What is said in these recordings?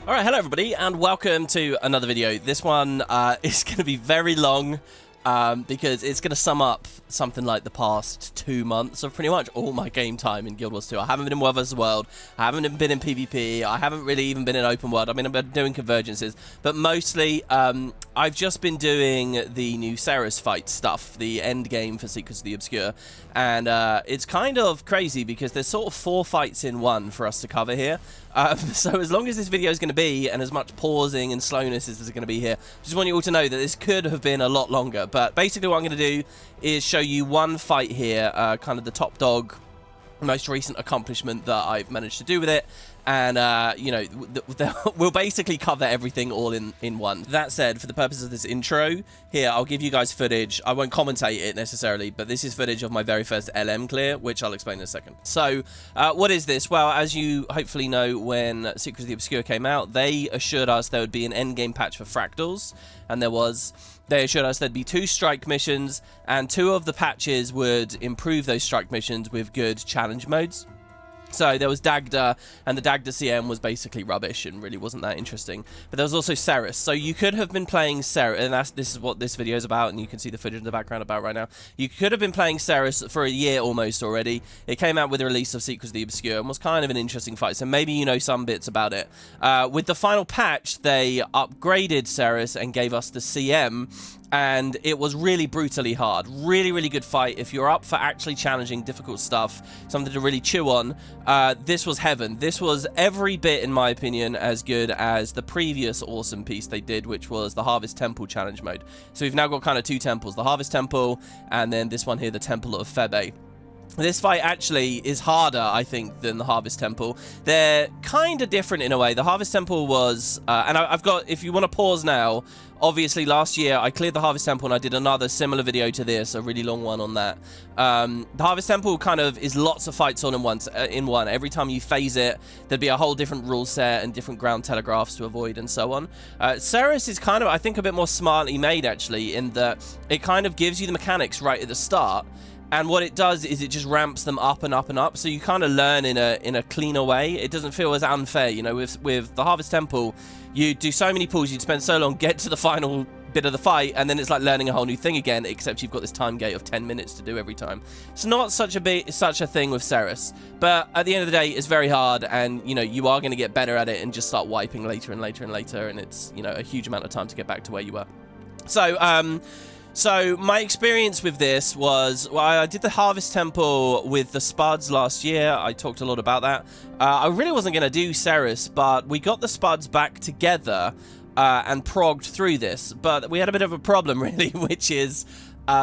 Alright, hello everybody, and welcome to another video. This one is going to be very long, because it's going to sum up something like the past 2 months of pretty much all my game time in Guild Wars 2. I haven't been in World vs. World, I haven't been in PvP, I haven't really even been in Open World. I mean, I've been doing convergences, but mostly I've just been doing the new Cerus fight stuff, the end game for Secrets of the Obscure, and it's kind of crazy because there's sort of 4 fights in one for us to cover here. So as long as this video is going to be, and as much pausing and slowness as there's going to be here, I just want you all to know that this could have been a lot longer. But basically what I'm going to do is show you one fight here, kind of the top dog, most recent accomplishment that I've managed to do with it. And, you know, we'll basically cover everything all in one. That said, for the purpose of this intro, here, I'll give you guys footage. I won't commentate it necessarily, but this is footage of my very first LM clear, which I'll explain in a second. So, what is this? Well, as you hopefully know, when Secrets of the Obscure came out, they assured us there would be an endgame patch for Fractals, and there was. They assured us there'd be 2 strike missions, and 2 of the patches would improve those strike missions with good challenge modes. So there was Dagda, and the Dagda CM was basically rubbish and really wasn't that interesting. But there was also Cerus. So you could have been playing Cerus, and this is what this video is about, and you can see the footage in the background about right now. You could have been playing Cerus for a year almost already. It came out with the release of Secrets of the Obscure and was kind of an interesting fight, so maybe you know some bits about it. With the final patch, they upgraded Cerus and gave us the CM, and it was really brutally hard. Really, really good fight. If you're up for actually challenging difficult stuff, something to really chew on, this was heaven. This was every bit, in my opinion, as good as the previous awesome piece they did, which was the Harvest Temple challenge mode. So we've now got kind of 2 temples, the Harvest Temple, and then this one here, the Temple of Febe. This fight actually is harder, I think, than the Harvest Temple. They're kind of different in a way. The Harvest Temple was, and I've got, if you want to pause now, obviously last year I cleared the Harvest Temple and I did another similar video to this, a really long one on that. The Harvest Temple kind of is lots of fights all in one. Every time you phase it, there'd be a whole different rule set and different ground telegraphs to avoid and so on. Cerus is kind of, I think, a bit more smartly made actually, in that it kind of gives you the mechanics right at the start. And what it does is it just ramps them up and up and up, so you kind of learn in a cleaner way. It doesn't feel as unfair, you know. With the Harvest Temple, you do so many pulls, you'd spend so long, get to the final bit of the fight, and then it's like learning a whole new thing again, except you've got this time gate of 10 minutes to do every time. It's not such a thing with Cerus, but at the end of the day, it's very hard, and, you know, you are going to get better at it and just start wiping later and later and later, and it's, you know, a huge amount of time to get back to where you were. So, my experience with this was, well, I did the Harvest Temple with the Spuds last year. I talked a lot about that. I really wasn't going to do Cerus, but we got the Spuds back together and progged through this. But we had a bit of a problem, really, which is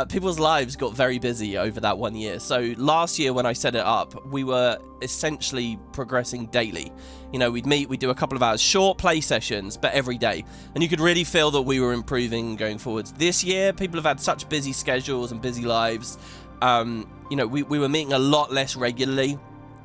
people's lives got very busy over that 1 year. So last year when I set it up, we were essentially progressing daily. You know, we'd meet, we'd do a couple of hours, short play sessions, but every day. And you could really feel that we were improving going forwards. This year, people have had such busy schedules and busy lives. You know, we were meeting a lot less regularly.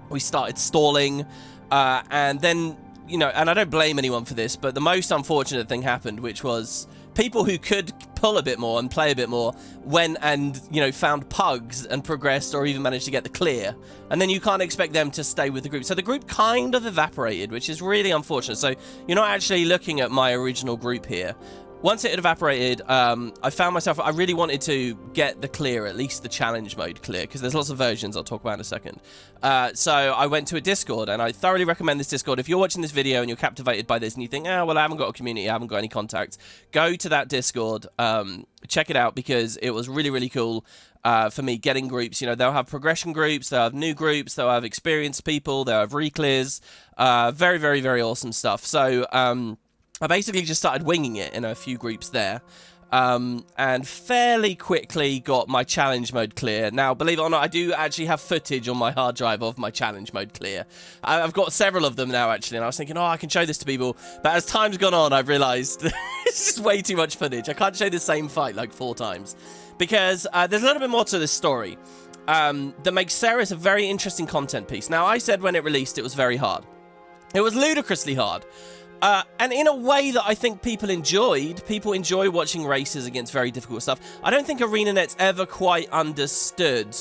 We started stalling, and then, you know, and I don't blame anyone for this, but the most unfortunate thing happened, which was people who could pull a bit more and play a bit more went and, you know, found pugs and progressed or even managed to get the clear. And then you can't expect them to stay with the group. So the group kind of evaporated, which is really unfortunate. So you're not actually looking at my original group here. Once it had evaporated, I found myself, I really wanted to get the clear, at least the challenge mode clear, because there's lots of versions I'll talk about in a second. So I went to a Discord, and I thoroughly recommend this Discord. If you're watching this video and you're captivated by this and you think, oh, well, I haven't got a community, I haven't got any contacts, go to that Discord, check it out, because it was really, really cool for me getting groups. You know, they'll have progression groups, they'll have new groups, they'll have experienced people, they'll have reclears, very, very, very awesome stuff. So, I basically just started winging it in a few groups there, and fairly quickly got my challenge mode clear. Now, believe it or not, I do actually have footage on my hard drive of my challenge mode clear. I've got several of them now, actually, and I was thinking, oh, I can show this to people. But as time's gone on, I've realized it's just way too much footage. I can't show the same fight like 4 times, because there's a little bit more to this story that makes Cerus a very interesting content piece. Now, I said when it released, it was very hard. It was ludicrously hard. And in a way that I think people enjoyed. People enjoy watching races against very difficult stuff. I don't think ArenaNet's ever quite understood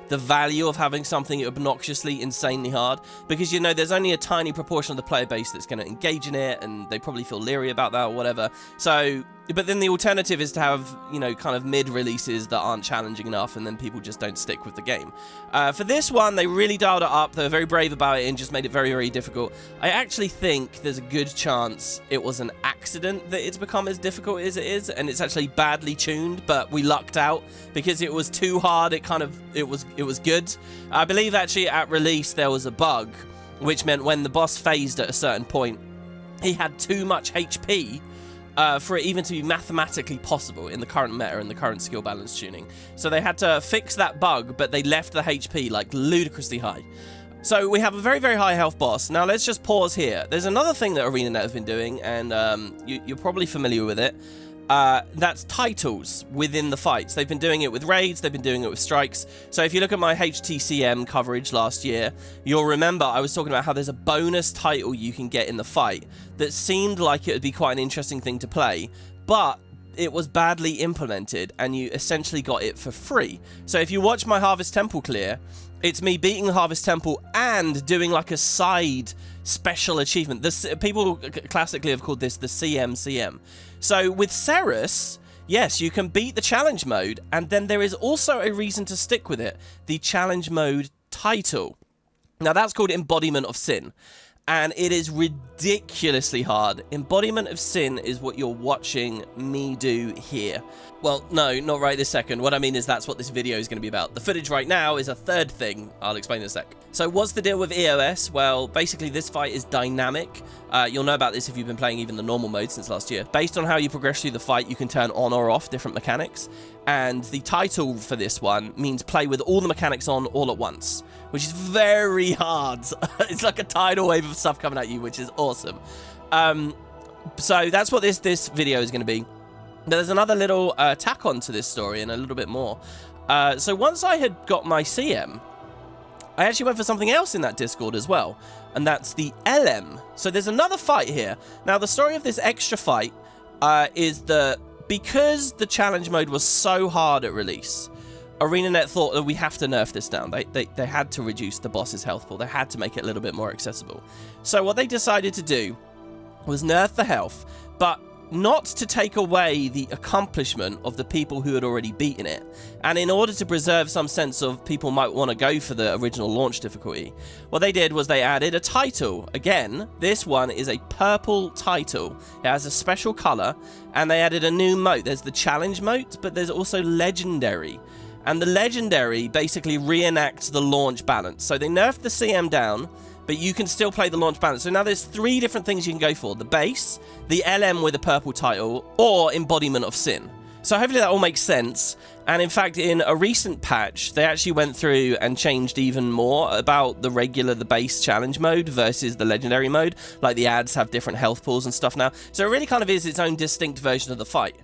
the value of having something obnoxiously, insanely hard, because, you know, there's only a tiny proportion of the player base that's going to engage in it, and they probably feel leery about that or whatever. So, but then the alternative is to have, you know, kind of mid-releases that aren't challenging enough, and then people just don't stick with the game. For this one, they really dialed it up. They were very brave about it and just made it very, very difficult. I actually think there's a good chance it was an accident that it's become as difficult as it is, and it's actually badly tuned, but we lucked out because it was too hard. It was good. I believe actually at release there was a bug, which meant when the boss phased at a certain point, he had too much HP for it even to be mathematically possible in the current meta and the current skill balance tuning. So they had to fix that bug, but they left the HP like ludicrously high. So we have a very, very high health boss. Now let's just pause here. There's another thing that ArenaNet have been doing, and you're probably familiar with it. That's titles within the fights. They've been doing it with raids, they've been doing it with strikes. So if you look at my HTCM coverage last year, you'll remember I was talking about how there's a bonus title you can get in the fight that seemed like it would be quite an interesting thing to play, but it was badly implemented and you essentially got it for free. So if you watch my Harvest Temple clear, it's me beating the Harvest Temple and doing like a side special achievement. People classically have called this the CMCM. So with Cerus, yes, you can beat the challenge mode, and then there is also a reason to stick with it, the challenge mode title. Now that's called Embodiment of Sin, and it is ridiculously hard. Embodiment of Sin is what you're watching me do here. Well, no, not right this second. What I mean is that's what this video is going to be about. The footage right now is a third thing. I'll explain in a sec. So what's the deal with EOS? Well, basically this fight is dynamic. You'll know about this if you've been playing even the normal mode since last year. Based on how you progress through the fight, you can turn on or off different mechanics. And the title for this one means play with all the mechanics on all at once, which is very hard. It's like a tidal wave of stuff coming at you, which is awesome. So that's what this video is going to be. There's another little tack on to this story and a little bit more. So once I had got my CM, I actually went for something else in that Discord as well, and that's the LM. So there's another fight here. Now, the story of this extra fight is that because the challenge mode was so hard at release, ArenaNet thought that we have to nerf this down. They had to reduce the boss's health pool. They had to make it a little bit more accessible. So what they decided to do was nerf the health, but not to take away the accomplishment of the people who had already beaten it. And in order to preserve some sense of people might want to go for the original launch difficulty, what they did was they added a title. Again, this one is a purple title. It has a special color, and they added a new mode. There's the challenge mode, but there's also legendary. And the legendary basically reenacts the launch balance. So they nerfed the CM down, but you can still play the launch balance. So now there's 3 different things you can go for. The base, the LM with a purple title, or Embodiment of Sin. So hopefully that all makes sense. And in fact, in a recent patch, they actually went through and changed even more about the base challenge mode versus the legendary mode. Like the ads have different health pools and stuff now. So it really kind of is its own distinct version of the fight.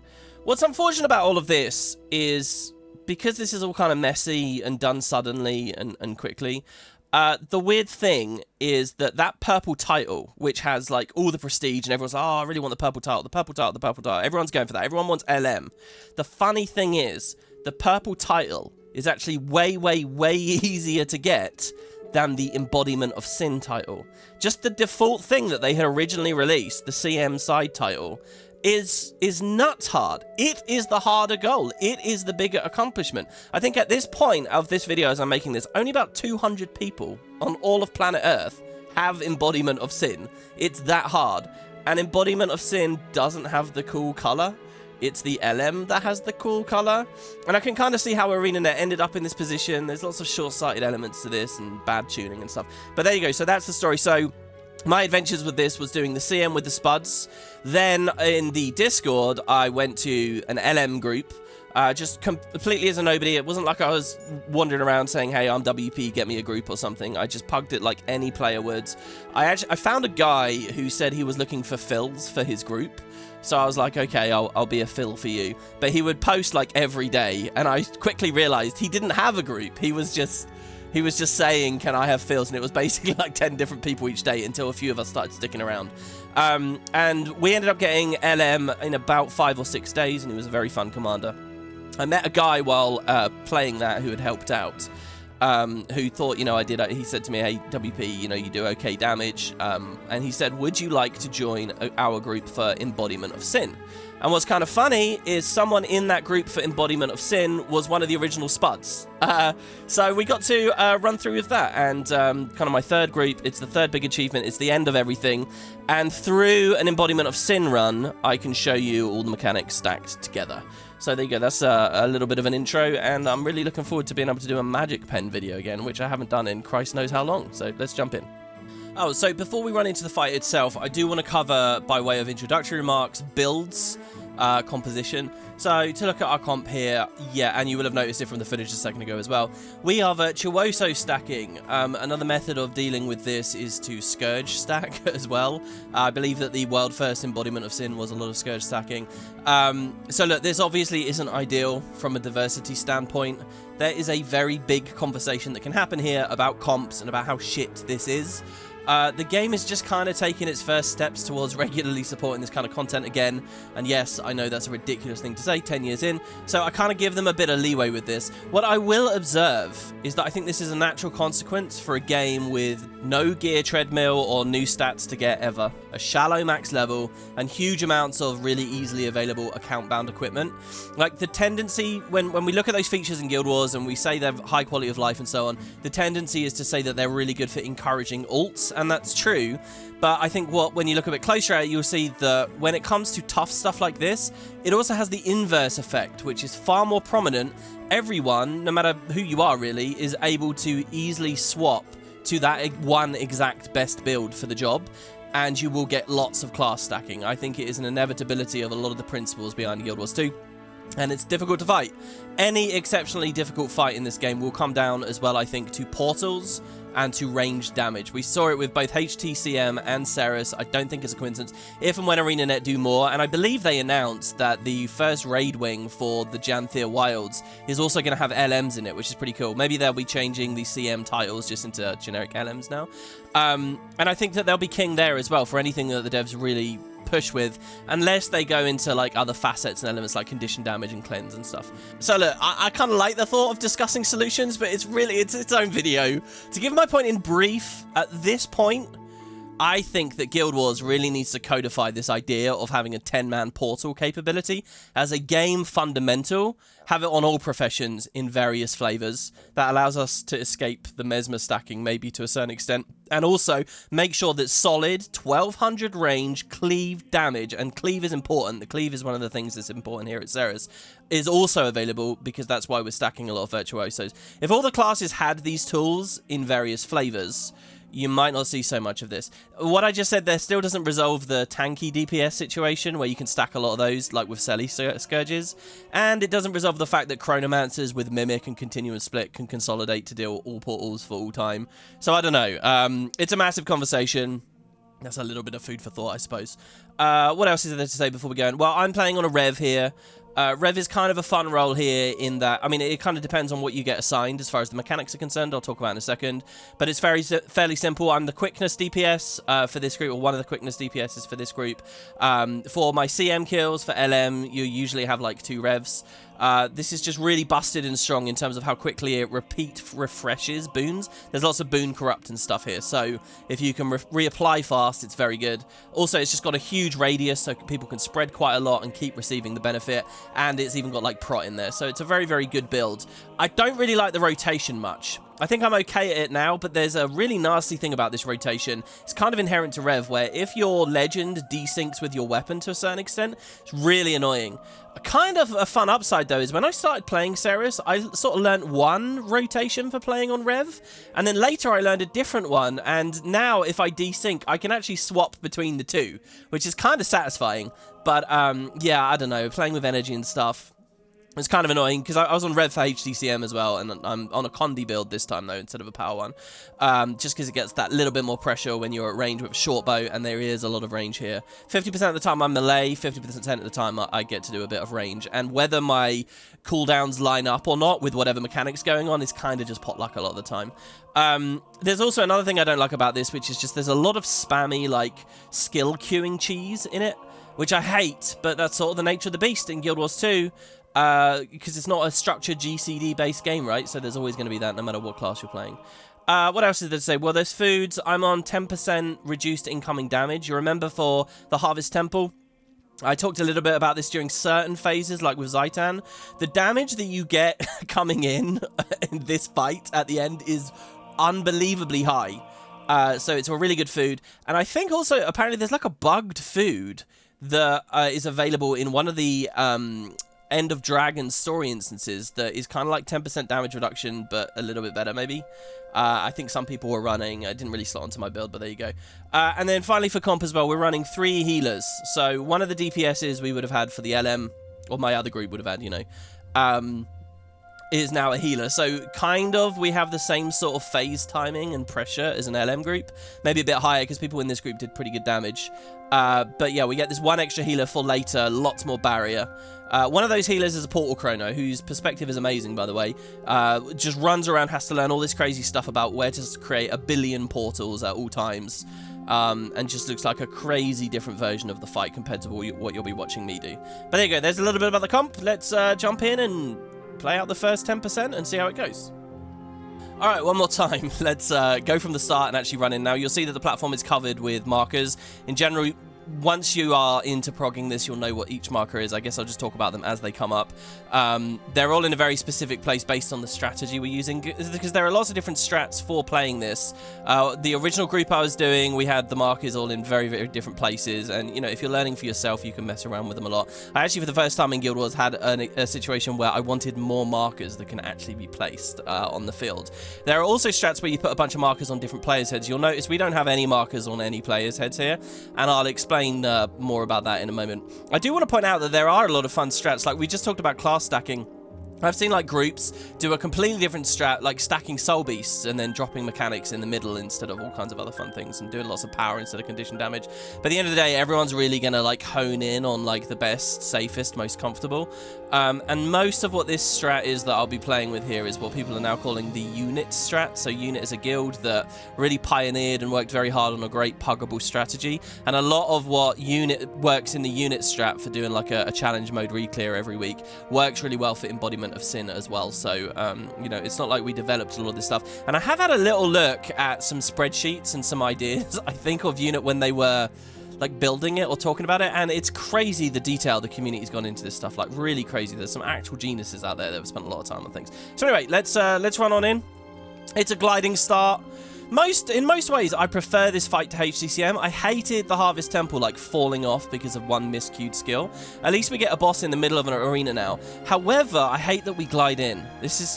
What's unfortunate about all of this is, because this is all kind of messy and done suddenly and quickly, the weird thing is that purple title, which has like all the prestige and everyone's like, oh, I really want the purple title, the purple title, the purple title. Everyone's going for that. Everyone wants LM. The funny thing is, the purple title is actually way, way, way easier to get than the Embodiment of Sin title. Just the default thing that they had originally released, the CM side title, is nuts hard. It is the harder goal. It is the bigger accomplishment. I think at this point of this video, as I'm making this, only about 200 people on all of planet Earth have Embodiment of Sin. It's that hard. And Embodiment of Sin doesn't have the cool color. It's the LM that has the cool color. And I can kind of see how ArenaNet ended up in this position. There's lots of short-sighted elements to this and bad tuning and stuff. But there you go. So that's the story. So my adventures with this was doing the CM with the spuds. Then in the Discord, I went to an LM group, just completely as a nobody. It wasn't like I was wandering around saying, hey, I'm WP, get me a group or something. I just pugged it like any player would. I found a guy who said he was looking for fills for his group. So I was like, okay, I'll be a fill for you. But he would post like every day, and I quickly realized he didn't have a group. He was just saying, can I have fills? And it was basically like 10 different people each day until a few of us started sticking around. And we ended up getting LM in about 5 or 6 days, and he was a very fun commander. I met a guy while playing that who had helped out. who thought, you know, he said to me, hey, WP, you know, you do okay damage, and he said, would you like to join our group for Embodiment of Sin? And what's kind of funny is someone in that group for Embodiment of Sin was one of the original Spuds. So we got to run through with that, and kind of my third group, it's the third big achievement, it's the end of everything, and through an Embodiment of Sin run, I can show you all the mechanics stacked together. So there you go, that's a little bit of an intro, and I'm really looking forward to being able to do a magic pen video again, which I haven't done in Christ knows how long, so let's jump in. Oh, so before we run into the fight itself, I do want to cover, by way of introductory remarks, builds, composition. So to look at our comp here, yeah, and you will have noticed it from the footage a second ago as well, we are virtuoso stacking. Another method of dealing with this is to scourge stack as well. I believe that the world first Embodiment of Sin was a lot of scourge stacking. So look, this obviously isn't ideal from a diversity standpoint. There is a very big conversation that can happen here about comps and about how shit this is. The game is just kind of taking its first steps towards regularly supporting this kind of content again, and yes, I know that's a ridiculous thing to say 10 years in, so I kind of give them a bit of leeway with this. What I will observe is that I think this is a natural consequence for a game with no gear treadmill or new stats to get ever, a shallow max level, and huge amounts of really easily available account-bound equipment. Like, the tendency, when we look at those features in Guild Wars and we say they're high quality of life and so on, the tendency is to say that they're really good for encouraging ults, and that's true, but I think when you look a bit closer at it, you'll see that when it comes to tough stuff like this, it also has the inverse effect, which is far more prominent. Everyone, no matter who you are really, is able to easily swap to that one exact best build for the job, and you will get lots of class stacking. I think it is an inevitability of a lot of the principles behind Guild Wars 2. And it's difficult to fight. Any exceptionally difficult fight in this game will come down as well, I think, to portals and to ranged damage. We saw it with both HTCM and Cerus. I don't think it's a coincidence. If and when ArenaNet do more, and I believe they announced that the first raid wing for the Janthir Wilds is also going to have LMs in it, which is pretty cool. Maybe they'll be changing the CM titles just into generic LMs now. And I think that they'll be king there as well for anything that the devs really push with, unless they go into like other facets and elements like condition damage and cleanse and stuff. So look, I kind of like the thought of discussing solutions, but it's its own video. To give my point in brief, at this point, I think that Guild Wars really needs to codify this idea of having a 10-man portal capability as a game fundamental, have it on all professions in various flavors. That allows us to escape the mesmer stacking maybe to a certain extent, and also make sure that solid 1200 range cleave damage, and cleave is important, the cleave is one of the things that's important here at Cerus, is also available, because that's why we're stacking a lot of virtuosos. If all the classes had these tools in various flavors, you might not see so much of this. What I just said there still doesn't resolve the tanky DPS situation, where you can stack a lot of those, like with Selly Scourges, and it doesn't resolve the fact that Chronomancers with Mimic and Continuous Split can consolidate to deal all portals for all time. So I don't know. It's a massive conversation. That's a little bit of food for thought, I suppose. What else is there to say before we go in? Well, I'm playing on a Rev here. Rev is kind of a fun role here in that, I mean, it kind of depends on what you get assigned as far as the mechanics are concerned. I'll talk about in a second, but it's fairly simple. I'm the quickness DPS for this group, or one of the quickness DPSs for this group. For my CM kills, for LM, you usually have like 2 revs. This is just really busted and strong in terms of how quickly it refreshes boons. There's lots of boon corrupt and stuff here, so if you can reapply fast, it's very good. Also, it's just got a huge radius, so people can spread quite a lot and keep receiving the benefit, and it's even got like prot in there, so it's a very, very good build. I don't really like the rotation much. I think I'm okay at it now, but there's a really nasty thing about this rotation. It's kind of inherent to Rev, where if your legend desyncs with your weapon to a certain extent, it's really annoying. Kind of a fun upside, though, is when I started playing Cerus, I sort of learnt one rotation for playing on Rev, and then later I learned a different one, and now if I desync, I can actually swap between the two, which is kind of satisfying. But, yeah, I don't know, playing with energy and stuff, it's kind of annoying, because I was on Rev for HDCM as well, and I'm on a Condi build this time, though, instead of a power one. Just because it gets that little bit more pressure when you're at range with a short bow, and there is a lot of range here. 50% of the time I'm melee, 50% of the time I get to do a bit of range. And whether my cooldowns line up or not with whatever mechanics going on is kind of just potluck a lot of the time. There's also another thing I don't like about this, which is just there's a lot of spammy, like, skill queuing cheese in it, which I hate, but that's sort of the nature of the beast in Guild Wars 2. because it's not a structured GCD-based game, right? So there's always going to be that no matter what class you're playing. What else did it say? Well, there's foods. I'm on 10% reduced incoming damage. You remember for the Harvest Temple, I talked a little bit about this during certain phases, like with Zaitan. The damage that you get coming in this fight at the end is unbelievably high. So it's a really good food. And I think also, apparently, there's like a bugged food that is available in one of the End of Dragon story instances that is kind of like 10% damage reduction, but a little bit better, maybe. I think some people were running. I didn't really slot onto my build, but there you go. And then finally for comp as well, we're running 3 healers. So one of the DPSs we would have had for the LM, or my other group would have had, you know, is now a healer. So kind of we have the same sort of phase timing and pressure as an LM group. Maybe a bit higher because people in this group did pretty good damage. But yeah, we get this 1 extra healer for later, lots more barrier. One of those healers is a Portal Chrono, whose perspective is amazing, by the way. Just runs around, has to learn all this crazy stuff about where to create 1 billion portals at all times. And just looks like a crazy different version of the fight compared to what you'll be watching me do. But there you go, there's a little bit about the comp. Let's jump in and play out the first 10% and see how it goes. Alright, one more time. Let's go from the start and actually run in. Now, you'll see that the platform is covered with markers. In general, once you are into progging this, you'll know what each marker is. I guess I'll just talk about them as they come up. They're all in a very specific place based on the strategy we're using, because there are lots of different strats for playing this. The original group I was doing, we had the markers all in very, very different places, and, you know, if you're learning for yourself, you can mess around with them a lot. I actually, for the first time in Guild Wars, had a situation where I wanted more markers that can actually be placed on the field. There are also strats where you put a bunch of markers on different players' heads. You'll notice we don't have any markers on any players' heads here, and I'll explain more about that in a moment. I do want to point out that there are a lot of fun strats. Like we just talked about class stacking. I've seen like groups do a completely different strat, like stacking soul beasts and then dropping mechanics in the middle instead of all kinds of other fun things, and doing lots of power instead of condition damage. But at the end of the day, everyone's really gonna like hone in on like the best, safest, most comfortable. And most of what this strat is that I'll be playing with here is what people are now calling the unit strat. So unit is a guild that really pioneered and worked very hard on a great puggable strategy. And a lot of what unit works in the unit strat for doing like a challenge mode reclear every week works really well for Embodiment of Sin as well. So you know, it's not like we developed a lot of this stuff. And I have had a little look at some spreadsheets and some ideas, I think, of unit when they were like building it or talking about it, and it's crazy the detail the community's gone into this stuff, like really crazy. There's some actual geniuses out there that have spent a lot of time on things. So anyway, let's run on in. It's a gliding start. In most ways, I prefer this fight to HCCM. I hated the Harvest Temple, like, falling off because of one miscued skill. At least we get a boss in the middle of an arena now. However, I hate that we glide in.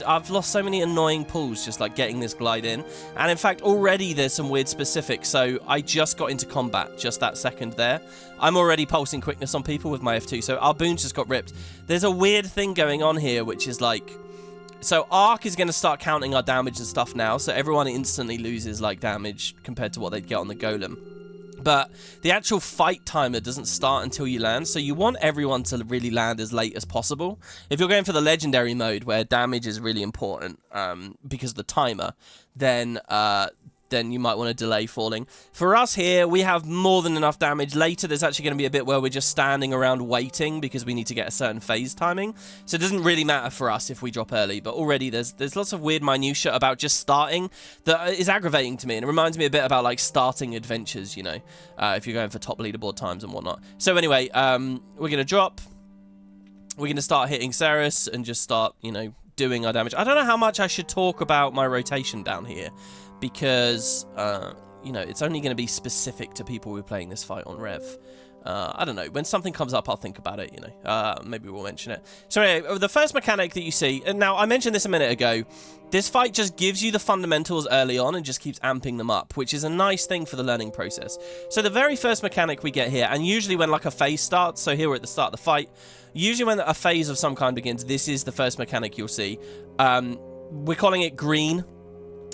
I've lost so many annoying pulls just, like, getting this glide in. And, in fact, already there's some weird specifics. So, I just got into combat just that second there. I'm already pulsing quickness on people with my F2, so our boons just got ripped. There's a weird thing going on here, which is, like... So Arc is going to start counting our damage and stuff now, so everyone instantly loses, like, damage compared to what they'd get on the Golem. But the actual fight timer doesn't start until you land, so you want everyone to really land as late as possible. If you're going for the Legendary mode, where damage is really important because of the timer, then you might want to delay falling. For us here, we have more than enough damage. Later, there's actually going to be a bit where we're just standing around waiting because we need to get a certain phase timing. So it doesn't really matter for us if we drop early, but already there's lots of weird minutiae about just starting that is aggravating to me, and it reminds me a bit about, like, starting adventures, you know, if you're going for top leaderboard times and whatnot. So anyway, we're going to drop. We're going to start hitting Cerus and just start, you know, doing our damage. I don't know how much I should talk about my rotation down here, because, you know, it's only going to be specific to people who are playing this fight on Rev. I don't know. When something comes up, I'll think about it, you know. Maybe we'll mention it. So anyway, the first mechanic that you see, and now I mentioned this a minute ago, this fight just gives you the fundamentals early on and just keeps amping them up, which is a nice thing for the learning process. So the very first mechanic we get here, and usually when like a phase starts, so here we're at the start of the fight, usually when a phase of some kind begins, this is the first mechanic you'll see. We're calling it green.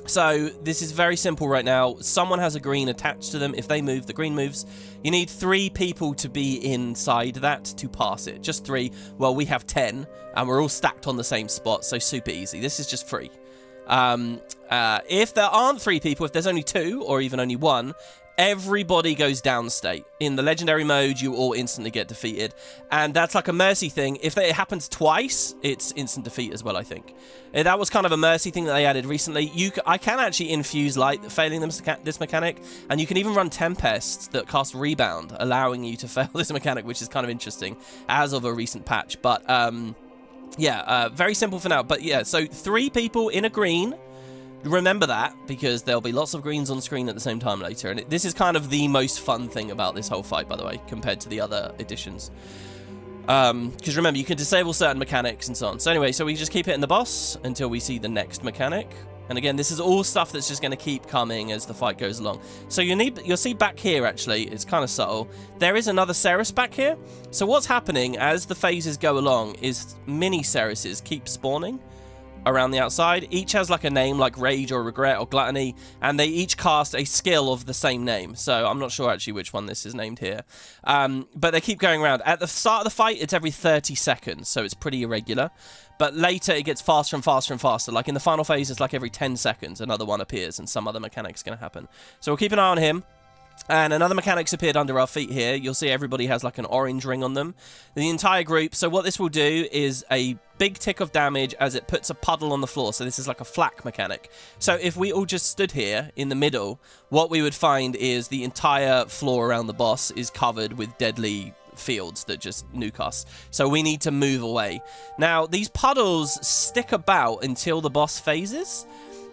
So this is very simple right now. Someone has a green attached to them. If they move, the green moves. You need 3 people to be inside that to pass it. Just 3. Well, we have 10, and we're all stacked on the same spot, so super easy. This is just free. If there aren't 3 people, if there's only 2, or even only 1, everybody goes down state. In the legendary mode, you all instantly get defeated. And that's like a mercy thing. If it happens twice, it's instant defeat as well, I think. That was kind of a mercy thing that they added recently. I can actually infuse light, failing this mechanic. And you can even run Tempests that cast Rebound, allowing you to fail this mechanic, which is kind of interesting as of a recent patch. But, yeah, very simple for now. But, yeah, so 3 people in a green. Remember that, because there'll be lots of greens on screen at the same time later. And this is kind of the most fun thing about this whole fight, by the way, compared to the other editions. Because remember, you can disable certain mechanics and so on. So anyway, so we just keep hitting the boss until we see the next mechanic. And again, this is all stuff that's just going to keep coming as the fight goes along. So you'll see back here, actually, it's kind of subtle. There is another Cerus back here. So what's happening as the phases go along is mini Ceruses keep spawning around the outside. Each has like a name like Rage or Regret or Gluttony, and they each cast a skill of the same name. So I'm not sure actually which one this is named here. But they keep going around. At the start of the fight, it's every 30 seconds, so it's pretty irregular. But later, it gets faster and faster and faster. Like in the final phase, it's like every 10 seconds, another one appears, and some other mechanic's going to happen. So we'll keep an eye on him. And another mechanic's appeared under our feet here. You'll see everybody has like an orange ring on them. The entire group. So what this will do is a big tick of damage as it puts a puddle on the floor. So this is like a flak mechanic. So if we all just stood here in the middle, what we would find is the entire floor around the boss is covered with deadly fields that just nuke us. So we need to move away. Now, these puddles stick about until the boss phases.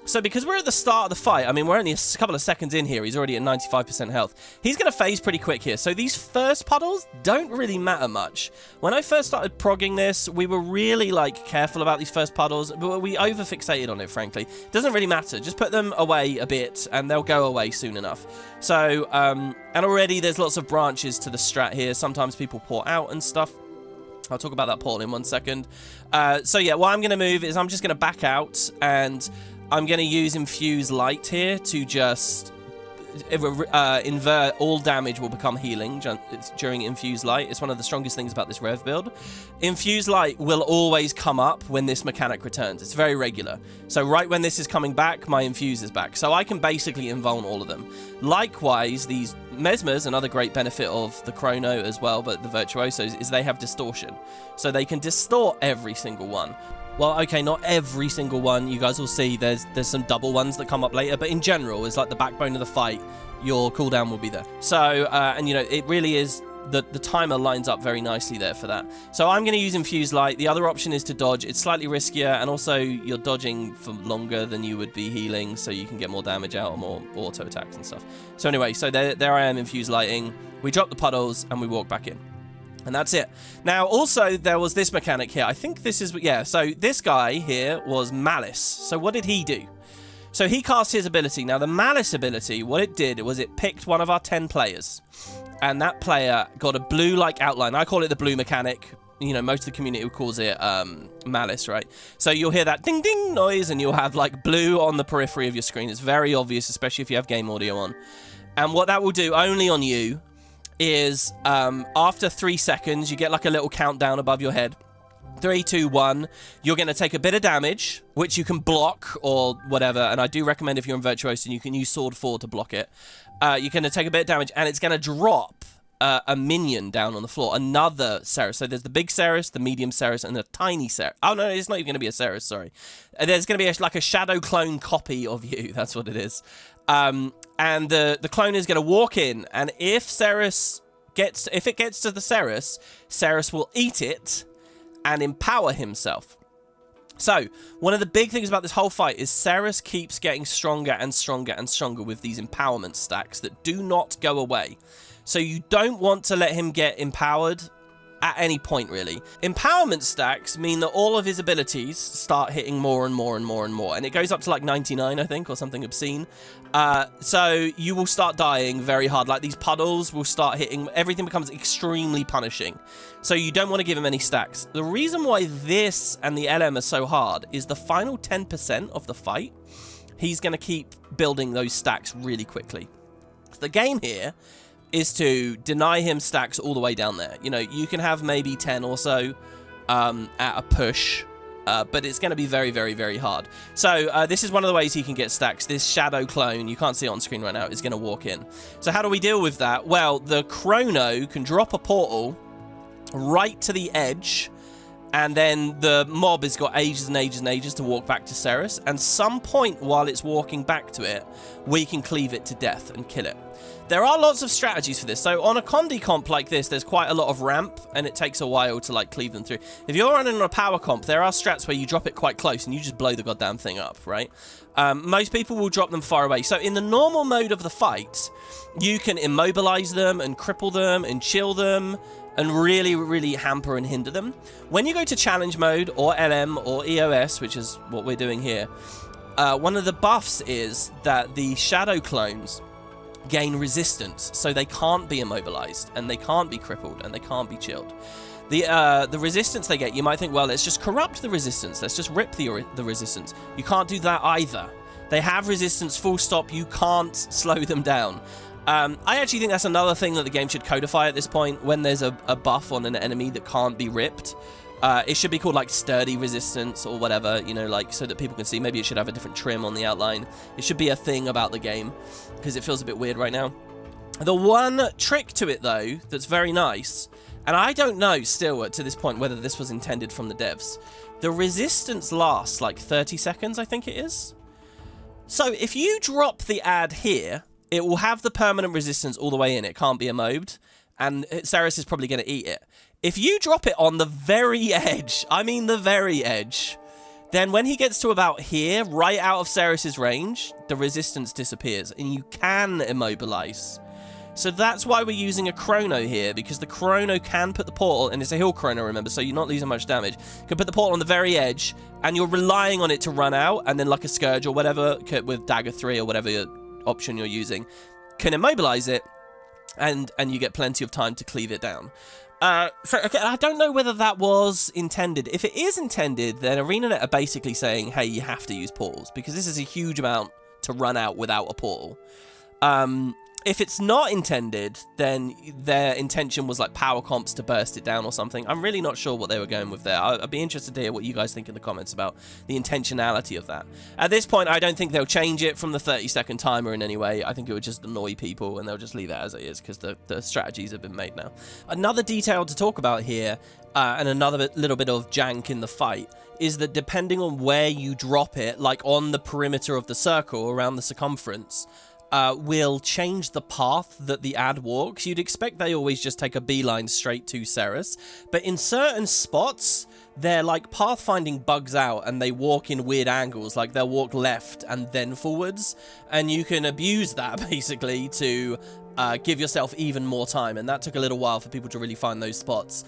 So because we're at the start of the fight, I mean, we're only a couple of seconds in here. He's already at 95% health. He's going to phase pretty quick here. So these first puddles don't really matter much. When I first started progging this, we were really, like, careful about these first puddles. But we over-fixated on it, frankly. It doesn't really matter. Just put them away a bit, and they'll go away soon enough. So, and already there's lots of branches to the strat here. Sometimes people pour out and stuff. I'll talk about that portal in 1 second. So, yeah, what I'm going to move is I'm just going to back out, and I'm going to use Infuse Light here to just invert. All damage will become healing during Infuse Light. It's one of the strongest things about this Rev build. Infuse Light will always come up when this mechanic returns. It's very regular. So right when this is coming back, my Infuse is back. So I can basically invuln all of them. Likewise, these Mesmers, another great benefit of the Chrono as well, but the Virtuosos, is they have distortion. So they can distort every single one. Well, okay, not every single one. You guys will see there's some double ones that come up later. But in general, it's like the backbone of the fight. Your cooldown will be there. So, and you know, it really is, the timer lines up very nicely there for that. So I'm going to use Infuse Light. The other option is to dodge. It's slightly riskier, and also you're dodging for longer than you would be healing, so you can get more damage out or more auto attacks and stuff. So anyway, so there I am, Infuse Lighting. We drop the puddles, and we walk back in. And that's it. Now, also, there was this mechanic here. I think this is, yeah, so this guy here was Malice. So what did he do? So he cast his ability. Now, the Malice ability, what it did was it picked one of our 10 players. And that player got a blue-like outline. I call it the blue mechanic. You know, most of the community calls it Malice, right? So you'll hear that ding-ding noise, and you'll have, like, blue on the periphery of your screen. It's very obvious, especially if you have game audio on. And what that will do, only on you, is after 3 seconds, you get like a little countdown above your head. 3, 2, 1. You're going to take a bit of damage, which you can block or whatever. And I do recommend if you're in Virtuoso, you can use Sword 4 to block it. You're going to take a bit of damage, and it's going to drop a minion down on the floor. Another Cerus. So there's the big Cerus, the medium Cerus, and the tiny Cerus. Oh, no, it's not even going to be a Cerus, sorry. There's going to be like a shadow clone copy of you. That's what it is. And the clone is going to walk in, and if it gets to the Cerus, Cerus will eat it and empower himself. So, one of the big things about this whole fight is Cerus keeps getting stronger and stronger and stronger with these empowerment stacks that do not go away. So you don't want to let him get empowered at any point, really. Empowerment stacks mean that all of his abilities start hitting more and more and more and more. And it goes up to like 99, I think, or something obscene. So you will start dying very hard. Like these puddles will start hitting. Everything becomes extremely punishing. So you don't want to give him any stacks. The reason why this and the LM are so hard is the final 10% of the fight, he's going to keep building those stacks really quickly. So the game here is to deny him stacks all the way down there. You know, you can have maybe 10 or so at a push, but it's going to be very, very, very hard. So this is one of the ways he can get stacks. This shadow clone, you can't see it on screen right now, is going to walk in. So how do we deal with that? Well, the chrono can drop a portal right to the edge, and then the mob has got ages and ages and ages to walk back to Cerus, and some point while it's walking back to it, we can cleave it to death and kill it. There are lots of strategies for this. So on a Condi comp like this, there's quite a lot of ramp, and it takes a while to like cleave them through. If you're running on a power comp, there are strats where you drop it quite close and you just blow the goddamn thing up, right? Most people will drop them far away. So in the normal mode of the fight, you can immobilize them and cripple them and chill them and really, really hamper and hinder them. When you go to challenge mode or LM or EOS, which is what we're doing here, one of the buffs is that the shadow clones gain resistance, so they can't be immobilized and they can't be crippled and they can't be chilled. The resistance they get, you might think, well, let's just corrupt the resistance, let's just rip the resistance. You can't do that either. They have resistance, full stop. You can't slow them down. I actually think that's another thing that the game should codify at this point. When there's a buff on an enemy that can't be ripped, it should be called like sturdy resistance or whatever, you know, like so that people can see. Maybe it should have a different trim on the outline. It should be a thing about the game because it feels a bit weird right now. The one trick to it though that's very nice, and I don't know still to this point whether this was intended from the devs, the resistance lasts like 30 seconds, I think it is. So if you drop the ad here, it will have the permanent resistance all the way in. It can't be immobed, and Cerus is probably going to eat it. If you drop it on the very edge, I mean the very edge, then when he gets to about here, right out of Cerus's range, the resistance disappears, and you can immobilize. So that's why we're using a chrono here, because the chrono can put the portal, and it's a heal chrono, remember, so you're not losing much damage. You can put the portal on the very edge, and you're relying on it to run out, and then like a Scourge or whatever, with Dagger 3 or whatever option you're using, can immobilize it, and you get plenty of time to cleave it down. So okay, I don't know whether that was intended. If it is intended, then ArenaNet are basically saying, hey, you have to use portals, because this is a huge amount to run out without a portal. If it's not intended, then their intention was like power comps to burst it down or something. I'm really not sure what they were going with there. I'd be interested to hear what you guys think in the comments about the intentionality of that. At this point, I don't think they'll change it from the 30-second timer in any way. I think it would just annoy people, and they'll just leave it as it is because the strategies have been made now. Another detail to talk about here, and another little bit of jank in the fight, is that depending on where you drop it, like on the perimeter of the circle around the circumference, will change the path that the ad walks. You'd expect they always just take a beeline straight to Cerus, but in certain spots, their like pathfinding bugs out and they walk in weird angles, like they'll walk left and then forwards, and you can abuse that basically to give yourself even more time, and that took a little while for people to really find those spots.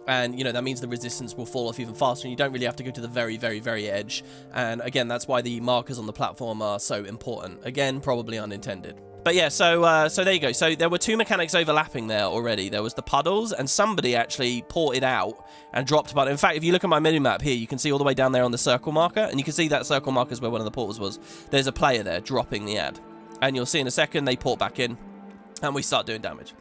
And, you know, that means the resistance will fall off even faster, and you don't really have to go to the very, very, very edge. And, again, that's why the markers on the platform are so important. Again, probably unintended. But, yeah, so there you go. So there were two mechanics overlapping there already. There was the puddles, and somebody actually ported out and dropped a button. In fact, if you look at my mini-map here, you can see all the way down there on the circle marker, and you can see that circle marker is where one of the portals was. There's a player there dropping the ad. And you'll see in a second, they port back in, and we start doing damage.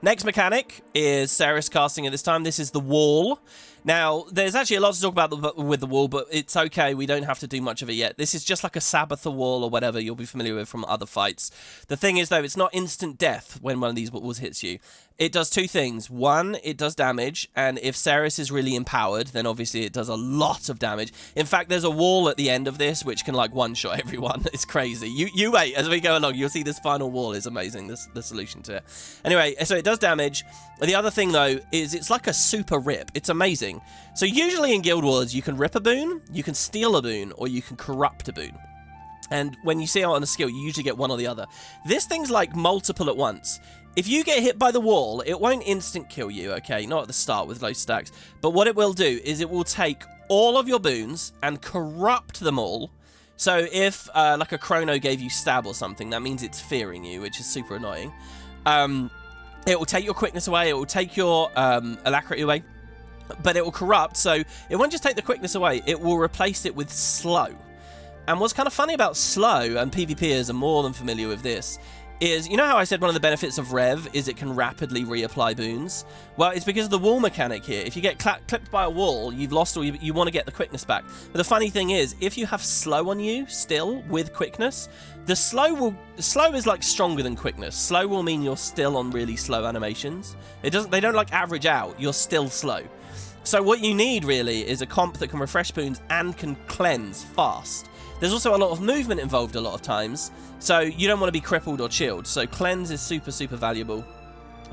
Next mechanic is Cerus casting at this time. This is the wall. Now, there's actually a lot to talk about with the wall, but it's okay. We don't have to do much of it yet. This is just like a Sabbather wall or whatever you'll be familiar with from other fights. The thing is, though, it's not instant death when one of these walls hits you. It does two things. One, it does damage, and if Cerus is really empowered, then obviously it does a lot of damage. In fact, there's a wall at the end of this which can, like, one-shot everyone. It's crazy. You wait. As we go along, you'll see this final wall is amazing, the solution to it. Anyway, so it does damage. The other thing, though, is it's like a super rip. It's amazing. So usually in Guild Wars, you can rip a boon, you can steal a boon, or you can corrupt a boon. And when you see it on a skill, you usually get one or the other. This thing's like multiple at once. If you get hit by the wall, it won't instant kill you, okay? Not at the start with low stacks. But what it will do is it will take all of your boons and corrupt them all. So if, like a chrono gave you stab or something, that means it's fearing you, which is super annoying. It will take your quickness away. It will take your alacrity away. But it will corrupt, so it won't just take the quickness away. It will replace it with slow. And what's kind of funny about slow, and PvPers are more than familiar with this, is, you know how I said one of the benefits of Rev is it can rapidly reapply boons? Well, it's because of the wall mechanic here. If you get clipped by a wall, you've lost all you want to get the quickness back. But the funny thing is, if you have slow on you still with quickness, the slow is like stronger than quickness. Slow will mean you're still on really slow animations. They don't like average out. You're still slow. So what you need really is a comp that can refresh boons and can cleanse fast. There's also a lot of movement involved a lot of times, so you don't want to be crippled or chilled. So cleanse is super, super valuable.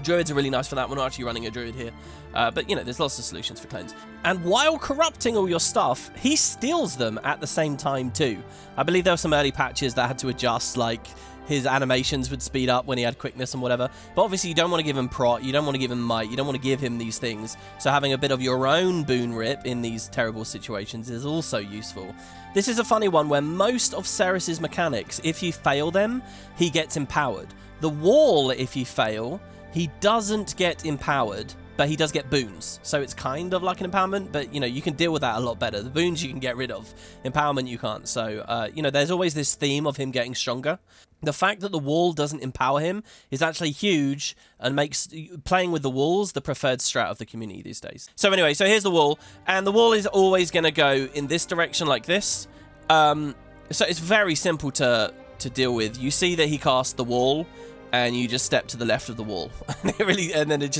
Druids are really nice for that. We're not actually running a druid here. But, you know, there's lots of solutions for cleanse. And while corrupting all your stuff, he steals them at the same time too. I believe there were some early patches that had to adjust, like his animations would speed up when he had quickness and whatever. But obviously you don't want to give him prot, you don't want to give him might, you don't want to give him these things. So having a bit of your own boon rip in these terrible situations is also useful. This is a funny one where most of Cerus's mechanics, if you fail them, he gets empowered. The wall, if you fail, he doesn't get empowered, but he does get boons. So it's kind of like an empowerment, but, you know, you can deal with that a lot better. The boons you can get rid of. Empowerment you can't. So, you know, there's always this theme of him getting stronger. The fact that the wall doesn't empower him is actually huge and makes playing with the walls the preferred strat of the community these days. So anyway, so here's the wall, and the wall is always going to go in this direction like this. So it's very simple to deal with. You see that he cast the wall, and you just step to the left of the wall, and you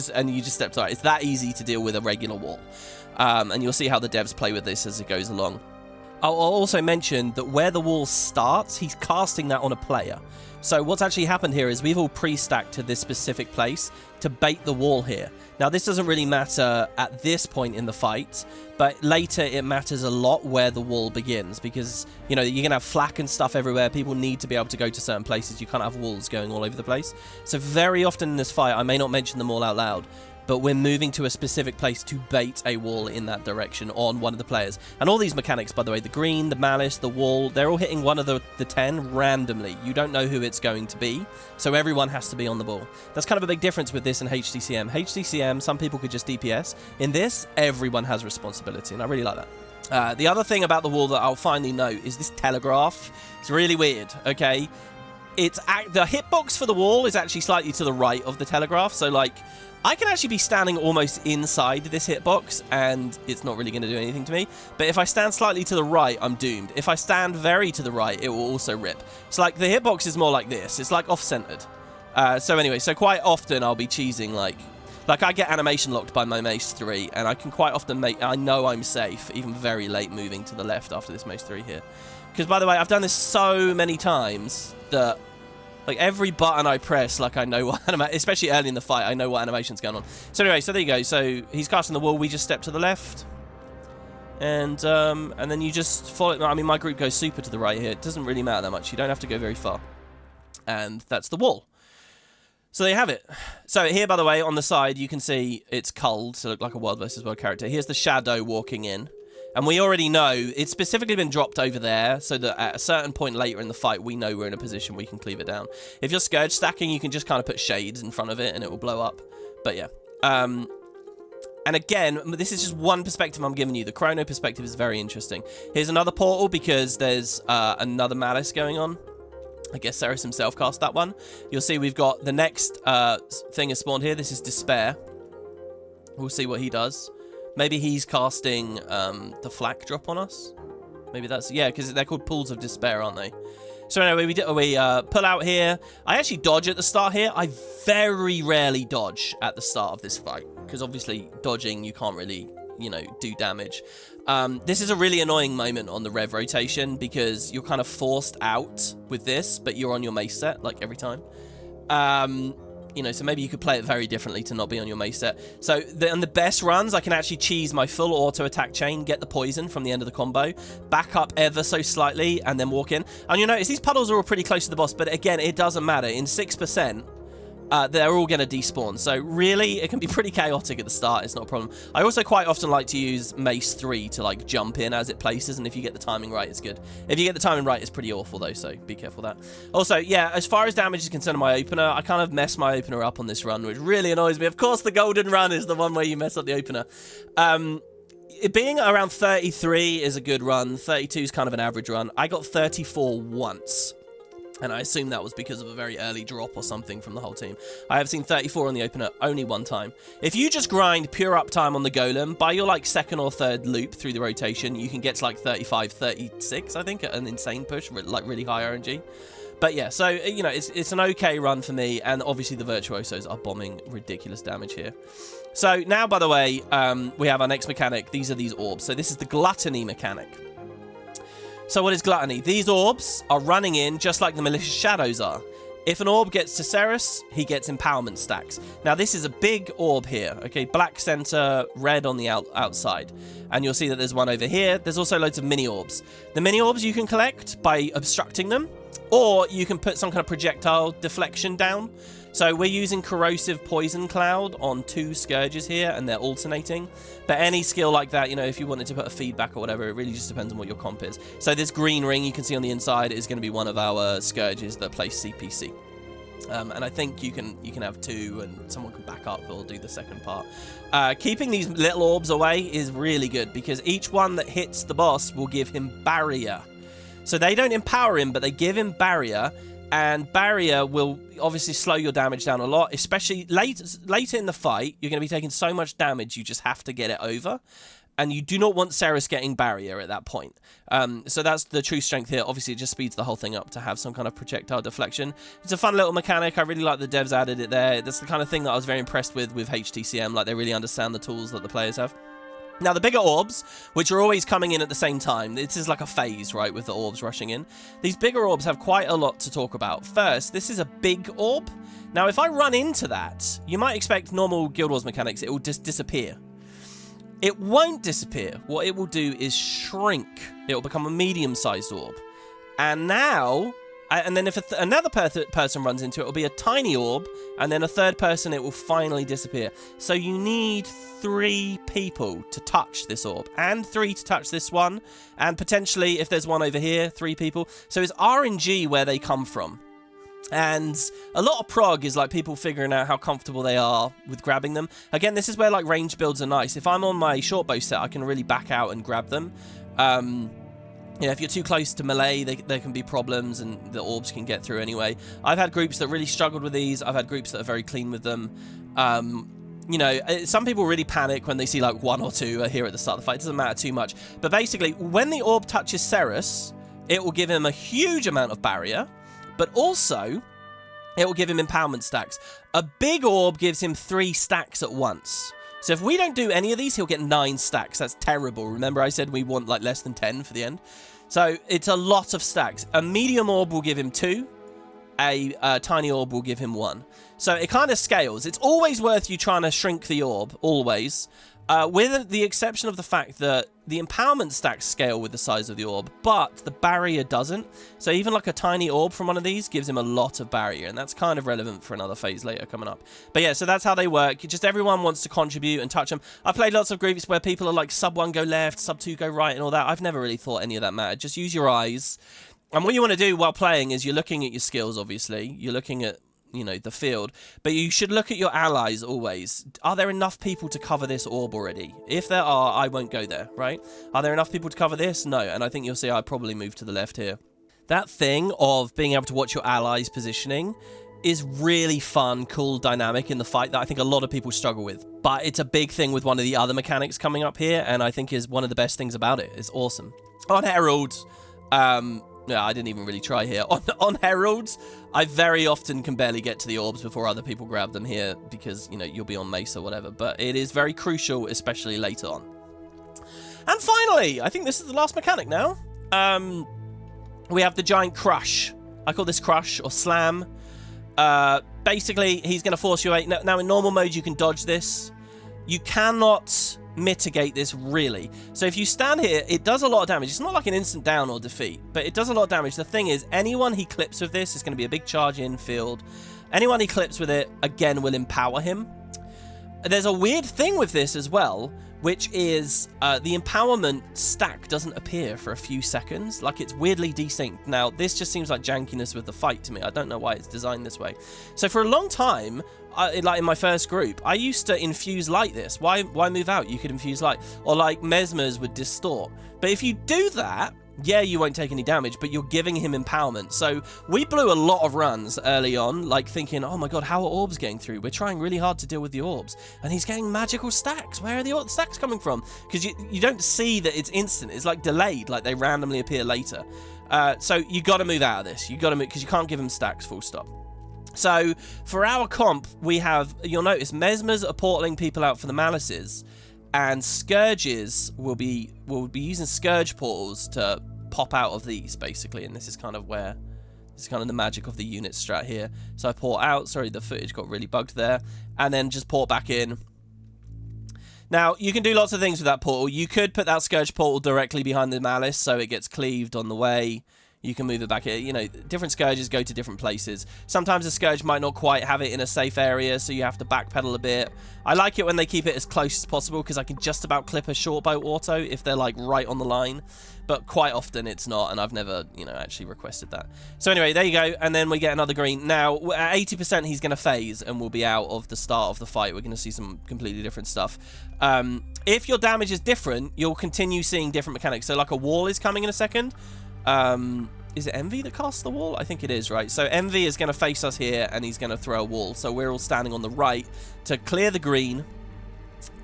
just step to the right. It's that easy to deal with a regular wall, and you'll see how the devs play with this as it goes along. I'll also mention that where the wall starts, he's casting that on a player. So what's actually happened here is we've all pre-stacked to this specific place to bait the wall here. Now, this doesn't really matter at this point in the fight, but later it matters a lot where the wall begins because, you know, you're going to have flak and stuff everywhere. People need to be able to go to certain places. You can't have walls going all over the place. So very often in this fight, I may not mention them all out loud, but we're moving to a specific place to bait a wall in that direction on one of the players. And all these mechanics, by the way, the green, the malice, the wall, they're all hitting one of the 10 randomly. You don't know who it's going to be, so everyone has to be on the ball. That's kind of a big difference with this and HDCM. HDCM, some people could just DPS. In this, everyone has responsibility, and I really like that. The other thing about the wall that I'll finally note is this telegraph. It's really weird, okay? The hitbox for the wall is actually slightly to the right of the telegraph, so, like, I can actually be standing almost inside this hitbox, and it's not really going to do anything to me. But if I stand slightly to the right, I'm doomed. If I stand very to the right, it will also rip. So, like, the hitbox is more like this. It's, like, off-centered. So, anyway, so quite often I'll be cheesing, like, I get animation locked by my Mace 3, and I can quite often I know I'm safe, even very late moving to the left after this Mace 3 here. Because, by the way, I've done this so many times that, like, every button I press, like, I know what especially early in the fight, I know what animation's going on. So anyway, so there you go. So he's casting the wall. We just step to the left. And then you just follow. I mean, my group goes super to the right here. It doesn't really matter that much. You don't have to go very far. And that's the wall. So there you have it. So here, by the way, on the side, you can see it's culled to look like a World vs. World character. Here's the shadow walking in. And we already know it's specifically been dropped over there so that at a certain point later in the fight, we know we're in a position we can cleave it down. If you're Scourge stacking, you can just kind of put shades in front of it and it will blow up. But yeah. And again, this is just one perspective I'm giving you. The Chrono perspective is very interesting. Here's another portal because there's another Malice going on. I guess Cerus himself cast that one. You'll see we've got the next thing is spawned here. This is Despair. We'll see what he does. Maybe he's casting the flak drop on us. Maybe that's... Yeah, because they're called Pools of Despair, aren't they? So anyway, we pull out here. I actually dodge at the start here. I very rarely dodge at the start of this fight. Because obviously, dodging, you can't really, you know, do damage. This is a really annoying moment on the Rev rotation. Because you're kind of forced out with this. But you're on your mace set, like, every time. You know, so maybe you could play it very differently to not be on your mace set. So, on the best runs, I can actually cheese my full auto-attack chain, get the poison from the end of the combo, back up ever so slightly, and then walk in. And you'll notice these puddles are all pretty close to the boss, but again, it doesn't matter. In 6%, they're all going to despawn. So, really, it can be pretty chaotic at the start. It's not a problem. I also quite often like to use Mace 3 to, like, jump in as it places, and if you get the timing right, it's good. If you get the timing right, it's pretty awful, though, so be careful of that. Also, yeah, as far as damage is concerned on my opener, I kind of mess my opener up on this run, which really annoys me. Of course, the golden run is the one where you mess up the opener. It being around 33 is a good run. 32 is kind of an average run. I got 34 once. And I assume that was because of a very early drop or something from the whole team. I have seen 34 on the opener only one time. If you just grind pure uptime on the golem, by your like second or third loop through the rotation, you can get to like 35, 36, I think, at an insane push, like really high RNG. But yeah, so, you know, it's an okay run for me, and obviously the Virtuosos are bombing ridiculous damage here. So now, by the way, we have our next mechanic. These are these orbs. So this is the Gluttony mechanic. So what is Gluttony? These orbs are running in just like the Malicious Shadows are. If an orb gets to Cerus, he gets empowerment stacks. Now this is a big orb here, okay? Black center, red on the outside. And you'll see that there's one over here. There's also loads of mini orbs. The mini orbs you can collect by obstructing them, or you can put some kind of projectile deflection down. So we're using Corrosive Poison Cloud on 2 Scourges here, and they're alternating. But any skill like that, you know, if you wanted to put a feedback or whatever, it really just depends on what your comp is. So this green ring you can see on the inside is going to be one of our Scourges that place CPC. And I think you can have 2, and someone can back up or do the second part. Keeping these little orbs away is really good, because each one that hits the boss will give him barrier. So they don't empower him, but they give him barrier. And barrier will obviously slow your damage down a lot, especially later in the fight. You're going to be taking so much damage, you just have to get it over. And you do not want Cerus getting barrier at that point. So that's the true strength here. Obviously, it just speeds the whole thing up to have some kind of projectile deflection. It's a fun little mechanic. I really like the devs added it there. That's the kind of thing that I was very impressed with HTCM. Like, they really understand the tools that the players have. Now, the bigger orbs, which are always coming in at the same time, this is like a phase, right, with the orbs rushing in. These bigger orbs have quite a lot to talk about. First, this is a big orb. Now, if I run into that, you might expect normal Guild Wars mechanics, it will just disappear. It won't disappear. What it will do is shrink. It will become a medium-sized orb. And now, and then if another person runs into it, it will be a tiny orb, and then a third person, it will finally disappear. So you need 3 people to touch this orb, and 3 to touch this one, and potentially, if there's one over here, 3 people. So it's RNG where they come from. And a lot of prog is like people figuring out how comfortable they are with grabbing them. Again, this is where like range builds are nice. If I'm on my short bow set, I can really back out and grab them. You know, if you're too close to melee, there can be problems, and the orbs can get through anyway. I've had groups that really struggled with these. I've had groups that are very clean with them. You know, some people really panic when they see like 1 or 2 here at the start of the fight. It doesn't matter too much. But basically, when the orb touches Cerus, it will give him a huge amount of barrier. But also, it will give him empowerment stacks. A big orb gives him 3 stacks at once. So if we don't do any of these, he'll get 9 stacks. That's terrible. Remember I said we want like less than 10 for the end? So it's a lot of stacks. A medium orb will give him 2. A tiny orb will give him 1. So it kind of scales. It's always worth you trying to shrink the orb, always. With the exception of the fact that the empowerment stacks scale with the size of the orb, but the barrier doesn't. So even like a tiny orb from one of these gives him a lot of barrier, and that's kind of relevant for another phase later coming up. But yeah, so that's how they work. Just everyone wants to contribute and touch them. I've played lots of groups where people are like sub 1 go left, sub 2 go right, and all that. I've never really thought any of that mattered. Just use your eyes. And what you want to do while playing is you're looking at your skills, obviously. You're looking at, you know, the field, but you should look at your allies always. Are there enough people to cover this orb already? If there are, I won't go there, right? Are there enough people to cover this? No, and I think you'll see I probably move to the left here. That thing of being able to watch your allies positioning is really fun, cool dynamic in the fight that I think a lot of people struggle with. But it's a big thing with one of the other mechanics coming up here, and I think is one of the best things about it. It's awesome. On Herald, yeah, I didn't even really try here. On Heralds, I very often can barely get to the orbs before other people grab them here because, you know, you'll be on mace or whatever. But it is very crucial, especially later on. And finally, I think this is the last mechanic now. We have the giant crush. I call this crush or slam. Basically, he's going to force you out. Now, in normal mode, you can dodge this. You cannot mitigate this really. So if you stand here, it does a lot of damage. It's not like an instant down or defeat, but it does a lot of damage. The thing is, anyone he clips with this is going to be a big charge in field. Anyone he clips with it, again, will empower him. There's a weird thing with this as well, which is the empowerment stack doesn't appear for a few seconds. Like, it's weirdly desynced. Now, this just seems like jankiness with the fight to me. I don't know why it's designed this way. So for a long time, like in my first group, I used to infuse light this. Why move out? You could infuse light. Or like Mesmers would distort. But if you do that, yeah, you won't take any damage, but you're giving him empowerment. So we blew a lot of runs early on, like thinking, oh my god, how are orbs getting through? We're trying really hard to deal with the orbs. And he's getting magical stacks. Where are the stacks coming from? Because you don't see that it's instant. It's like delayed, like they randomly appear later. So you got to move out of this. You got to move, because you can't give him stacks, full stop. So for our comp, we have, you'll notice, Mesmers are portaling people out for the Malices. And Scourges will be using Scourge portals to pop out of these, basically. And this is kind of where, this is kind of the magic of the unit strat here. So I port out, sorry, the footage got really bugged there. And then just port back in. Now, you can do lots of things with that portal. You could put that Scourge portal directly behind the Malice, so it gets cleaved on the way. You can move it back here. You know, different Scourges go to different places. Sometimes a Scourge might not quite have it in a safe area, so you have to backpedal a bit. I like it when they keep it as close as possible, because I can just about clip a short bow auto if they're, like, right on the line. But quite often it's not, and I've never, you know, actually requested that. So anyway, there you go, and then we get another green. Now, at 80%, he's going to phase, and we'll be out of the start of the fight. We're going to see some completely different stuff. If your damage is different, you'll continue seeing different mechanics. So, like, a wall is coming in a second. Is it Envy that casts the wall? I think it is, right? So Envy is going to face us here, and he's going to throw a wall. So we're all standing on the right to clear the green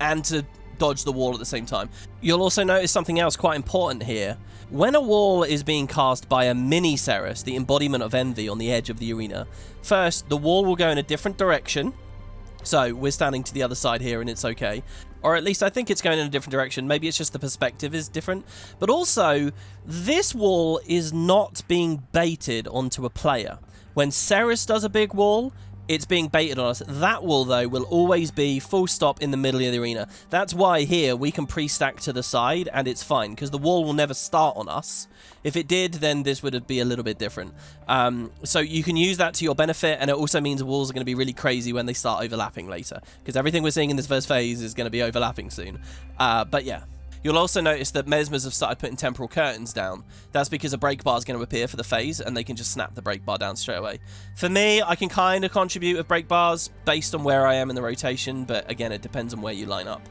and to dodge the wall at the same time. You'll also notice something else quite important here. When a wall is being cast by a mini Cerus, the embodiment of Envy on the edge of the arena, first, the wall will go in a different direction. So we're standing to the other side here, and it's okay. Or at least I think it's going in a different direction. Maybe it's just the perspective is different. But also, this wall is not being baited onto a player. When Cerus does a big wall, it's being baited on us. That wall, though, will always be full stop in the middle of the arena. That's why here we can pre-stack to the side, and it's fine, because the wall will never start on us. If it did, then this would be a little bit different. So you can use that to your benefit, and it also means walls are going to be really crazy when they start overlapping later, because everything we're seeing in this first phase is going to be overlapping soon. But yeah. You'll also notice that Mesmers have started putting temporal curtains down. That's because a break bar is going to appear for the phase, and they can just snap the break bar down straight away. For me, I can kind of contribute with break bars based on where I am in the rotation, but again, it depends on where you line up.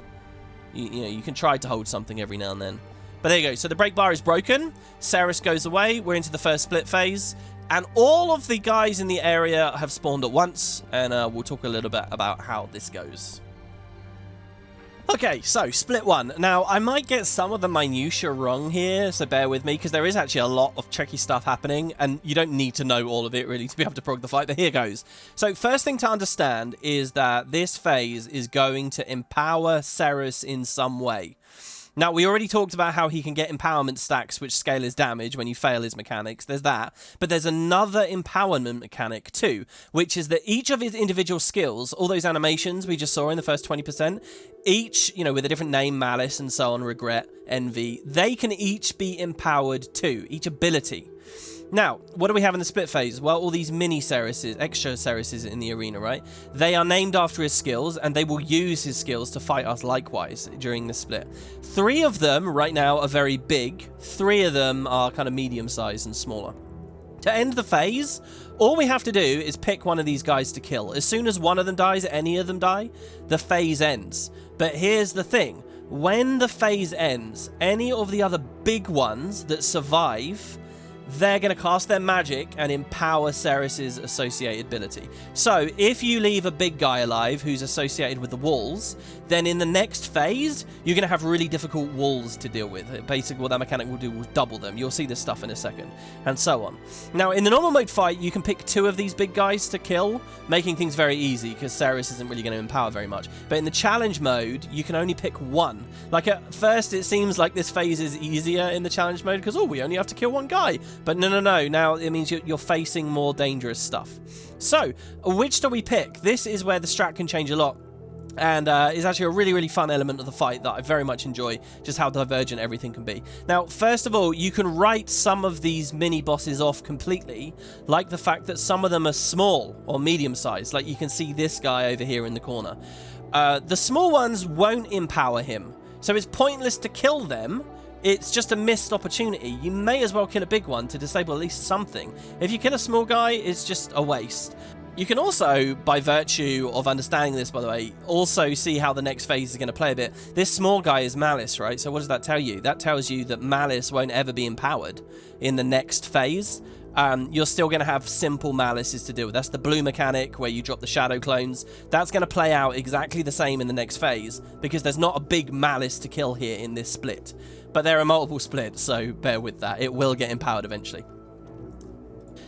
You know, you can try to hold something every now and then. But there you go. So the break bar is broken. Cerus goes away. We're into the first split phase. And all of the guys in the area have spawned at once, and we'll talk a little bit about how this goes. Okay, so split one. Now, I might get some of the minutiae wrong here, so bear with me, because there is actually a lot of tricky stuff happening, and you don't need to know all of it, really, to be able to prog the fight, but here goes. So, first thing to understand is that this phase is going to empower Cerus in some way. Now, we already talked about how he can get empowerment stacks which scale his damage when you fail his mechanics. There's that. But there's another empowerment mechanic too, which is that each of his individual skills, all those animations we just saw in the first 20%, each, you know, with a different name, Malice and so on, Regret, Envy, they can each be empowered too, each ability. Now, what do we have in the split phase? Well, all these mini Ceruses, extra Ceruses in the arena, right? They are named after his skills, and they will use his skills to fight us likewise during the split. 3 of them right now are very big. 3 of them are kind of medium-sized and smaller. To end the phase, all we have to do is pick one of these guys to kill. As soon as one of them dies, any of them die, the phase ends. But here's the thing. When the phase ends, any of the other big ones that survive, they're going to cast their magic and empower Cerus's associated ability. So, if you leave a big guy alive who's associated with the walls, then in the next phase, you're going to have really difficult walls to deal with. Basically, what that mechanic will do will double them. You'll see this stuff in a second, and so on. Now, in the normal mode fight, you can pick 2 of these big guys to kill, making things very easy, because Cerus isn't really going to empower very much. But in the challenge mode, you can only pick 1. Like, at first, it seems like this phase is easier in the challenge mode, because, oh, we only have to kill 1 guy. But no. Now it means you're facing more dangerous stuff. So, which do we pick? This is where the strat can change a lot. And is actually a really, really fun element of the fight that I very much enjoy, just how divergent everything can be. Now, first of all, you can write some of these mini-bosses off completely, like the fact that some of them are small or medium-sized, like you can see this guy over here in the corner. The small ones won't empower him, so it's pointless to kill them. It's just a missed opportunity. You may as well kill a big one to disable at least something. If you kill a small guy, it's just a waste. You can also, by virtue of understanding this, by the way, also see how the next phase is going to play a bit. This small guy is Malice, right? So what does that tell you? That tells you that Malice won't ever be empowered in the next phase. You're still going to have simple Malices to deal with. That's the blue mechanic where you drop the shadow clones. That's going to play out exactly the same in the next phase because there's not a big Malice to kill here in this split. But there are multiple splits, so bear with that. It will get empowered eventually.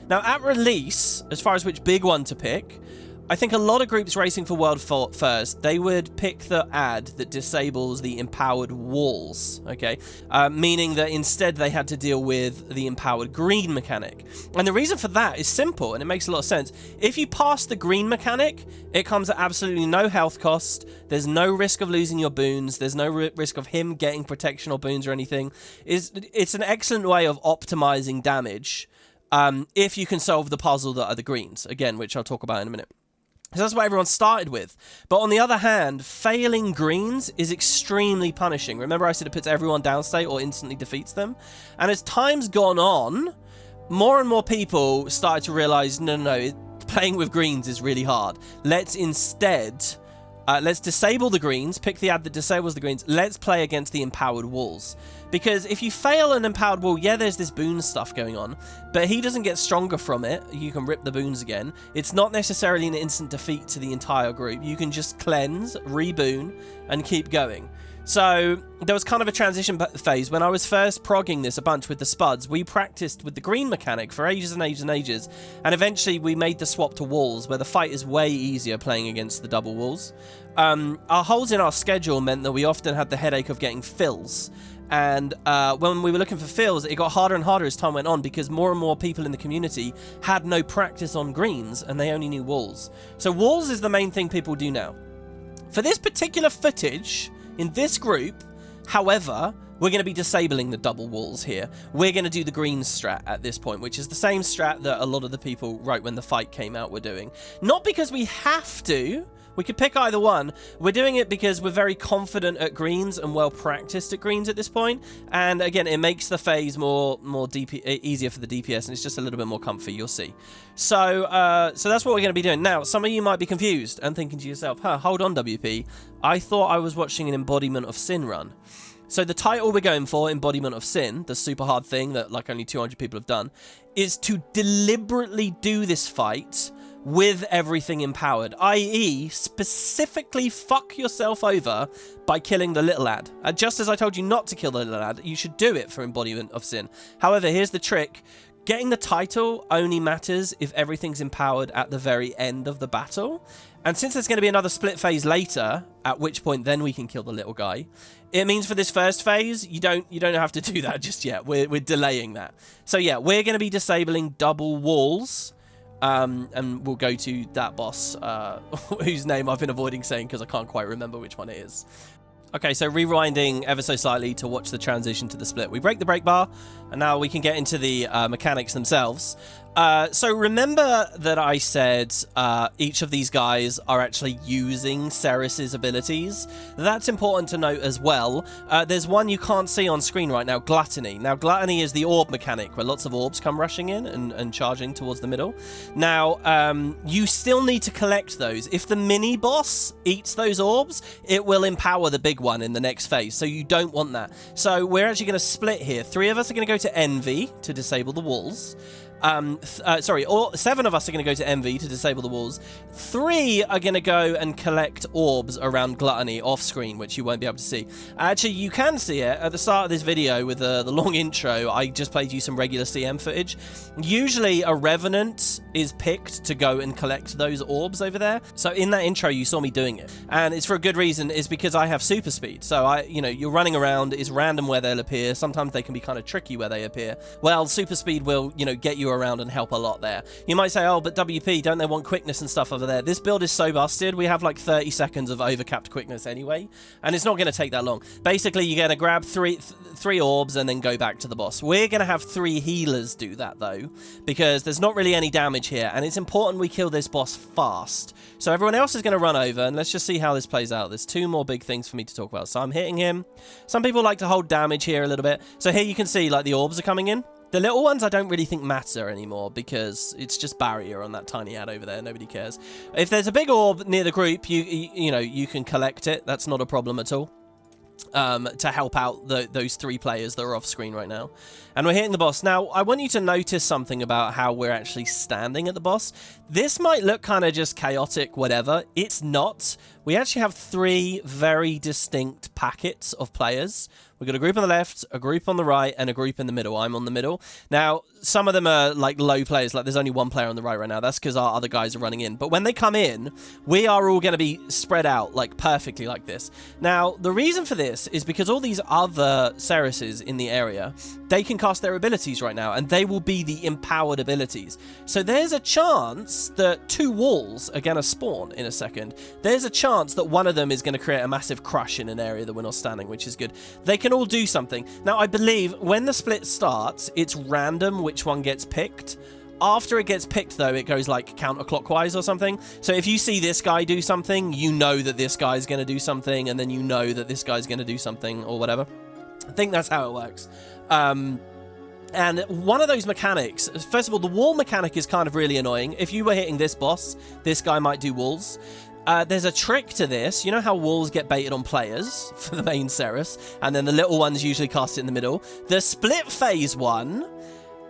Now, at release, as far as which big one to pick, I think a lot of groups racing for World First, they would pick the ad that disables the empowered walls, okay? Meaning that instead they had to deal with the empowered green mechanic. And the reason for that is simple, and it makes a lot of sense. If you pass the green mechanic, it comes at absolutely no health cost. There's no risk of losing your boons. There's no risk of him getting protection or boons or anything. It's an excellent way of optimizing damage if you can solve the puzzle that are the greens, again, which I'll talk about in a minute. So that's what everyone started with. But on the other hand, failing greens is extremely punishing. Remember I said it puts everyone downstate or instantly defeats them? And as time's gone on, more and more people started to realize, no, playing with greens is really hard. Let's instead, let's disable the greens, pick the ad that disables the greens. Let's play against the empowered walls. Because if you fail an empowered wall, yeah, there's this boon stuff going on, but he doesn't get stronger from it. You can rip the boons again. It's not necessarily an instant defeat to the entire group. You can just cleanse, reboon, and keep going. So there was kind of a transition phase. When I was first progging this a bunch with the spuds, we practiced with the green mechanic for ages and ages and ages, and eventually we made the swap to walls, where the fight is way easier playing against the double walls. Our holes in our schedule meant that we often had the headache of getting fills. And when we were looking for fills, it got harder and harder as time went on because more and more people in the community had no practice on greens and they only knew walls. So walls is the main thing people do now. For this particular footage, in this group, however, we're going to be disabling the double walls here. We're going to do the green strat at this point, which is the same strat that a lot of the people right when the fight came out were doing. Not because we have to. We could pick either one. We're doing it because we're very confident at greens and well practiced at greens at this point. And again, it makes the phase easier for the DPS, and it's just a little bit more comfy. You'll see. So that's what we're going to be doing. Now, some of you might be confused and thinking to yourself, hold on, WP. I thought I was watching an Embodiment of Sin run. So the title we're going for, Embodiment of Sin, the super hard thing that like only 200 people have done, is to deliberately do this fight with everything empowered, i.e. specifically fuck yourself over by killing the little ad. Just as I told you not to kill the little ad, you should do it for Embodiment of Sin. However, here's the trick. Getting the title only matters if everything's empowered at the very end of the battle. And since there's going to be another split phase later, at which point then we can kill the little guy, it means for this first phase, you don't have to do that just yet. We're delaying that. So yeah, we're going to be disabling double walls. And we'll go to that boss, whose name I've been avoiding saying because I can't quite remember which one it is. Okay, so rewinding ever so slightly to watch the transition to the split. We break the break bar, and now we can get into the mechanics themselves. So remember that I said each of these guys are actually using Cerus's abilities? That's important to note as well. There's one you can't see on screen right now, Gluttony. Now, Gluttony is the orb mechanic, where lots of orbs come rushing in and charging towards the middle. Now, you still need to collect those. If the mini-boss eats those orbs, it will empower the big one in the next phase, so you don't want that. So we're actually going to split here. 3 of us are going to go to Envy to disable the walls. 7 of us are going to go to Envy to disable the walls. 3 are going to go and collect orbs around Gluttony off screen, which you won't be able to see. Actually, you can see it at the start of this video with the long intro. I just played you some regular CM footage. Usually a Revenant is picked to go and collect those orbs over there. So in that intro, you saw me doing it. And it's for a good reason. It's because I have super speed. So you're running around. It's random where they'll appear. Sometimes they can be kind of tricky where they appear. Well, super speed will, get you around and help a lot there. You might say, oh, but WP, don't they want quickness and stuff over there? This build is so busted, we have like 30 seconds of overcapped quickness anyway, and it's not going to take that long. Basically, you're going to grab three orbs and then go back to the boss. We're going to have 3 healers do that, though, because there's not really any damage here, and it's important we kill this boss fast. So everyone else is going to run over, and let's just see how this plays out. There's 2 more big things for me to talk about. So I'm hitting him. Some people like to hold damage here a little bit. So here you can see, like, the orbs are coming in. The little ones I don't really think matter anymore because it's just barrier on that tiny ad over there. Nobody cares. If there's a big orb near the group, you know, you can collect it. That's not a problem at all. To help out those 3 players that are off screen right now. And we're hitting the boss. Now, I want you to notice something about how we're actually standing at the boss. This might look kind of just chaotic, whatever. It's not. We actually have 3 very distinct packets of players. We've got a group on the left, a group on the right, and a group in the middle. I'm on the middle. Now, some of them are like low players. Like there's only 1 player on the right now. That's because our other guys are running in. But when they come in, we are all going to be spread out like perfectly like this. Now, the reason for this is because all these other Ceruses in the area, they can cast their abilities right now, and they will be the empowered abilities. So there's a chance that 2 walls are going to spawn in a second. There's a chance that one of them is going to create a massive crush in an area that we're not standing, which is good. They can all do something. Now, I believe when the split starts, it's random which one gets picked. After it gets picked, though, it goes like counterclockwise or something. So if you see this guy do something, you know that this guy's going to do something, and then you know that this guy's going to do something or whatever. I think that's how it works. And one of those mechanics, first of all, the wall mechanic is kind of really annoying. If you were hitting this boss, this guy might do walls. There's a trick to this. You know how walls get baited on players for the main Cerus, and then the little ones usually cast it in the middle. The split phase one,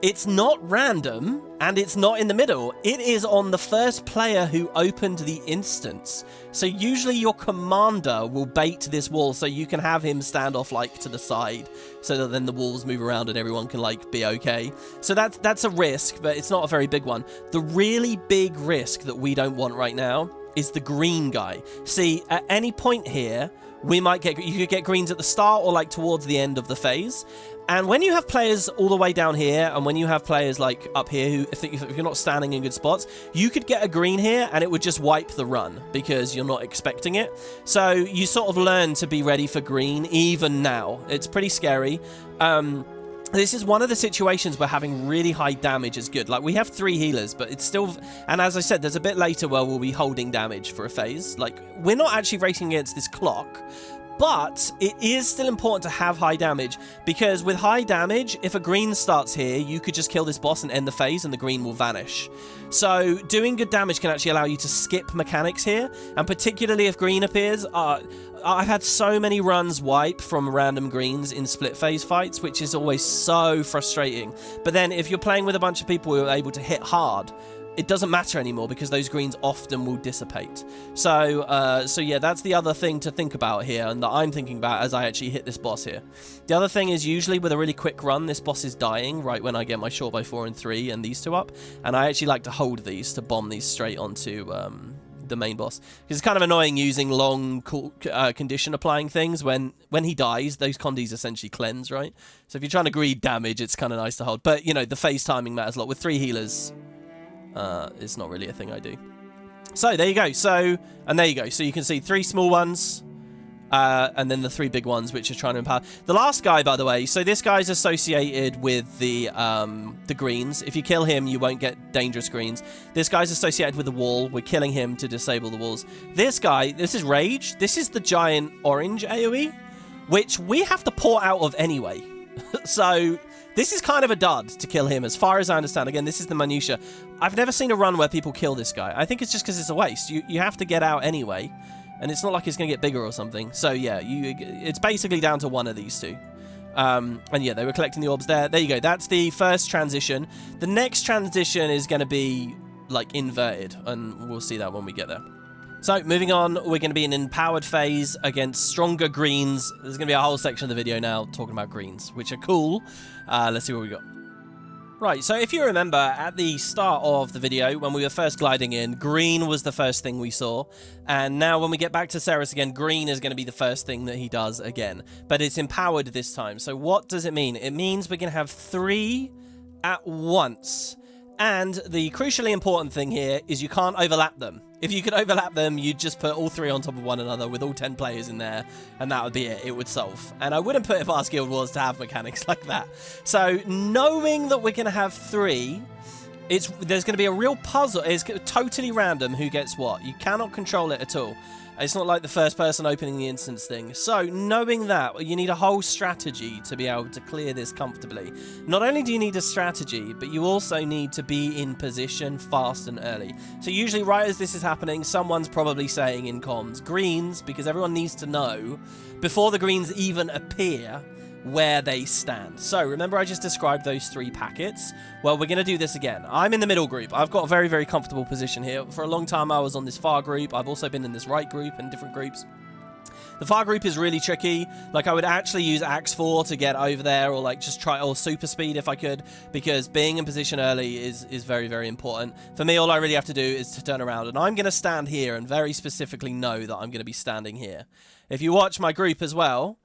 it's not random, and it's not in the middle. It is on the first player who opened the instance. So usually your commander will bait this wall so you can have him stand off like to the side so that then the walls move around and everyone can like be okay. So that's a risk, but it's not a very big one. The really big risk that we don't want right now is the green guy. See, at any point here, we might get, you could get greens at the start or like towards the end of the phase. And when you have players all the way down here, and when you have players like up here, who if you're not standing in good spots, you could get a green here and it would just wipe the run because you're not expecting it. So you sort of learn to be ready for green even now. It's pretty scary. This is one of the situations where having really high damage is good. Like, we have 3 healers, but it's still... And as I said, there's a bit later where we'll be holding damage for a phase. Like, we're not actually racing against this clock, but it is still important to have high damage, because with high damage, if a green starts here, you could just kill this boss and end the phase, and the green will vanish. So doing good damage can actually allow you to skip mechanics here, and particularly if green appears... I've had so many runs wipe from random greens in split phase fights, which is always so frustrating. But then if you're playing with a bunch of people who are able to hit hard, it doesn't matter anymore because those greens often will dissipate. So yeah, that's the other thing to think about here, and that I'm thinking about as I actually hit this boss here. The other thing is, usually with a really quick run, this boss is dying right when I get my short by 4 and 3 and these 2 up, and I actually like to hold these to bomb these straight onto... the main boss, because it's kind of annoying using long condition applying things when he dies. Those condies essentially cleanse, right? So if you're trying to greed damage, it's kind of nice to hold, but you know, the phase timing matters a lot. With 3 healers, it's not really a thing I do. So there you go. So there you go. So you can see 3 small ones, and then the 3 big ones, which are trying to empower. The last guy, by the way, so this guy's associated with the greens. If you kill him, you won't get dangerous greens. This guy's associated with the wall. We're killing him to disable the walls. This guy, this is Rage. This is the giant orange AoE, which we have to pour out of anyway. So this is kind of a dud to kill him, as far as I understand. Again, this is the minutia. I've never seen a run where people kill this guy. I think it's just because it's a waste. You have to get out anyway. And it's not like it's going to get bigger or something. So, yeah, it's basically down to one of these 2. And, yeah, they were collecting the orbs there. There you go. That's the first transition. The next transition is going to be, like, inverted. And we'll see that when we get there. So, moving on, we're going to be in an empowered phase against stronger greens. There's going to be a whole section of the video now talking about greens, which are cool. Let's see what we got. Right, so if you remember, at the start of the video, when we were first gliding in, green was the first thing we saw. And now when we get back to Cerus again, green is going to be the first thing that he does again. But it's empowered this time. So what does it mean? It means we're going to have 3 at once. And the crucially important thing here is you can't overlap them. If you could overlap them, you'd just put all 3 on top of one another with all 10 players in there, and that would be it. It would solve. And I wouldn't put it past Guild Wars to have mechanics like that. So knowing that we're going to have 3, there's going to be a real puzzle. It's totally random who gets what. You cannot control it at all. It's not like the first person opening the instance thing. So, knowing that, you need a whole strategy to be able to clear this comfortably. Not only do you need a strategy, but you also need to be in position fast and early. So usually right as this is happening, someone's probably saying in comms, greens, because everyone needs to know, before the greens even appear, where they stand. So remember I just described those 3 packets? Well, we're going to do this again. I'm in the middle group. I've got a very, very comfortable position here. For a long time I was on this far group. I've also been in this right group and different groups. The far group is really tricky. Like, I would actually use Axe 4 to get over there, or like just try, or super speed if I could, because being in position early is very, very important. For me, all I really have to do is to turn around, and I'm going to stand here and very specifically know that I'm going to be standing here. If you watch my group as well,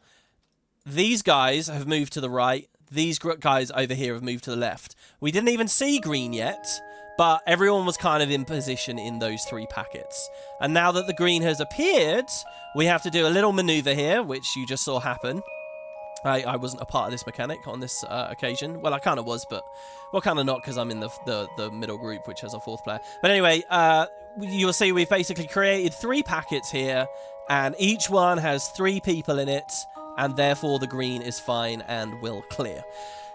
these guys have moved to the right. These guys over here have moved to the left. We didn't even see green yet, but everyone was kind of in position in those 3 packets. And now that the green has appeared, we have to do a little maneuver here, which you just saw happen. I wasn't a part of this mechanic on this occasion. Well, I kind of was, but... Well, kind of not, because I'm in the middle group, which has a 4th player. But anyway, you'll see we've basically created 3 packets here, and each one has 3 people in it, and therefore the green is fine and will clear.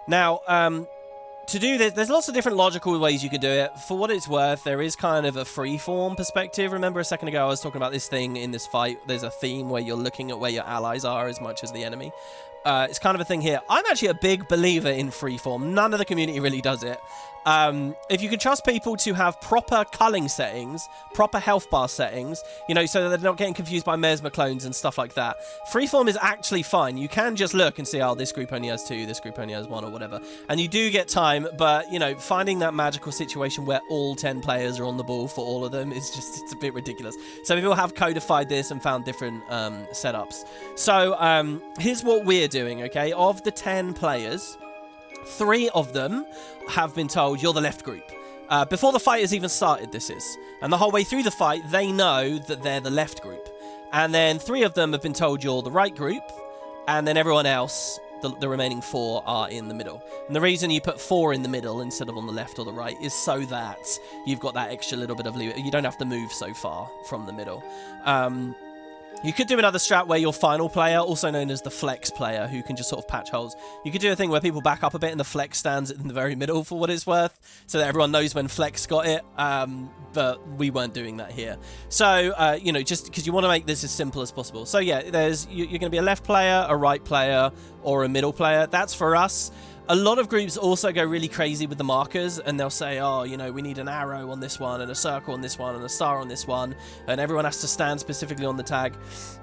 Now, to do this, there's lots of different logical ways you could do it. For what it's worth, there is kind of a free-form perspective. Remember a second ago I was talking about this thing in this fight. There's a theme where you're looking at where your allies are as much as the enemy. It's kind of a thing here. I'm actually a big believer in freeform. None of the community really does it. If you can trust people to have proper culling settings, proper health bar settings, you know, so that they're not getting confused by Mesmer clones and stuff like that, freeform is actually fine. You can just look and see, oh, this group only has 2, this group only has 1, or whatever. And you do get time, but, you know, finding that magical situation where all 10 players are on the ball for all of them is just, it's a bit ridiculous. So people have codified this and found different setups. So here's what we're doing, okay? Of the 10 players, 3 of them have been told you're the left group. Before the fight has even started, this is. And the whole way through the fight, they know that they're the left group. And then 3 of them have been told you're the right group. And then everyone else, the remaining 4, are in the middle. And the reason you put 4 in the middle instead of on the left or the right is so that you've got that extra little bit of leeway. You don't have to move so far from the middle. You could do another strat where your final player, also known as the flex player, who can just sort of patch holes. You could do a thing where people back up a bit and the flex stands in the very middle for what it's worth, so that everyone knows when flex got it, but we weren't doing that here. So, you know, just because you want to make this as simple as possible. So yeah, you're going to be a left player, a right player, or a middle player. That's for us. A lot of groups also go really crazy with the markers, and they'll say, oh, you know, we need an arrow on this one, and a circle on this one, and a star on this one, and everyone has to stand specifically on the tag.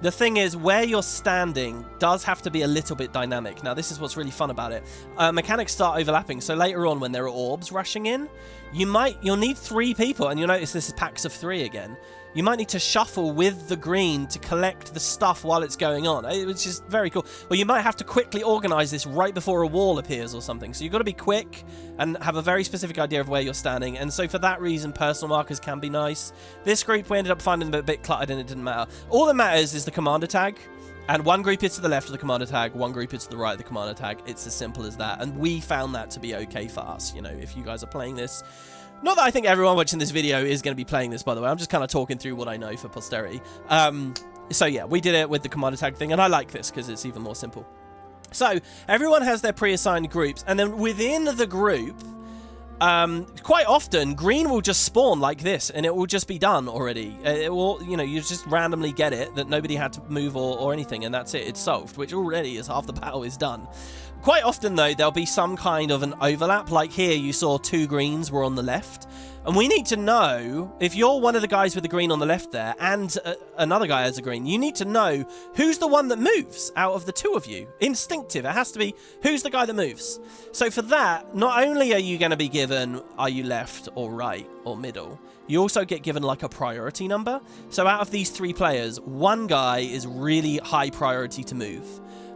The thing is, where you're standing does have to be a little bit dynamic. Now, this is what's really fun about it. Mechanics start overlapping, so later on, when there are orbs rushing in, you'll need 3 people, and you'll notice this is packs of 3 again. You might need to shuffle with the green to collect the stuff while it's going on, which is very cool. Well, you might have to quickly organize this right before a wall appears or something. So you've got to be quick and have a very specific idea of where you're standing. And so for that reason, personal markers can be nice. This group, we ended up finding them a bit cluttered and it didn't matter. All that matters is the commander tag. And one group is to the left of the commander tag, one group is to the right of the commander tag. It's as simple as that. And we found that to be okay for us. You know, if you guys are playing this... Not that I think everyone watching this video is going to be playing this, by the way. I'm just kind of talking through what I know for posterity. So yeah, we did it with the commander tag thing, and I like this because it's even more simple. So everyone has their pre-assigned groups, and then within the group, quite often green will just spawn like this, and it will just be done already. It will, you know, you just randomly get it that nobody had to move or anything, and that's it. It's solved, which already is half the battle is done. Quite often, though, there'll be some kind of an overlap. Like here, you saw 2 greens were on the left. And we need to know, if you're one of the guys with the green on the left there, and another guy has a green, you need to know who's the one that moves out of the 2 of you. Instinctive. It has to be, who's the guy that moves? So for that, not only are you going to be given, are you left or right or middle, you also get given like a priority number. So out of these 3 players, 1 guy is really high priority to move.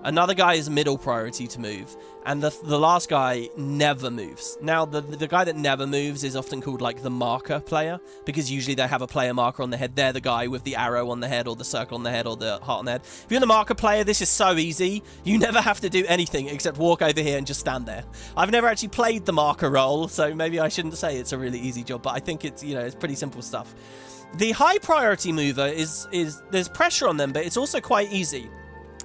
Another guy is middle priority to move, and the last guy never moves. Now, the guy that never moves is often called like the marker player, because usually they have a player marker on the head. They're the guy with the arrow on the head, or the circle on the head, or the heart on the head. If you're the marker player, this is so easy. You never have to do anything except walk over here and just stand there. I've never actually played the marker role, so maybe I shouldn't say it's a really easy job, but I think it's, you know, it's pretty simple stuff. The high priority mover is there's pressure on them, but it's also quite easy.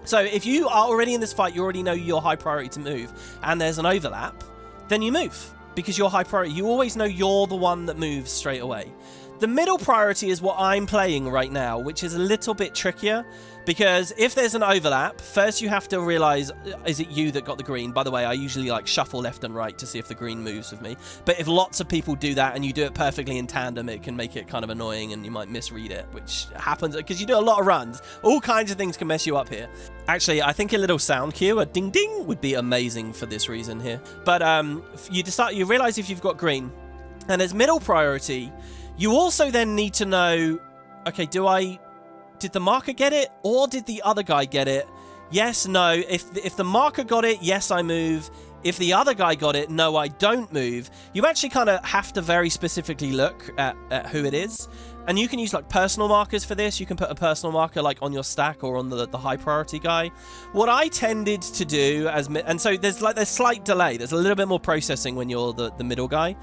So if you are already in this fight, you already know you're high priority to move, and there's an overlap, then you move, because you're high priority. You always know you're the one that moves straight away. The middle priority is what I'm playing right now, which is a little bit trickier, because if there's an overlap, first you have to realize, is it you that got the green? By the way, I usually like shuffle left and right to see if the green moves with me. But if lots of people do that and you do it perfectly in tandem, it can make it kind of annoying and you might misread it, which happens because you do a lot of runs. All kinds of things can mess you up here. Actually, I think a little sound cue, a ding ding, would be amazing for this reason here. But you realize if you've got green, and as middle priority, you also then need to know, okay, did the marker get it, or did the other guy get it? Yes, no. If the marker got it, yes, I move. If the other guy got it, no, I don't move. You actually kind of have to very specifically look at who it is. And you can use like personal markers for this. You can put a personal marker like on your stack or on the high priority guy. What I tended to do and so there's slight delay. There's a little bit more processing when you're the middle guy.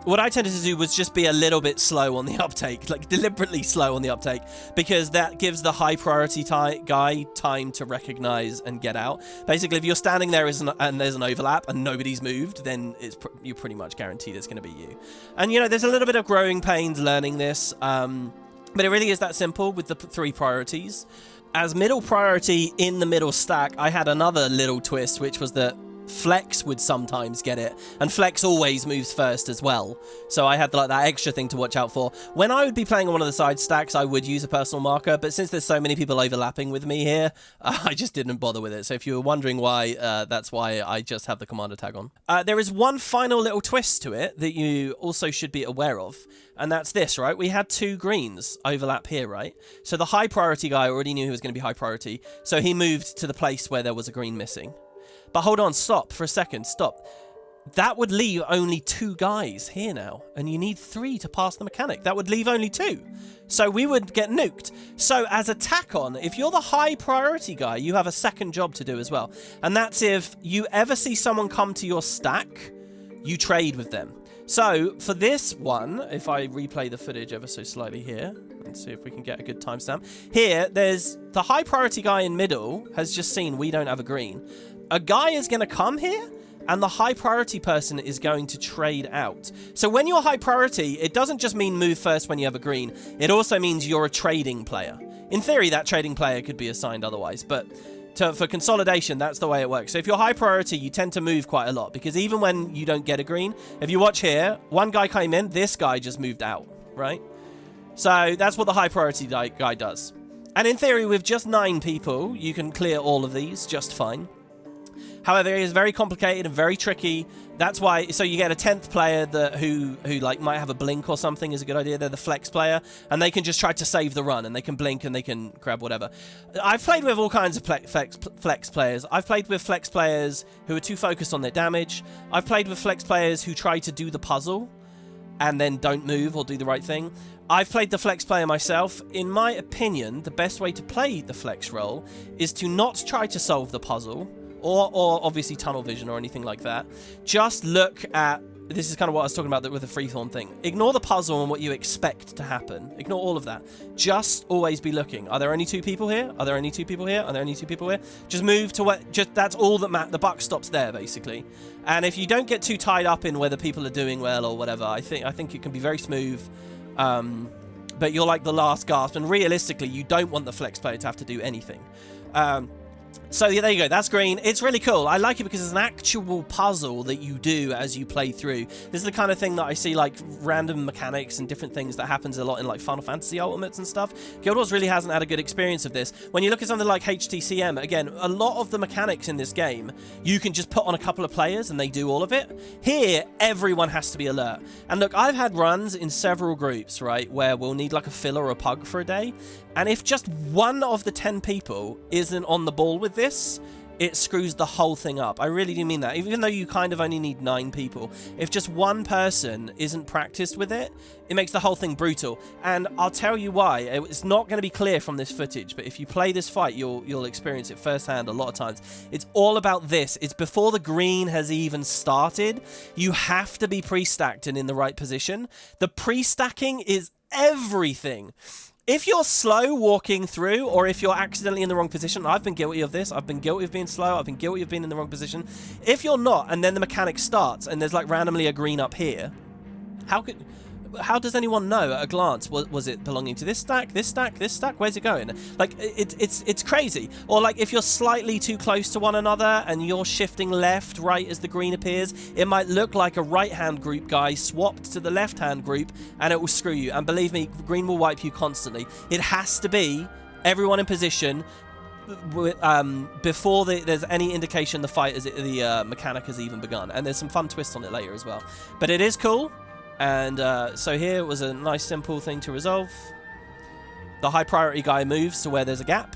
What I tended to do was just be a little bit slow on the uptake, like deliberately slow on the uptake, because that gives the high priority guy time to recognize and get out. Basically, if you're standing there and there's an overlap and nobody's moved, then you're pretty much guaranteed it's going to be you. And, you know, there's a little bit of growing pains learning this, but it really is that simple with the 3 priorities. As middle priority in the middle stack, I had another little twist, which was that Flex would sometimes get it, and Flex always moves first as well, so I had like that extra thing to watch out for. When I would be playing on one of the side stacks, I would use a personal marker, but since there's so many people overlapping with me here, I just didn't bother with it. So if you were wondering why, that's why I just have the commander tag on. There is one final little twist to it that you also should be aware of, and that's this, right? We had 2 greens overlap here, right? So the high priority guy already knew he was going to be high priority, so he moved to the place where there was a green missing. But hold on, stop for a second, stop. That would leave only 2 guys here now, and you need 3 to pass the mechanic. That would leave only 2. So we would get nuked. So as a tack-on, if you're the high priority guy, you have a second job to do as well. And that's if you ever see someone come to your stack, you trade with them. So for this one, if I replay the footage ever so slightly here, let's see if we can get a good timestamp. Here, there's the high priority guy in middle has just seen we don't have a green. A guy is going to come here, and the high priority person is going to trade out. So when you're high priority, it doesn't just mean move first when you have a green. It also means you're a trading player. In theory, that trading player could be assigned otherwise, but for consolidation, that's the way it works. So if you're high priority, you tend to move quite a lot, because even when you don't get a green, if you watch here, one guy came in, this guy just moved out, right? So that's what the high priority guy does. And in theory, with just 9 people, you can clear all of these just fine. However, it is very complicated and very tricky. That's why, so you get a 10th player who like might have a blink or something is a good idea. They're the flex player, and they can just try to save the run, and they can blink and they can grab whatever. I've played with all kinds of flex players. I've played with flex players who are too focused on their damage. I've played with flex players who try to do the puzzle and then don't move or do the right thing. I've played the flex player myself. In my opinion, the best way to play the flex role is to not try to solve the puzzle, or obviously tunnel vision or anything like that. Just look at, this is kind of what I was talking about with the freeform thing. Ignore the puzzle and what you expect to happen. Ignore all of that. Just always be looking. Are there only 2 people here? Are there only 2 people here? Are there only 2 people here? Just move to what, that's all that the buck stops there, basically. And if you don't get too tied up in whether people are doing well or whatever, I think it can be very smooth. But you're like the last gasp, and realistically, you don't want the flex player to have to do anything. So yeah, there you go. That's green. It's really cool. I like it because it's an actual puzzle that you do as you play through. This is the kind of thing that I see, like random mechanics and different things that happens a lot in like Final Fantasy Ultimates and stuff. Guild Wars really hasn't had a good experience of this. When you look at something like HTCM, again, a lot of the mechanics in this game, you can just put on a couple of players and they do all of it. Here, everyone has to be alert. And look, I've had runs in several groups, right, where we'll need like a filler or a pug for a day. And if just one of the 10 people isn't on the ball skill with this, it screws the whole thing up. I really do mean that. Even though you kind of only need 9 people, if just one person isn't practiced with it, it makes the whole thing brutal. And I'll tell you why. It's not going to be clear from this footage, but if you play this fight, you'll experience it firsthand a lot of times. It's all about this. It's before the green has even started. You have to be pre-stacked and in the right position. The pre-stacking is everything. If you're slow walking through, or if you're accidentally in the wrong position, I've been guilty of this. I've been guilty of being slow. I've been guilty of being in the wrong position. If you're not, and then the mechanic starts, and there's like randomly a green up here, how does anyone know at a glance? Was it belonging to this stack, this stack, this stack? Where's it going? Like, it's crazy. Or like if you're slightly too close to one another and you're shifting left, right as the green appears, it might look like a right-hand group guy swapped to the left-hand group, and it will screw you. And believe me, green will wipe you constantly. It has to be everyone in position before there's any indication the mechanic has even begun. And there's some fun twists on it later as well. But it is cool. And so here was a nice simple thing to resolve. The high priority guy moves to where there's a gap,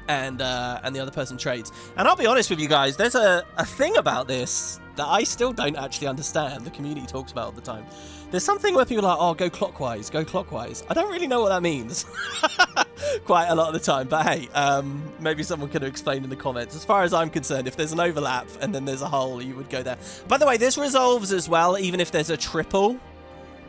and the other person trades. And I'll be honest with you guys, there's a thing about this that I still don't actually understand. The community talks about all the time. There's something where people are like, oh, go clockwise, go clockwise. I don't really know what that means quite a lot of the time. But hey, maybe someone could have explained in the comments. As far as I'm concerned, if there's an overlap and then there's a hole, you would go there. By the way, this resolves as well, even if there's a triple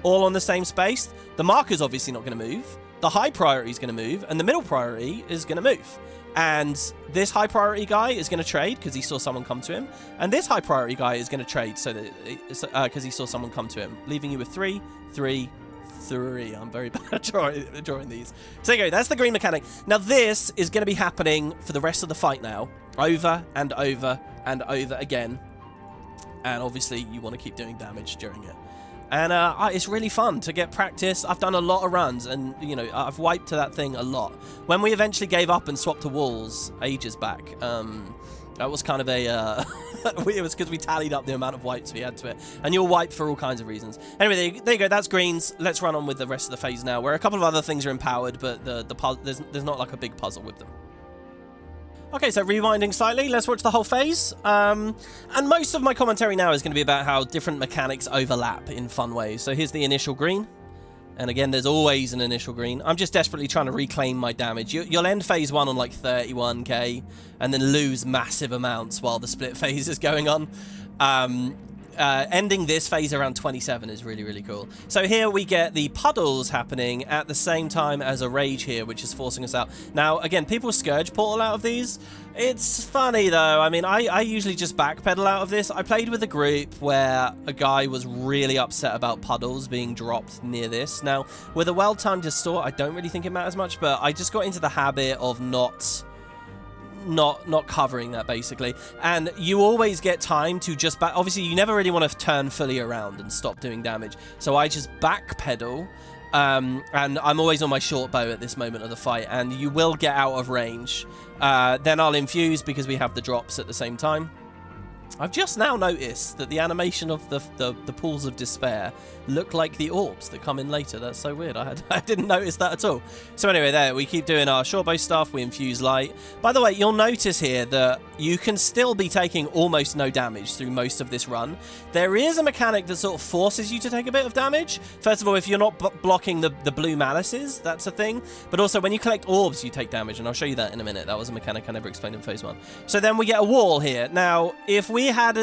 all on the same space. The marker's obviously not going to move. The high priority is going to move, and the middle priority is going to move. And this high priority guy is going to trade because he saw someone come to him. And this high priority guy is going to trade because he saw someone come to him, leaving you with 3, 3, 3. I'm very bad at drawing these. So there you go. That's the green mechanic. Now this is going to be happening for the rest of the fight now, over and over and over again. And obviously you want to keep doing damage during it. And it's really fun to get practice. I've done a lot of runs, and, you know, I've wiped to that thing a lot. When we eventually gave up and swapped to walls ages back, that was kind of a... it was because we tallied up the amount of wipes we had to it. And you'll wipe for all kinds of reasons. Anyway, there you go. That's greens. Let's run on with the rest of the phase now, where a couple of other things are empowered, but there's not like a big puzzle with them. Okay, so rewinding slightly, let's watch the whole phase. And most of my commentary now is going to be about how different mechanics overlap in fun ways. So here's the initial green. And again, there's always an initial green. I'm just desperately trying to reclaim my damage. You'll end phase 1 on like 31k and then lose massive amounts while the split phase is going on. Ending this phase around 27 is really, really cool. So here we get the puddles happening at the same time as a rage here, which is forcing us out. Now, again, people Scourge portal out of these. It's funny, though. I mean, I usually just backpedal out of this. I played with a group where a guy was really upset about puddles being dropped near this. Now, with a well-timed distort, I don't really think it matters much, but I just got into the habit of not covering that, basically. And you always get time to just back. Obviously, you never really want to turn fully around and stop doing damage. So I just backpedal. And I'm always on my short bow at this moment of the fight, and you will get out of range. Then I'll infuse because we have the drops at the same time. I've just now noticed that the animation of the pools of despair look like the orbs that come in later. That's so weird. I didn't notice that at all. So anyway, there, we keep doing our short bow stuff. We infuse light. By the way, you'll notice here that you can still be taking almost no damage through most of this run. There is a mechanic that sort of forces you to take a bit of damage. First of all, if you're not blocking the blue malices, that's a thing. But also, when you collect orbs, you take damage, and I'll show you that in a minute. That was a mechanic I never explained in phase 1. So then we get a wall here. Now, if we had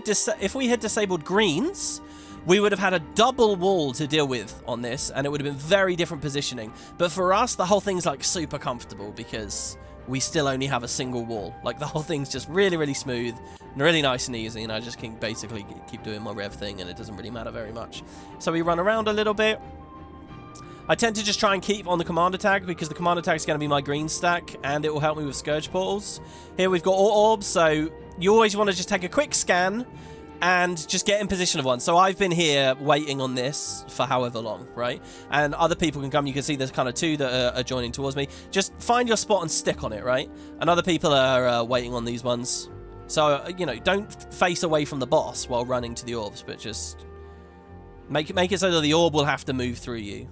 disabled greens, we would have had a double wall to deal with on this, and it would have been very different positioning. But for us, the whole thing's like super comfortable because we still only have a single wall. Like, the whole thing's just really, really smooth and really nice and easy, and I just can basically keep doing my rev thing, and it doesn't really matter very much. So we run around a little bit. I tend to just try and keep on the commander tag because the commander tag is going to be my green stack, and it will help me with Scourge portals. Here we've got all orbs, so you always want to just take a quick scan and just get in position of one. So I've been here waiting on this for however long, right? And other people can come. You can see there's kind of 2 that are joining towards me. Just find your spot and stick on it, right? And other people are waiting on these ones. So, you know, don't face away from the boss while running to the orbs, but just make it so that the orb will have to move through you.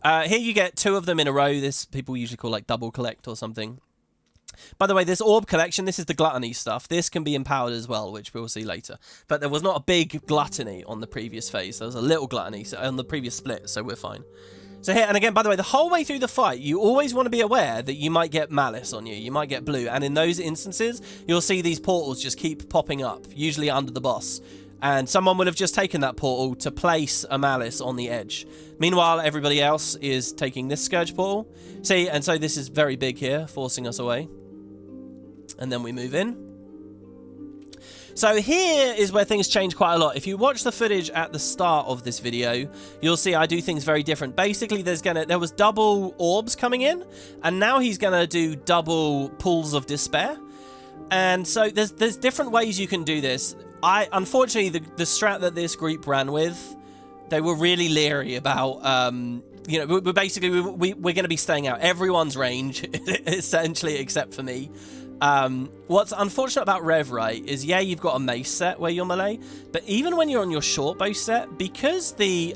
Here you get 2 of them in a row. This people usually call like double collect or something. By the way, this orb collection, this is the gluttony stuff. This can be empowered as well, which we'll see later. But there was not a big gluttony on the previous phase. There was a little gluttony on the previous split, so we're fine. So here, and again, by the way, the whole way through the fight, you always want to be aware that you might get malice on you. You might get blue. And in those instances, you'll see these portals just keep popping up, usually under the boss. And someone would have just taken that portal to place a malice on the edge. Meanwhile, everybody else is taking this Scourge portal. See, and so this is very big here, forcing us away. And then we move in. So here is where things change quite a lot. If you watch the footage at the start of this video, you'll see I do things very different. Basically, there was double orbs coming in, and now he's gonna do double pools of despair. And so there's different ways you can do this. Unfortunately, the strat that this group ran with, they were really leery about, you know, we're going to be staying out everyone's range, essentially, except for me. What's unfortunate about Rev, right, is, yeah, you've got a mace set where you're melee, but even when you're on your short bow set, because the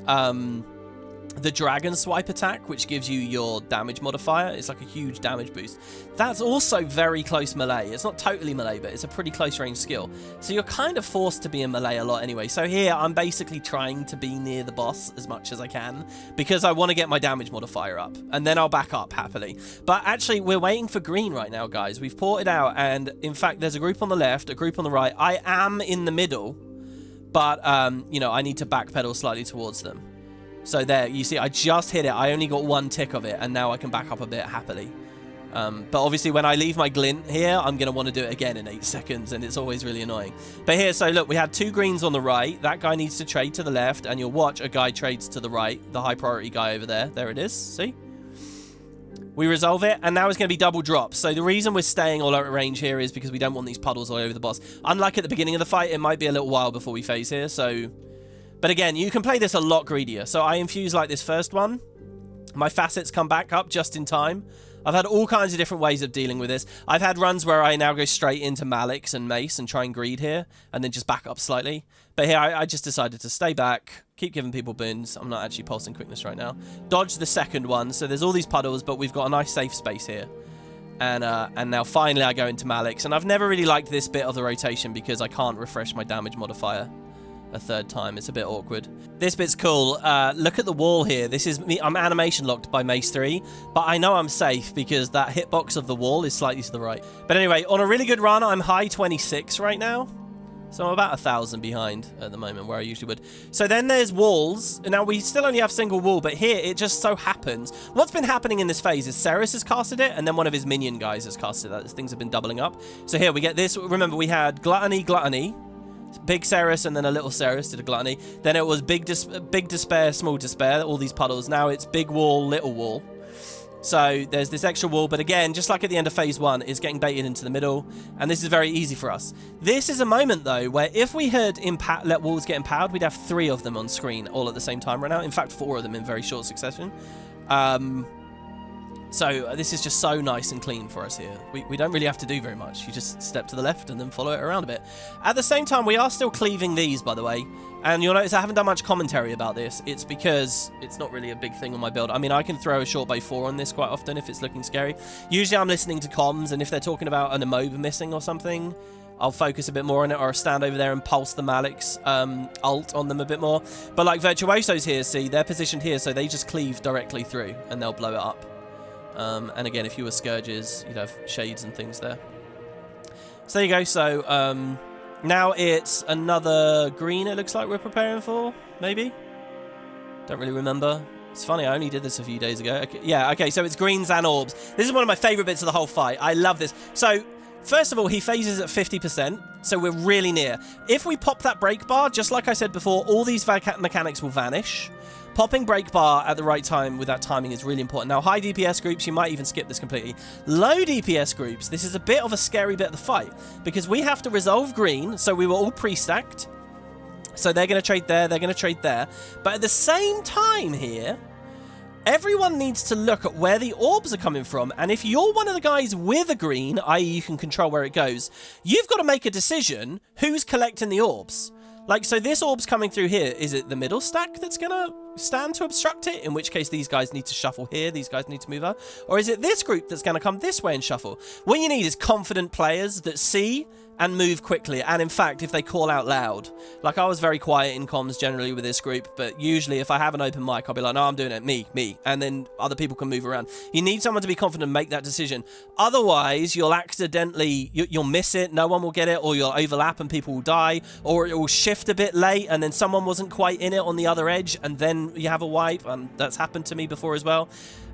dragon swipe attack, which gives you your damage modifier, it's like a huge damage boost. That's also very close melee. It's not totally melee, but it's a pretty close range skill. So you're kind of forced to be in melee a lot anyway. So here, I'm basically trying to be near the boss as much as I can, because I want to get my damage modifier up, and then I'll back up happily. But actually, we're waiting for green right now, guys. We've ported out, and in fact, there's a group on the left, a group on the right. I am in the middle, but, you know, I need to backpedal slightly towards them. So there, you see, I just hit it. I only got one tick of it, and now I can back up a bit happily. But obviously, when I leave my glint here, I'm going to want to do it again in 8 seconds, and it's always really annoying. But here, so look, we had 2 greens on the right. That guy needs to trade to the left, and you'll watch a guy trades to the right, the high priority guy over there. There it is, see? We resolve it, and now it's going to be double drops. So the reason we're staying all out of range here is because we don't want these puddles all over the boss. Unlike at the beginning of the fight, it might be a little while before we phase here, so... But again, you can play this a lot greedier. So I infuse like this first one. My facets come back up just in time. I've had all kinds of different ways of dealing with this. I've had runs where I now go straight into Malix and Mace and try and greed here, and then just back up slightly. But here, I just decided to stay back, keep giving people boons. I'm not actually pulsing quickness right now. Dodge the second one. So there's all these puddles, but we've got a nice safe space here. And now finally I go into Malix. And I've never really liked this bit of the rotation because I can't refresh my damage modifier a third time. It's a bit awkward. This bit's cool. Look at the wall here. This is me. I'm animation locked by Mace 3, but I know I'm safe because that hitbox of the wall is slightly to the right. But anyway, on a really good run, I'm high 26 right now. So I'm about 1,000 behind at the moment where I usually would. So then there's walls. Now we still only have single wall, but here it just so happens. What's been happening in this phase is Cerus has casted it, and then one of his minion guys has casted that. Things have been doubling up. So here we get this. Remember, we had Gluttony, Big Cerus, and then a little Cerus did a Gluttony. Then it was Big Despair, Small Despair, all these puddles. Now it's Big Wall, Little Wall. So there's this extra wall, but again, just like at the end of phase 1, it's getting baited into the middle, and this is very easy for us. This is a moment, though, where if we had let walls get empowered, we'd have 3 of them on screen all at the same time right now. In fact, 4 of them in very short succession. So this is just so nice and clean for us here. We don't really have to do very much. You just step to the left and then follow it around a bit. At the same time, we are still cleaving these, by the way. And you'll notice I haven't done much commentary about this. It's because it's not really a big thing on my build. I mean, I can throw a short bow 4 on this quite often if it's looking scary. Usually I'm listening to comms, and if they're talking about an emote missing or something, I'll focus a bit more on it, or I'll stand over there and pulse the Malix ult on them a bit more. But like Virtuosos here, see, they're positioned here, so they just cleave directly through, and they'll blow it up. And again, if you were Scourges, you'd have shades and things there. So there you go. So now it's another green, it looks like we're preparing for, maybe? Don't really remember. It's funny, I only did this a few days ago. Okay, yeah, okay, so it's greens and orbs. This is one of my favorite bits of the whole fight. I love this. So, first of all, he phases at 50%, so we're really near. If we pop that break bar, just like I said before, all these mechanics will vanish. Popping break bar at the right time with that timing is really important. Now, high DPS groups, you might even skip this completely. Low DPS groups, this is a bit of a scary bit of the fight, because we have to resolve green, so we were all pre-stacked. So they're going to trade there, they're going to trade there. But at the same time here, everyone needs to look at where the orbs are coming from. And if you're one of the guys with a green, i.e. you can control where it goes, you've got to make a decision who's collecting the orbs. Like, so this orb's coming through here. Is it the middle stack that's going to stand to obstruct it, in which case these guys need to shuffle here, these guys need to move up? Or is it this group that's going to come this way and shuffle? What you need is confident players that see and move quickly, and in fact, if they call out loud. Like, I was very quiet in comms generally with this group, but usually if I have an open mic, I'll be like, no, I'm doing it, me, and then other people can move around. You need someone to be confident and make that decision. Otherwise, you'll accidentally, you'll miss it, no one will get it, or you'll overlap and people will die, or it will shift a bit late, and then someone wasn't quite in it on the other edge, and then you have a wipe, and that's happened to me before as well.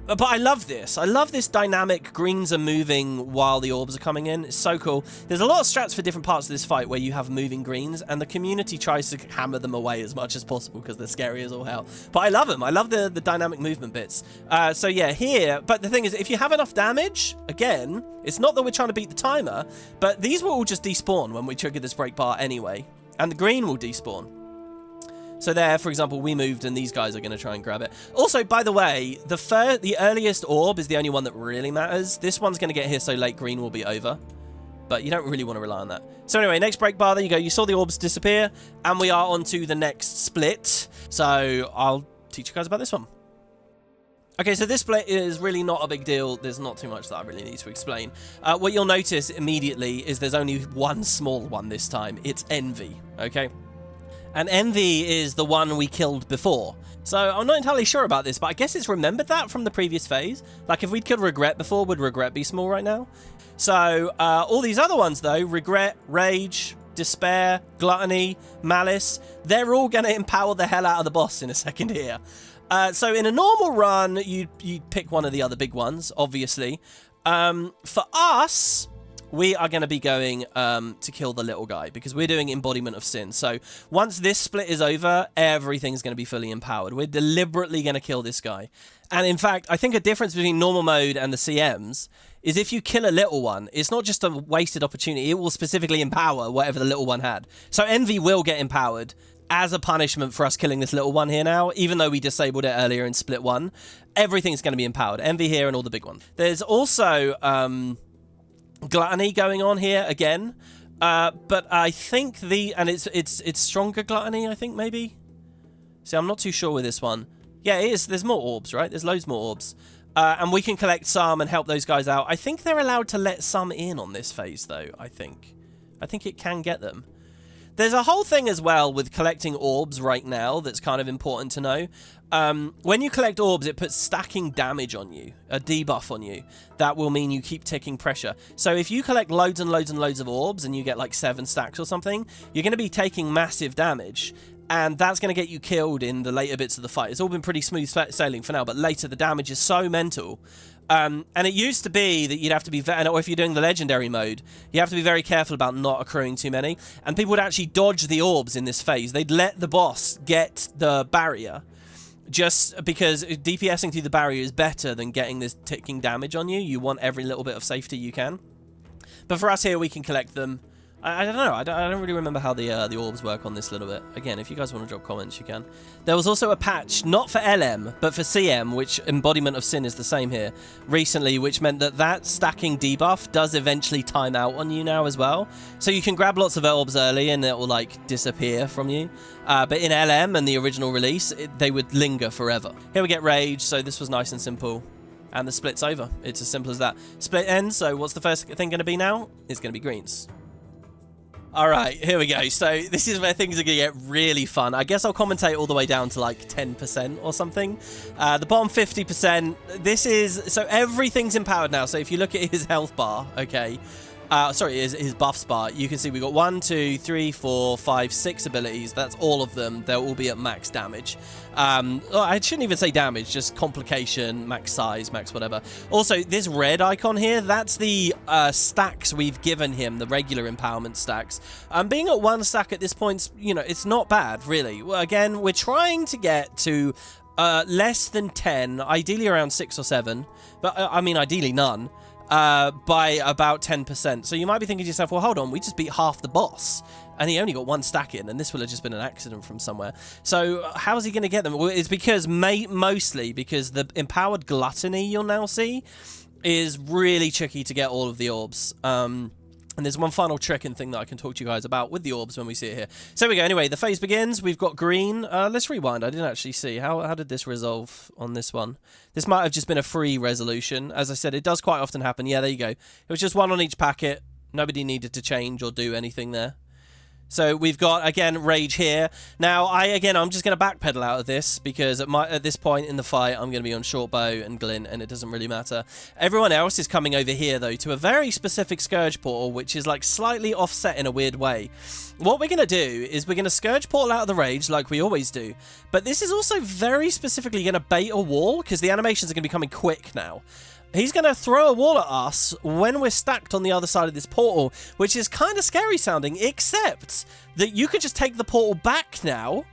But I love this. I love this dynamic. Greens are moving while the orbs are coming in. It's so cool. There's a lot of strats for different parts of this fight where you have moving greens, and the community tries to hammer them away as much as possible because they're scary as all hell. But I love them. I love the dynamic movement bits. So yeah, here. But the thing is, if you have enough damage, again, it's not that we're trying to beat the timer, but these will all just despawn when we trigger this break bar anyway. And the green will despawn. So there, for example, we moved and these guys are going to try and grab it. Also, by the way, the earliest orb is the only one that really matters. This one's going to get here so late green will be over. But you don't really want to rely on that. So anyway, next break bar, there you go. You saw the orbs disappear and we are on to the next split. So I'll teach you guys about this one. Okay, so this split is really not a big deal. There's not too much that I really need to explain. What you'll notice immediately is there's only one small one this time. It's Envy, okay? And Envy is the one we killed before. So I'm not entirely sure about this, but I guess it's remembered that from the previous phase. Like, if we'd killed Regret before, would Regret be small right now? So all these other ones, though, Regret, Rage, Despair, Gluttony, Malice, they're all going to empower the hell out of the boss in a second here. So in a normal run, you'd pick one of the other big ones, obviously. For us, we are going to be going to kill the little guy because we're doing Embodiment of Sin. So once this split is over, everything's going to be fully empowered. We're deliberately going to kill this guy. And in fact, I think a difference between normal mode and the CMs is if you kill a little one, it's not just a wasted opportunity. It will specifically empower whatever the little one had. So Envy will get empowered as a punishment for us killing this little one here now, even though we disabled it earlier in split 1. Everything's going to be empowered. Envy here and all the big ones. There's also Gluttony going on here again, but I think it's stronger Gluttony, I think, maybe. See, I'm not too sure with this one. Yeah, it is. There's more orbs, right? There's loads more orbs, and we can collect some and help those guys out. I think they're allowed to let some in on this phase, though. I think it can get them. There's a whole thing as well with collecting orbs right now that's kind of important to know. When you collect orbs, it puts stacking damage on you, a debuff on you. That will mean you keep taking pressure. So if you collect loads and loads and loads of orbs and you get like 7 stacks or something, you're going to be taking massive damage. And that's going to get you killed in the later bits of the fight. It's all been pretty smooth sailing for now, but later the damage is so mental. And it used to be that you'd have to be, or if you're doing the legendary mode, you have to be very careful about not accruing too many. And people would actually dodge the orbs in this phase. They'd let the boss get the barrier, just because DPSing through the barrier is better than getting this ticking damage on you. You want every little bit of safety you can. But for us here, we can collect them. I don't know. I don't really remember how the orbs work on this little bit. Again, if you guys want to drop comments, you can. There was also a patch, not for LM, but for CM, which Embodiment of Sin is the same here, recently, which meant that stacking debuff does eventually time out on you now as well. So you can grab lots of orbs early and it will, like, disappear from you. But in LM and the original release, they would linger forever. Here we get Rage, so this was nice and simple. And the split's over. It's as simple as that. Split ends, so what's the first thing going to be now? It's going to be greens. All right, here we go. So this is where things are going to get really fun. I guess I'll commentate all the way down to like 10% or something. The bottom 50%, this is... So everything's empowered now. So if you look at his health bar, okay... sorry, his buffs bar, you can see we've got 1, 2, 3, 4, 5, 6 abilities. That's all of them. They'll all be at max damage. I shouldn't even say damage, just complication, max size, max whatever. Also, this red icon here, that's the stacks we've given him, the regular empowerment stacks. Being at 1 stack at this point, you know, it's not bad, really. Well, again, we're trying to get to less than 10, ideally around 6 or 7, but I mean, ideally none. By about 10%. So you might be thinking to yourself, well, hold on, we just beat half the boss. And he only got 1 stack in, and this will have just been an accident from somewhere. So how is he going to get them? Well, it's because, mostly because the empowered Gluttony you'll now see is really tricky to get all of the orbs. And there's one final trick and thing that I can talk to you guys about with the orbs when we see it here. So here we go. Anyway, the phase begins. We've got green. Let's rewind. I didn't actually see. How did this resolve on this one? This might have just been a free resolution. As I said, it does quite often happen. Yeah, there you go. It was just one on each packet. Nobody needed to change or do anything there. So we've got, again, rage here. Now, I'm just going to backpedal out of this because at this point in the fight, I'm going to be on short bow and glint, and it doesn't really matter. Everyone else is coming over here, though, to a very specific Scourge portal, which is, like, slightly offset in a weird way. What we're going to do is we're going to Scourge portal out of the rage, like we always do. But this is also very specifically going to bait a wall, because the animations are going to be coming quick now. He's going to throw a wall at us when we're stacked on the other side of this portal, which is kind of scary sounding, except that you could just take the portal back now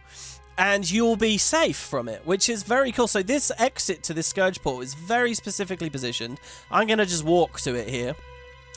and you'll be safe from it, which is very cool. So this exit to this Scourge portal is very specifically positioned. I'm going to just walk to it here.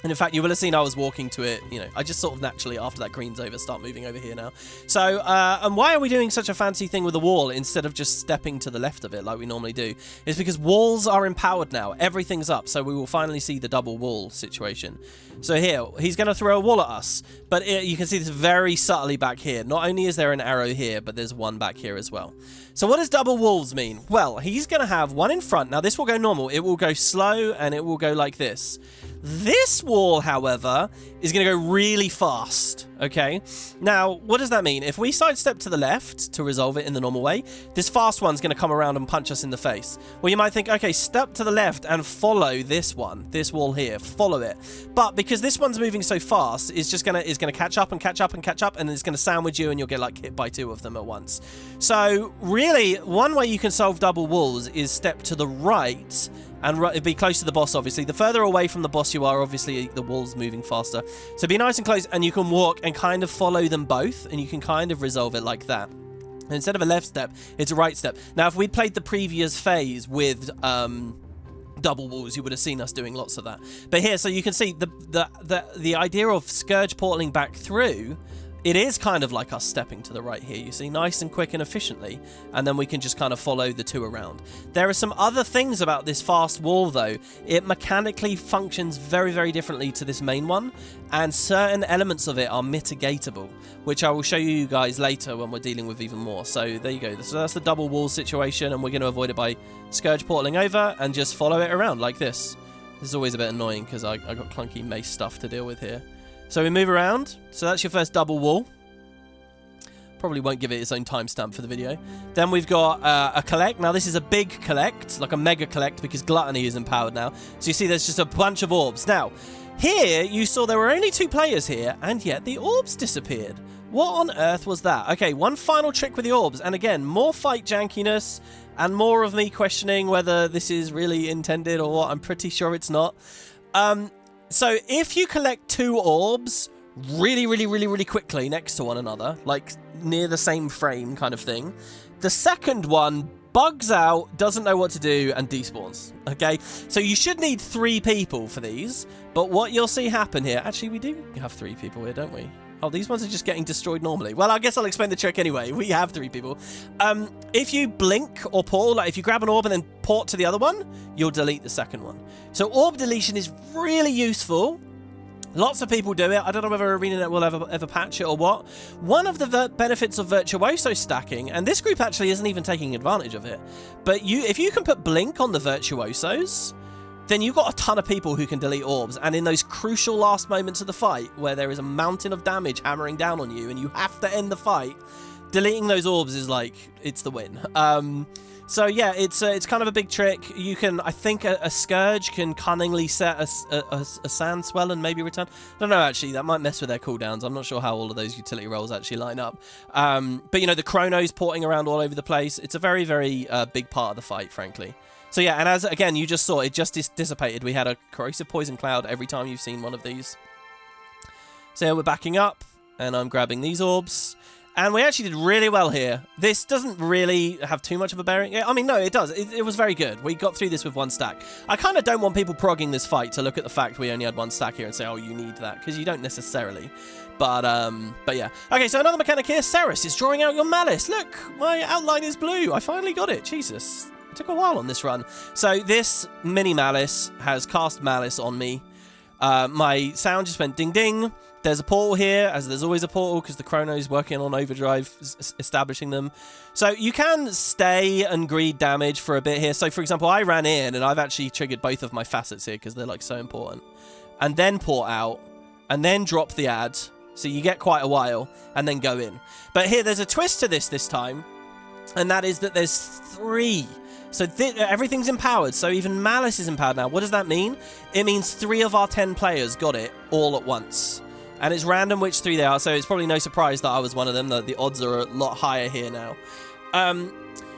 And in fact, you will have seen I was walking to it, you know, I just sort of naturally, after that green's over, start moving over here now. So, and why are we doing such a fancy thing with the wall instead of just stepping to the left of it like we normally do? It's because walls are empowered now. Everything's up, so we will finally see the double wall situation. So here, he's going to throw a wall at us, but you can see this very subtly back here. Not only is there an arrow here, but there's one back here as well. So what does double walls mean? Well, he's going to have one in front. Now, this will go normal. It will go slow, and it will go like this. This wall, however, is going to go really fast, okay? Now, what does that mean? If we sidestep to the left to resolve it in the normal way, this fast one's going to come around and punch us in the face. Well, you might think, okay, step to the left and follow this one, this wall here, follow it. But because this one's moving so fast, it's just going to catch up and catch up and catch up, and it's going to sandwich you, and you'll get like hit by two of them at once. So really, one way you can solve double walls is step to the right and be close to the boss, obviously. The further away from the boss you are, obviously, the wall's moving faster. So be nice and close, and you can walk and kind of follow them both, and you can kind of resolve it like that. And instead of a left step, it's a right step. Now, if we'd played the previous phase with double walls, you would have seen us doing lots of that. But here, so you can see the idea of Scourge portaling back through. It is kind of like us stepping to the right here, you see, nice and quick and efficiently, and then we can just kind of follow the two around. There are some other things about this fast wall, though. It mechanically functions very, very differently to this main one, and certain elements of it are mitigatable, which I will show you guys later when we're dealing with even more. So there you go. So that's the double wall situation, and we're going to avoid it by Scourge portaling over and just follow it around like this. This is always a bit annoying because I got clunky mace stuff to deal with here. So we move around. So that's your first double wall. Probably won't give it its own timestamp for the video. Then we've got a collect. Now this is a big collect, like a mega collect, because gluttony is empowered now. So you see there's just a bunch of orbs. Now, here you saw there were only 2 players here, and yet the orbs disappeared. What on earth was that? Okay, one final trick with the orbs. And again, more fight jankiness and more of me questioning whether this is really intended or what. I'm pretty sure it's not. So if you collect 2 orbs really quickly next to one another, like near the same frame kind of thing, the second one bugs out, doesn't know what to do, and despawns. Okay, so you should need 3 people for these, but what you'll see happen here, actually we do have 3 people here, don't we? Oh, these ones are just getting destroyed normally. Well, I guess I'll explain the trick anyway. We have 3 people. If you blink or portal, like if you grab an orb and then port to the other one, you'll delete the second one. So orb deletion is really useful. Lots of people do it. I don't know whether ArenaNet will ever patch it or what. One of the benefits of Virtuoso stacking, and this group actually isn't even taking advantage of it, but if you can put blink on the Virtuosos, then you've got a ton of people who can delete orbs, and in those crucial last moments of the fight, where there is a mountain of damage hammering down on you, and you have to end the fight, deleting those orbs is like, it's the win. So yeah, it's kind of a big trick. You can, I think a Scourge can cunningly set a sand swell and maybe return. I don't know, actually, that might mess with their cooldowns. I'm not sure how all of those utility roles actually line up. But you know, the Chrono's porting around all over the place. It's a very, very big part of the fight, frankly. So yeah, and as, again, you just saw, it just dissipated. We had a corrosive poison cloud every time you've seen one of these. So yeah, we're backing up, and I'm grabbing these orbs. And we actually did really well here. This doesn't really have too much of a bearing. I mean, no, it does. It was very good. We got through this with 1 stack. I kind of don't want people progging this fight to look at the fact we only had 1 stack here and say, oh, you need that, because you don't necessarily. But yeah. Okay, so another mechanic here. Cerus is drawing out your malice. Look, my outline is blue. I finally got it. Jesus. It took a while on this run. So this mini malice has cast malice on me. My sound just went ding ding. There's a portal here, as there's always a portal, because the Chrono's working on overdrive, establishing them. So you can stay and greed damage for a bit here. So, for example, I ran in, and I've actually triggered both of my facets here, because they're, like, so important. And then port out, and then drop the ad. So you get quite a while, and then go in. But here, there's a twist to this time, and that is that there's 3. So everything's empowered, so even Malice is empowered now. What does that mean? It means 3 of our 10 players got it all at once. And it's random which 3 they are, so it's probably no surprise that I was one of them. The odds are a lot higher here now.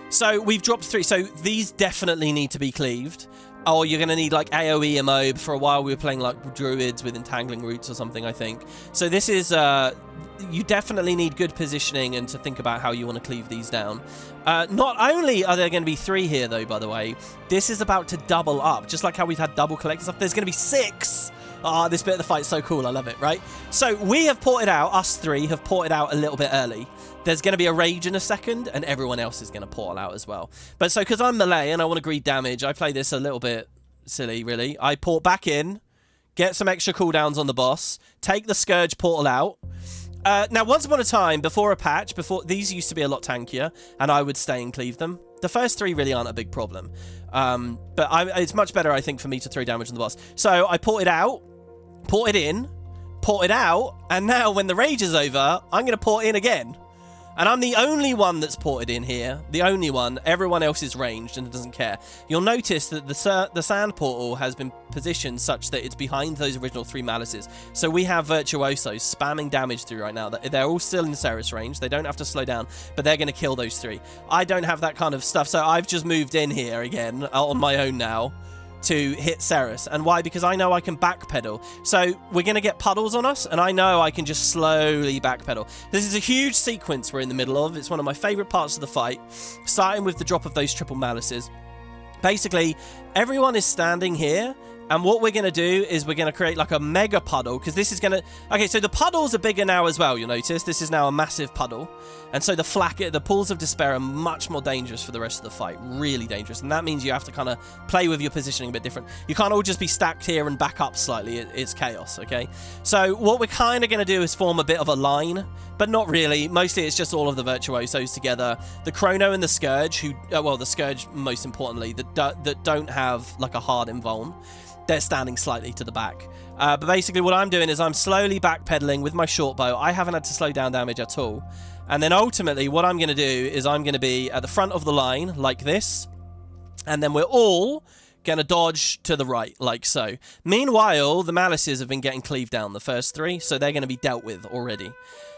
So we've dropped 3. So these definitely need to be cleaved. Or you're going to need, like, AoE Emobe. For a while, we were playing, like, Druids with Entangling Roots or something, I think. So this is... you definitely need good positioning and to think about how you want to cleave these down. Not only are there going to be 3 here, though, by the way, this is about to double up. Just like how we've had double collector stuff, there's going to be 6! Ah, this bit of the fight's so cool. I love it, right? So we have ported out, us 3 have ported out a little bit early. There's going to be a rage in a second, and everyone else is going to portal out as well. But so, because I'm melee and I want to greed damage, I play this a little bit silly, really. I port back in, get some extra cooldowns on the boss, take the Scourge portal out. Now, once upon a time, before a patch, these used to be a lot tankier, and I would stay and cleave them. The first 3 really aren't a big problem. But it's much better, I think, for me to throw damage on the boss. So I ported out, ported in, ported out, and now when the rage is over, I'm going to port in again. And I'm the only one that's ported in here. The only one. Everyone else is ranged and doesn't care. You'll notice that the sand portal has been positioned such that it's behind those original 3 Malices. So we have Virtuosos spamming damage through right now. They're all still in Cerus range. They don't have to slow down, but they're going to kill those 3. I don't have that kind of stuff, so I've just moved in here again on my own now to hit Cerus. And why? Because I know I can backpedal. So we're going to get puddles on us, and I know I can just slowly backpedal. This is a huge sequence we're in the middle of. It's one of my favorite parts of the fight, starting with the drop of those triple Malices. Basically, everyone is standing here, and what we're going to do is we're going to create like a mega puddle, because this is going to... Okay, so the puddles are bigger now as well, you'll notice. This is now a massive puddle. And so the pools of despair are much more dangerous for the rest of the fight. Really dangerous. And that means you have to kind of play with your positioning a bit different. You can't all just be stacked here and back up slightly. It's chaos, okay? So what we're kind of going to do is form a bit of a line, but not really. Mostly it's just all of the Virtuosos together. The Chrono and the Scourge, well, the Scourge most importantly, that don't have like a hard invuln. They're standing slightly to the back. But basically what I'm doing is I'm slowly backpedaling with my short bow. I haven't had to slow down damage at all. And then ultimately what I'm going to do is I'm going to be at the front of the line like this. And then we're all going to dodge to the right like so. Meanwhile, the Malices have been getting cleaved down, the first 3. So they're going to be dealt with already.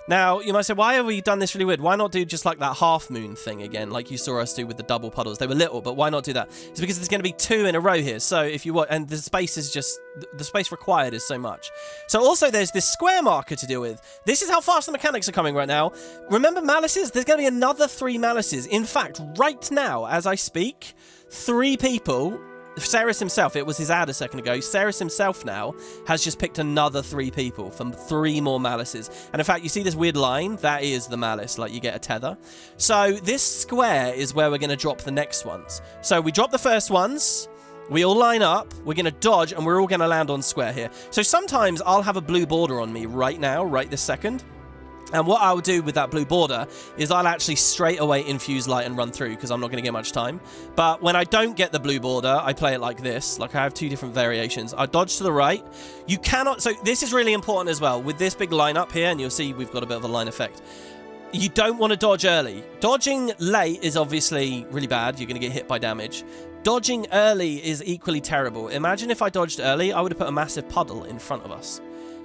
Now, you might say, why have we done this really weird? Why not do just like that half moon thing again, like you saw us do with the double puddles? They were little, but why not do that? It's because there's going to be 2 in a row here. So if you want, and the space is just, the space required is so much. So also there's this square marker to deal with. This is how fast the mechanics are coming right now. Remember Malices? There's going to be another 3 Malices. In fact, right now, as I speak, 3 people... Cerus himself, it was his ad a second ago. Cerus himself now has just picked another 3 people from 3 more Malices. And in fact, you see this weird line? That is the Malice, like you get a tether. So this square is where we're going to drop the next ones. So we drop the first ones, we all line up, we're going to dodge, and we're all going to land on square here. So sometimes I'll have a blue border on me right now, right this second. And what I'll do with that blue border is I'll actually straight away infuse light and run through because I'm not going to get much time. But when I don't get the blue border, I play it like this. Like I have 2 different variations. I dodge to the right. You cannot... So this is really important as well. With this big line up here, and you'll see we've got a bit of a line effect. You don't want to dodge early. Dodging late is obviously really bad. You're going to get hit by damage. Dodging early is equally terrible. Imagine if I dodged early, I would have put a massive puddle in front of us.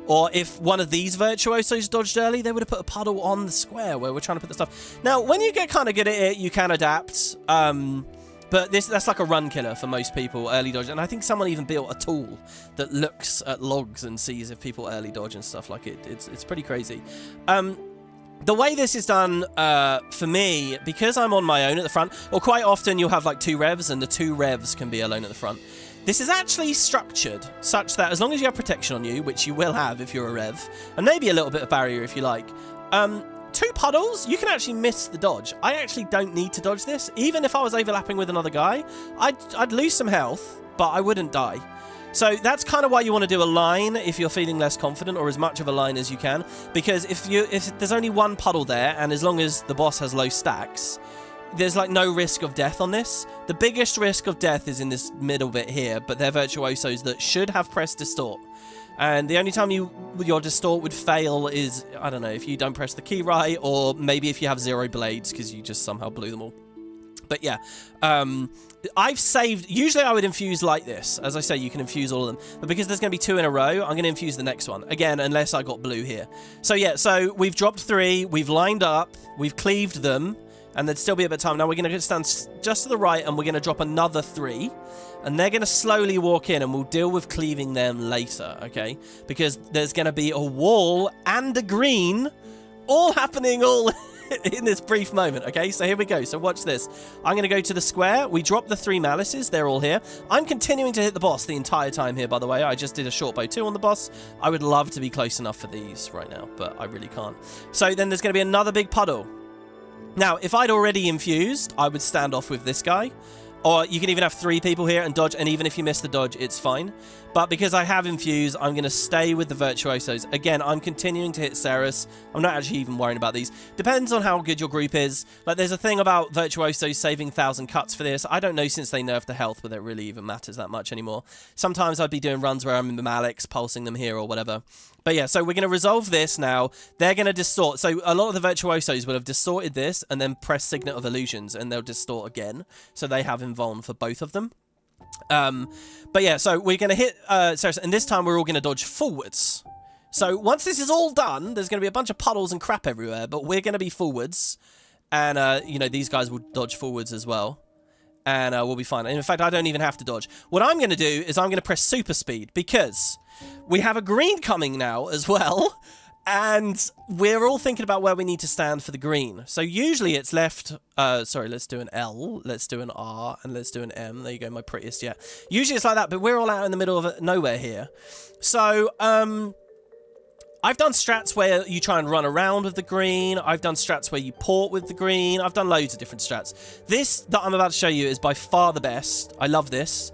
Or if one of these Virtuosos dodged early, they would have put a puddle on the square where we're trying to put the stuff. Now, when you get kind of good at it, you can adapt. But that's like a run killer for most people, early dodge. And I think someone even built a tool that looks at logs and sees if people early dodge and stuff like it. It's pretty crazy. The way this is done for me, because I'm on my own at the front, or quite often you'll have like 2 revs, and the 2 revs can be alone at the front. This is actually structured such that as long as you have protection on you, which you will have if you're a rev, and maybe a little bit of barrier if you like, 2 puddles, you can actually miss the dodge. I actually don't need to dodge this. Even if I was overlapping with another guy, I'd lose some health, but I wouldn't die. So that's kind of why you want to do a line if you're feeling less confident, or as much of a line as you can. Because if there's only one puddle there, and as long as the boss has low stacks, there's like no risk of death on this. The biggest risk of death is in this middle bit here, but they're virtuosos that should have pressed distort. And the only time your distort would fail is, I don't know, if you don't press the key right, or maybe if you have 0 blades because you just somehow blew them all. But yeah, I've saved... Usually I would infuse like this. As I say, you can infuse all of them. But because there's going to be 2 in a row, I'm going to infuse the next one. Again, unless I got blue here. So yeah, so we've dropped 3. We've lined up. We've cleaved them. And there'd still be a bit of time. Now we're going to stand just to the right, and we're going to drop another 3. And they're going to slowly walk in, and we'll deal with cleaving them later, okay? Because there's going to be a wall and a green all happening all in this brief moment, okay? So here we go. So watch this. I'm going to go to the square. We drop the 3 malices. They're all here. I'm continuing to hit the boss the entire time here, by the way. I just did a short bow 2 on the boss. I would love to be close enough for these right now, but I really can't. So then there's going to be another big puddle. Now, if I'd already infused, I would stand off with this guy. Or you can even have 3 people here and dodge, and even if you miss the dodge, it's fine. But because I have infused, I'm going to stay with the virtuosos. Again, I'm continuing to hit Cerus. I'm not actually even worrying about these. Depends on how good your group is. Like, there's a thing about virtuosos saving 1,000 cuts for this. I don't know since they nerfed the health whether it really even matters that much anymore. Sometimes I'd be doing runs where I'm in the Malix, pulsing them here or whatever. But yeah, so we're going to resolve this now. They're going to distort. So a lot of the virtuosos will have distorted this and then press Signet of Illusions, and they'll distort again. So they have invuln for both of them. But yeah, so we're going to hit Cerus, and this time we're all going to dodge forwards. So once this is all done, there's going to be a bunch of puddles and crap everywhere, but we're going to be forwards. And, you know, these guys will dodge forwards as well. And we'll be fine. And in fact, I don't even have to dodge. What I'm going to do is I'm going to press super speed, because we have a green coming now as well. And we're all thinking about where we need to stand for the green. So usually it's left... sorry, let's do an L, let's do an R, and let's do an M. There you go, my prettiest yet. Usually it's like that, but we're all out in the middle of nowhere here. So, I've done strats where you try and run around with the green. I've done strats where you port with the green. I've done loads of different strats. This that I'm about to show you is by far the best. I love this.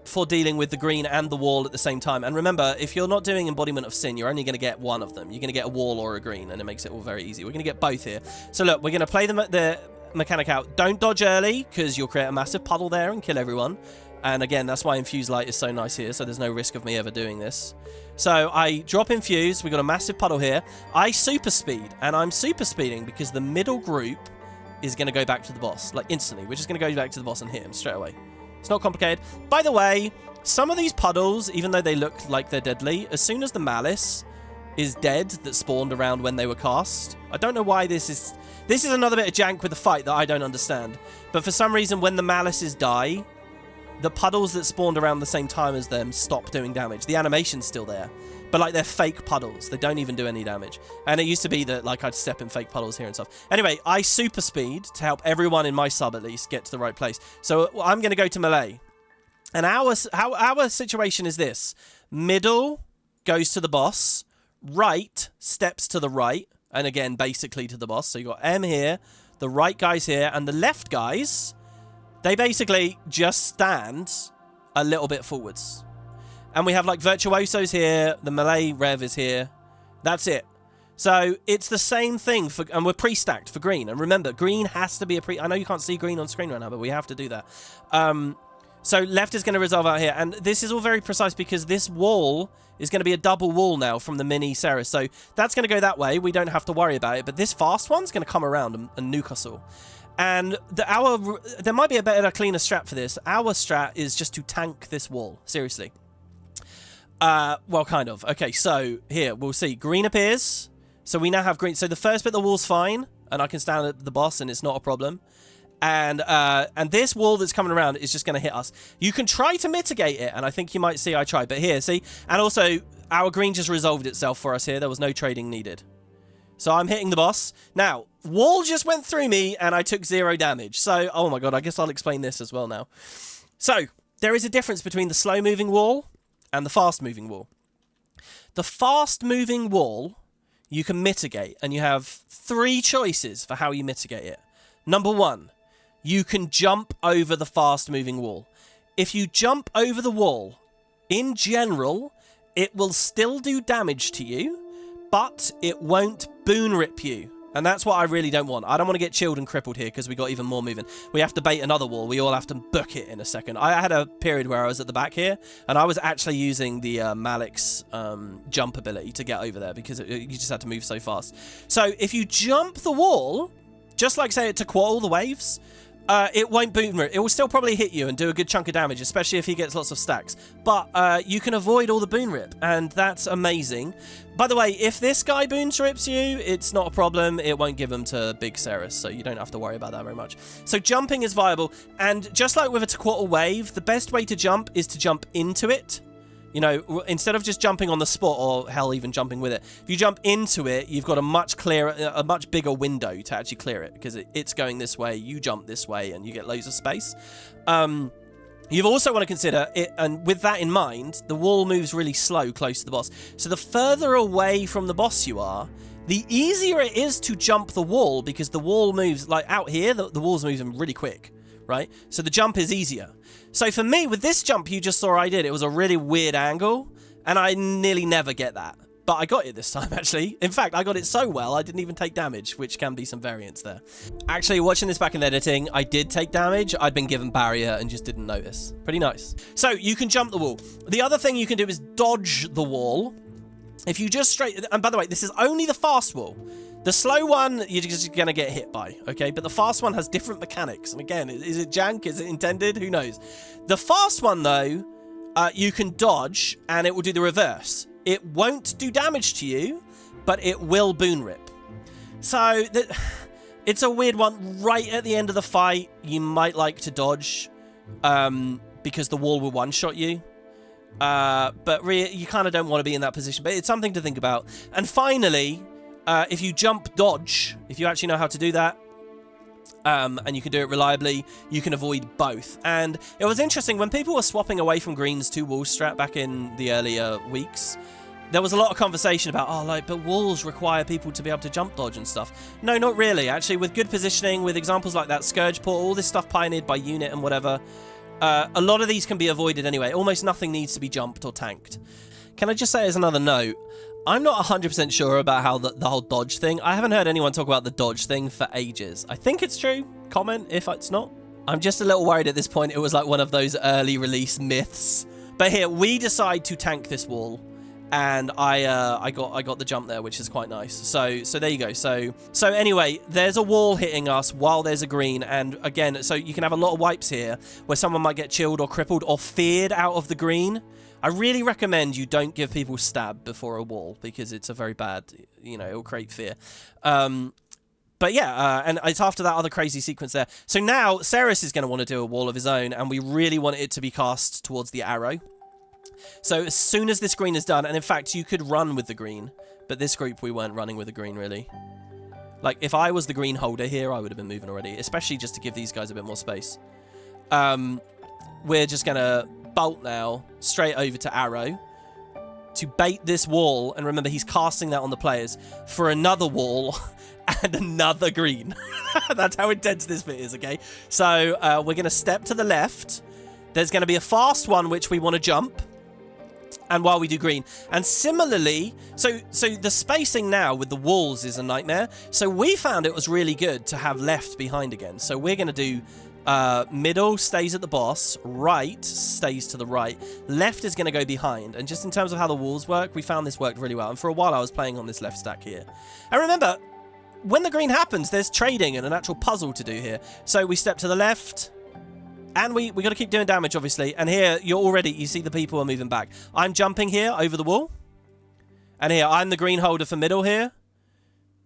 For dealing with the green and the wall at the same time. And remember, if you're not doing Embodiment of Sin, you're only going to get one of them. You're going to get a wall or a green, and it makes it all very easy. We're going to get both here. So look, we're going to play the mechanic out. Don't dodge early, because you'll create a massive puddle there and kill everyone. And again, that's why Infuse Light is so nice here, so there's no risk of me ever doing this. So I drop Infuse. We've got a massive puddle here. I super speed, and I'm super speeding because the middle group is going to go back to the boss, like instantly. We're just going to go back to the boss and hit him straight away. It's not complicated. By the way, some of these puddles, even though they look like they're deadly, as soon as the Malice is dead that spawned around when they were cast, I don't know why this is... This is another bit of jank with the fight that I don't understand. But for some reason, when the Malices die, the puddles that spawned around the same time as them stop doing damage. The animation's still there. But, like, they're fake puddles. They don't even do any damage. And it used to be that, like, I'd step in fake puddles here and stuff. Anyway, I super speed to help everyone in my sub, at least, get to the right place. So I'm going to go to melee. And our situation is this. Middle goes to the boss. Right steps to the right. And, again, basically to the boss. So you've got M here. The right guy's here. And the left guys, they basically just stand a little bit forwards. And we have, like, virtuosos here. The melee rev is here. That's it. So it's the same thing, and we're pre-stacked for green. And remember, green has to be a I know you can't see green on screen right now, but we have to do that. So left is going to resolve out here. And this is all very precise because this wall is going to be a double wall now from the mini Cerus. So that's going to go that way. We don't have to worry about it. But this fast one's going to come around and nuke us all. And there might be a better, cleaner strat for this. Our strat is just to tank this wall. Seriously. Well, kind of. Okay, so here, we'll see. Green appears. So we now have green. So the first bit of the wall's fine. And I can stand at the boss and it's not a problem. And this wall that's coming around is just going to hit us. You can try to mitigate it. And I think you might see I tried. But here, see? And also, our green just resolved itself for us here. There was no trading needed. So I'm hitting the boss. Now, wall just went through me and I took 0 damage. So, oh my god, I guess I'll explain this as well now. So, there is a difference between the slow-moving wall and the fast-moving wall. The fast-moving wall, you can mitigate, and you have 3 choices for how you mitigate it. Number 1, you can jump over the fast-moving wall. If you jump over the wall in general, it will still do damage to you, but it won't boon rip you. And that's what I really don't want. I don't want to get chilled and crippled here because we got even more moving. We have to bait another wall. We all have to book it in a second. I had a period where I was at the back here, and I was actually using the Malik's jump ability to get over there because you just had to move so fast. So if you jump the wall, just like say it to all the waves, it won't boom rip. It will still probably hit you and do a good chunk of damage, especially if he gets lots of stacks. But you can avoid all the boon rip, and that's amazing. By the way, if this guy boons rips you, it's not a problem. It won't give him to big Cerus, so you don't have to worry about that very much. So jumping is viable, and just like with a Tequatl wave, the best way to jump is to jump into it. You know, instead of just jumping on the spot, or hell, even jumping with it. If you jump into it, you've got a much bigger window to actually clear it, because it's going this way, you jump this way, and you get loads of space. You've also want to consider it, and with that in mind, the wall moves really slow close to the boss. So the further away from the boss you are, the easier it is to jump the wall, because the wall moves, like out here, the wall's moving really quick, right? So the jump is easier. So for me, with this jump you just saw I did, it was a really weird angle, and I nearly never get that. But I got it this time, actually. In fact, I got it so well, I didn't even take damage, which can be some variance there. Actually, watching this back in editing, I did take damage. I'd been given barrier and just didn't notice. Pretty nice. So, you can jump the wall. The other thing you can do is dodge the wall. If you just straight... And by the way, this is only the fast wall. The slow one, you're just going to get hit by, okay? But the fast one has different mechanics. And again, is it jank? Is it intended? Who knows? The fast one, though, you can dodge, and it will do the reverse. It won't do damage to you, but it will boon rip. So, it's a weird one. Right at the end of the fight, you might like to dodge, because the wall will one-shot you. But really, you kind of don't want to be in that position. But it's something to think about. And finally, if you jump dodge, if you actually know how to do that, and you can do it reliably, you can avoid both. And it was interesting, when people were swapping away from greens to wall strat back in the earlier weeks, there was a lot of conversation about, oh, like, but walls require people to be able to jump dodge and stuff. No, not really. Actually, with good positioning, with examples like that Scourge Portal, all this stuff pioneered by unit and whatever, a lot of these can be avoided anyway. Almost nothing needs to be jumped or tanked. Can I just say as another note, I'm not 100% sure about how the whole dodge thing. I haven't heard anyone talk about the dodge thing for ages. I think it's true. Comment if it's not. I'm just a little worried at this point. It was like one of those early release myths. But here, we decide to tank this wall. And I got the jump there, which is quite nice. So there you go. So anyway, there's a wall hitting us while there's a green. And again, so you can have a lot of wipes here where someone might get chilled or crippled or feared out of the green. I really recommend you don't give people stab before a wall, because it's a very bad, you know, it'll create fear. But yeah, and it's after that other crazy sequence there. So now Cerus is going to want to do a wall of his own, and we really want it to be cast towards the arrow. So as soon as this green is done, and in fact, you could run with the green, but this group, we weren't running with the green, really. Like, if I was the green holder here, I would have been moving already, especially just to give these guys a bit more space. We're just going to bolt now straight over to arrow to bait this wall, and remember, he's casting that on the players for another wall and another green. That's how intense this bit is, okay? So we're going to step to the left. There's going to be a fast one, which we want to jump. And while we do green. And similarly, so the spacing now with the walls is a nightmare. So we found it was really good to have left behind again. So we're going to do middle stays at the boss, right stays to the right, left is going to go behind. And just in terms of how the walls work, we found this worked really well. And for a while I was playing on this left stack here. And remember, when the green happens, there's trading and an actual puzzle to do here. So we step to the left. And we got to keep doing damage, obviously. And here, you see the people are moving back. I'm jumping here over the wall. And here, I'm the green holder for middle here.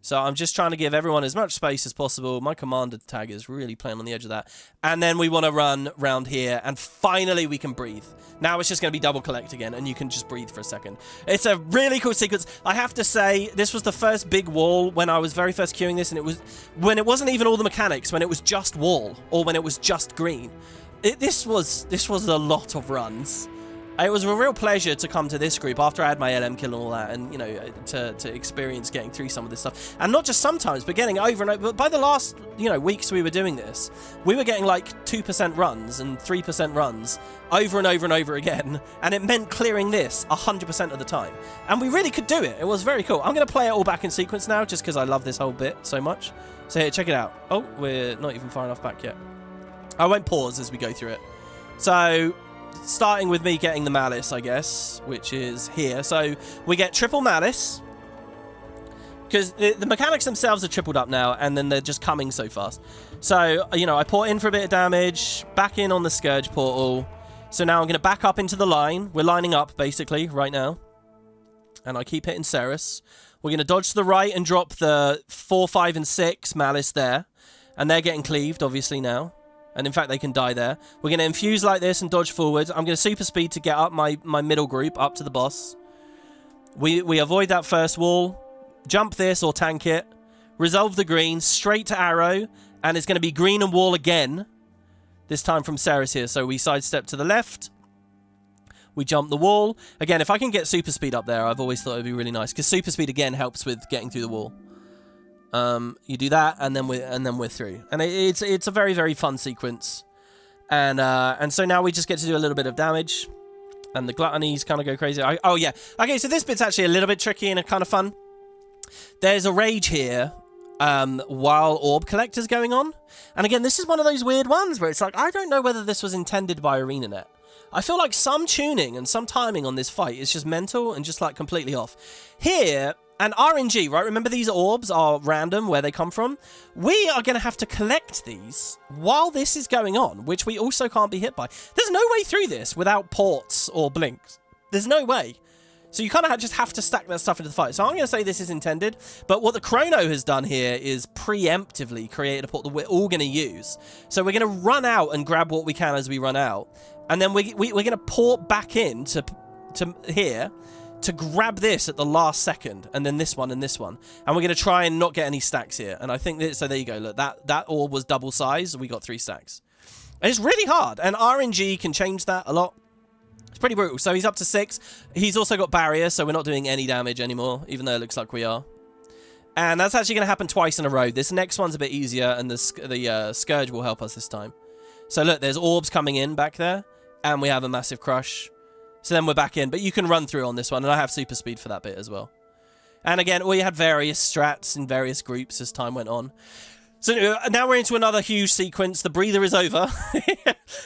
So I'm just trying to give everyone as much space as possible. My commander tag is really playing on the edge of that. And then we want to run round here. And finally, we can breathe. Now it's just going to be double collect again. And you can just breathe for a second. It's a really cool sequence. I have to say, this was the first big wall when I was very first queuing this. And it was when it wasn't even all the mechanics. When it was just wall. Or when it was just green. This was a lot of runs. It was a real pleasure to come to this group after I had my LM kill and all that, and, you know, to experience getting through some of this stuff. And not just sometimes, but getting over and over. But by the last, you know, weeks we were doing this, we were getting like 2% runs and 3% runs over and over and over again. And it meant clearing this 100% of the time. And we really could do it. It was very cool. I'm going to play it all back in sequence now, just because I love this whole bit so much. So here, check it out. Oh, we're not even far enough back yet. I won't pause as we go through it. So, starting with me getting the malice, I guess, which is here. So, we get triple malice. Because the mechanics themselves are tripled up now, and then they're just coming so fast. So, you know, I port in for a bit of damage, back in on the Scourge portal. So now I'm going to back up into the line. We're lining up, basically, right now. And I keep hitting Cerus. We're going to dodge to the right and drop the 4, 5, and 6 malice there. And they're getting cleaved, obviously, now. And in fact, they can die there. We're going to infuse like this and dodge forward. I'm going to super speed to get up my middle group, up to the boss. We avoid that first wall. Jump this or tank it. Resolve the green, straight to arrow. And it's going to be green and wall again. This time from Cerus here. So we sidestep to the left. We jump the wall. Again, if I can get super speed up there, I've always thought it would be really nice. Because super speed, again, helps with getting through the wall. You do that, and then we're through, and it's a very, very fun sequence, and so now we just get to do a little bit of damage, and the gluttonies kind of go crazy. Oh yeah, okay, so this bit's actually a little bit tricky and kind of fun. There's a rage here, while orb collector's going on, and again, this is one of those weird ones where it's like I don't know whether this was intended by ArenaNet. I feel like some tuning and some timing on this fight is just mental and just like completely off. Here. And RNG, right? Remember these orbs are random where they come from? We are going to have to collect these while this is going on, which we also can't be hit by. There's no way through this without ports or blinks. There's no way. So you kind of just have to stack that stuff into the fight. So I'm going to say this is intended, but what the Chrono has done here is preemptively create a port that we're all going to use. So we're going to run out and grab what we can as we run out. And then we're going to port back in to here, to grab this at the last second, and then this one and this one. And we're going to try and not get any stacks here. And I think that, so there you go, look, that orb was double size, we got 3 stacks. And it's really hard, and RNG can change that a lot. It's pretty brutal. So he's up to 6. He's also got barrier, so we're not doing any damage anymore, even though it looks like we are. And that's actually going to happen twice in a row. This next one's a bit easier, and the Scourge will help us this time. So look, there's orbs coming in back there, and we have a massive crush. So then we're back in, but you can run through on this one, and I have super speed for that bit as well. And again, we had various strats in various groups as time went on. So now we're into another huge sequence. The breather is over.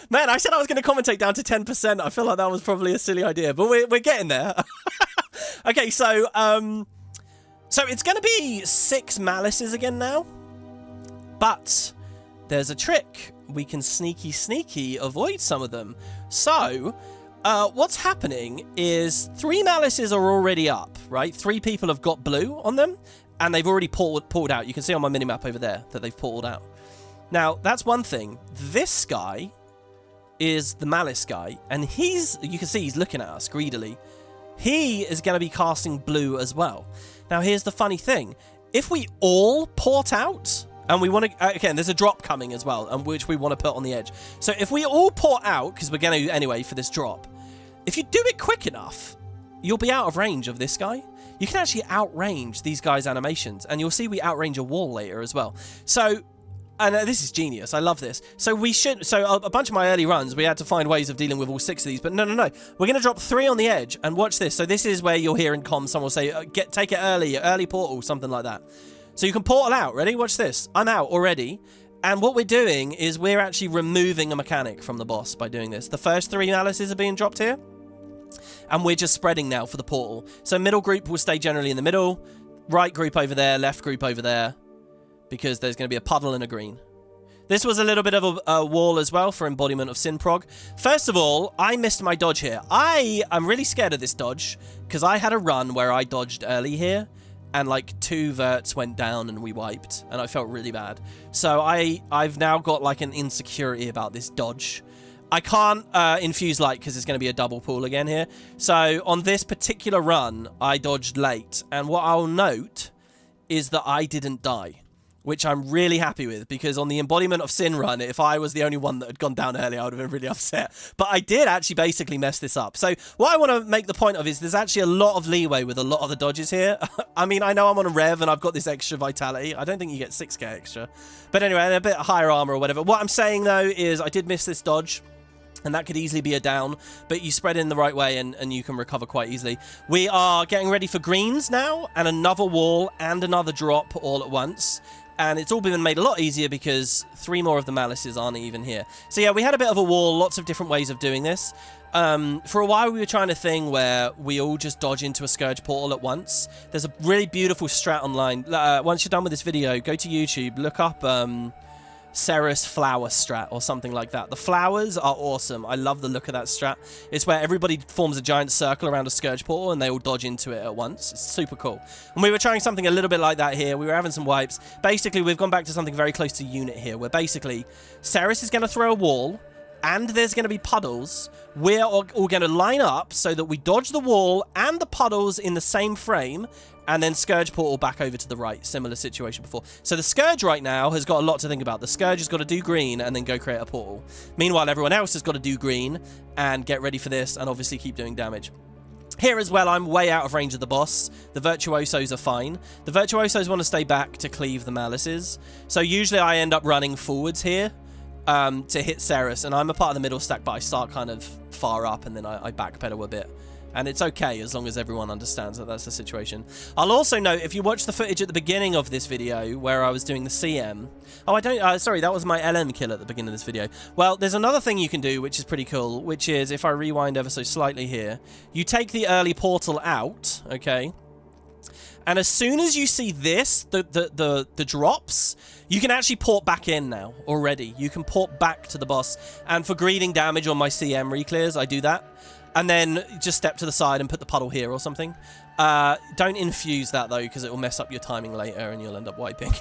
Man, I said I was going to commentate down to 10%. I feel like that was probably a silly idea, but we're getting there. Okay, so it's going to be 6 malices again now. But there's a trick. We can sneaky avoid some of them. So what's happening is 3 malices are already up, right? 3 people have got blue on them, and they've already pulled out. You can see on my minimap over there that they've pulled out. Now, that's one thing. This guy is the malice guy, and you can see he's looking at us greedily. He is going to be casting blue as well. Now, here's the funny thing. If we all port out, and we want to, again, there's a drop coming as well, and which we want to put on the edge. So if we all port out, because we're going to anyway for this drop, if you do it quick enough, you'll be out of range of this guy. You can actually outrange these guys' animations, and you'll see we outrange a wall later as well. So, and this is genius. I love this. So a bunch of my early runs, we had to find ways of dealing with all 6 of these, but no. We're going to drop 3 on the edge, and watch this. So this is where you'll hear in comms someone will say, take it early portal, something like that. So you can portal out. Ready? Watch this. I'm out already. And what we're doing is we're actually removing a mechanic from the boss by doing this. The first 3 malices are being dropped here. And we're just spreading now for the portal. So middle group will stay generally in the middle. Right group over there. Left group over there. Because there's going to be a puddle and a green. This was a little bit of a wall as well for Embodiment of Sin Prog. First of all, I missed my dodge here. I'm really scared of this dodge. Because I had a run where I dodged early here. And like 2 verts went down and we wiped. And I felt really bad. So I've now got like an insecurity about this dodge. I can't infuse light because it's going to be a double pool again here. So on this particular run, I dodged late. And what I'll note is that I didn't die. which I'm really happy with, because on the Embodiment of Sin run, if I was the only one that had gone down early, I would have been really upset. But I did actually basically mess this up. So what I want to make the point of is there's actually a lot of leeway with a lot of the dodges here. I mean, I know I'm on a rev and I've got this extra vitality. I don't think you get 6k extra. But anyway, a bit higher armor or whatever. What I'm saying, though, is I did miss this dodge. And that could easily be a down, but you spread in the right way and you can recover quite easily. We are getting ready for greens now, and another wall and another drop all at once. And it's all been made a lot easier because 3 more of the malices aren't even here. So yeah, we had a bit of a wall, lots of different ways of doing this. For a while we were trying a thing where we all just dodge into a Scourge portal at once. There's a really beautiful strat online. Once you're done with this video, go to YouTube, look up Cerus flower strat or something like that. The flowers are awesome. I love the look of that strat. It's where everybody forms a giant circle around a Scourge portal and they all dodge into it at once. It's super cool. And we were trying something a little bit like that here. We were having some wipes. Basically, we've gone back to something very close to unit here, where basically Cerus is going to throw a wall and there's going to be puddles. We're all going to line up so that we dodge the wall and the puddles in the same frame, and then Scourge portal back over to the right. Similar situation before. So the Scourge right now has got a lot to think about. The Scourge has got to do green and then go create a portal. Meanwhile, everyone else has got to do green and get ready for this and obviously keep doing damage. Here as well, I'm way out of range of the boss. The Virtuosos are fine. The Virtuosos want to stay back to cleave the malices. So usually I end up running forwards here to hit Cerus. And I'm a part of the middle stack, but I start kind of far up and then I backpedal a bit. And it's okay as long as everyone understands that that's the situation. I'll also note, if you watch the footage at the beginning of this video where I was doing the CM... Oh, sorry, that was my LM kill at the beginning of this video. Well, there's another thing you can do, which is pretty cool, which is, if I rewind ever so slightly here, you take the early portal out, okay? And as soon as you see this, the drops, you can actually port back in now already. You can port back to the boss. And for greeting damage on my CM reclears, I do that. And then just step to the side and put the puddle here or something. Don't infuse that, though, because it will mess up your timing later and you'll end up wiping.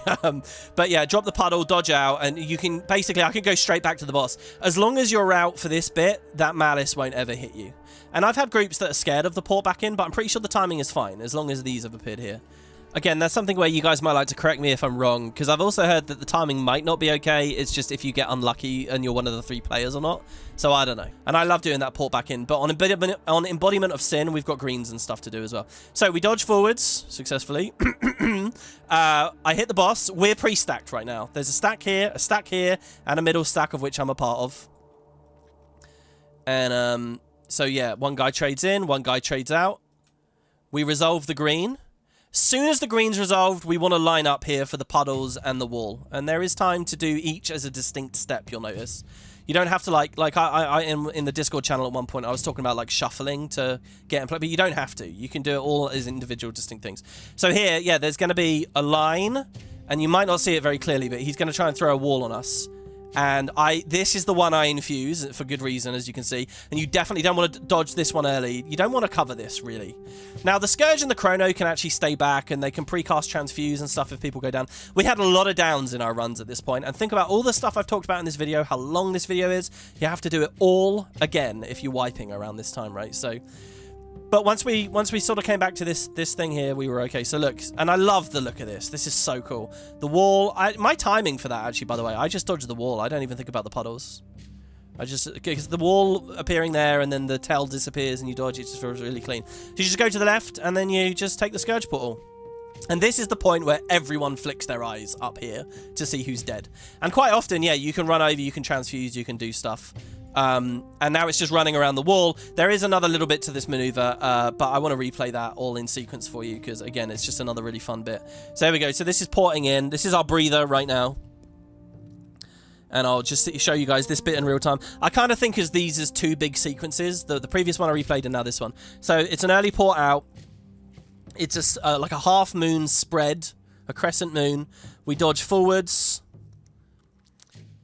But yeah, drop the puddle, dodge out, and you can... Basically, I can go straight back to the boss. As long as you're out for this bit, that malice won't ever hit you. And I've had groups that are scared of the port back in, but I'm pretty sure the timing is fine, as long as these have appeared here. Again, that's something where you guys might like to correct me if I'm wrong, because I've also heard that the timing might not be okay. It's just if you get unlucky and you're one of the 3 players or not. So I don't know. And I love doing that port back in. But on Embodiment of Sin, we've got greens and stuff to do as well. So we dodge forwards successfully. I hit the boss. We're pre-stacked right now. There's a stack here, and a middle stack of which I'm a part of. And so yeah, one guy trades in, one guy trades out. We resolve the green. Soon as the green's resolved, we want to line up here for the puddles and the wall. And there is time to do each as a distinct step, you'll notice. You don't have to, like I in the Discord channel at one point, I was talking about, like, shuffling to get in play, but you don't have to. You can do it all as individual distinct things. So here, yeah, there's going to be a line, and you might not see it very clearly, but he's going to try and throw a wall on us. And this is the one I infuse for good reason, as you can see. And you definitely don't want to dodge this one early. You don't want to cover this, really. Now, the Scourge and the Chrono can actually stay back, and they can precast transfuse and stuff if people go down. We had a lot of downs in our runs at this point. And think about all the stuff I've talked about in this video, how long this video is. You have to do it all again if you're wiping around this time, right? So... But once we sort of came back to this thing here, we were okay. So look, and I love the look of this. This is so cool. The wall, my timing for that, actually, by the way, I just dodged the wall. I don't even think about the puddles. Because the wall appearing there and then the tail disappears and you dodge, it just feels really clean. So you just go to the left and then you just take the Scourge portal. And this is the point where everyone flicks their eyes up here to see who's dead. And quite often, yeah, you can run over, you can transfuse, you can do stuff. And now it's just running around the wall. There is another little bit to this maneuver, but I want to replay that all in sequence for you because, again, it's just another really fun bit. So there we go. So this is porting in. This is our breather right now. And I'll just show you guys this bit in real time. I kind of think of these as 2 big sequences. The previous one I replayed and now this one. So it's an early port out. It's like a half moon spread, a crescent moon. We dodge forwards.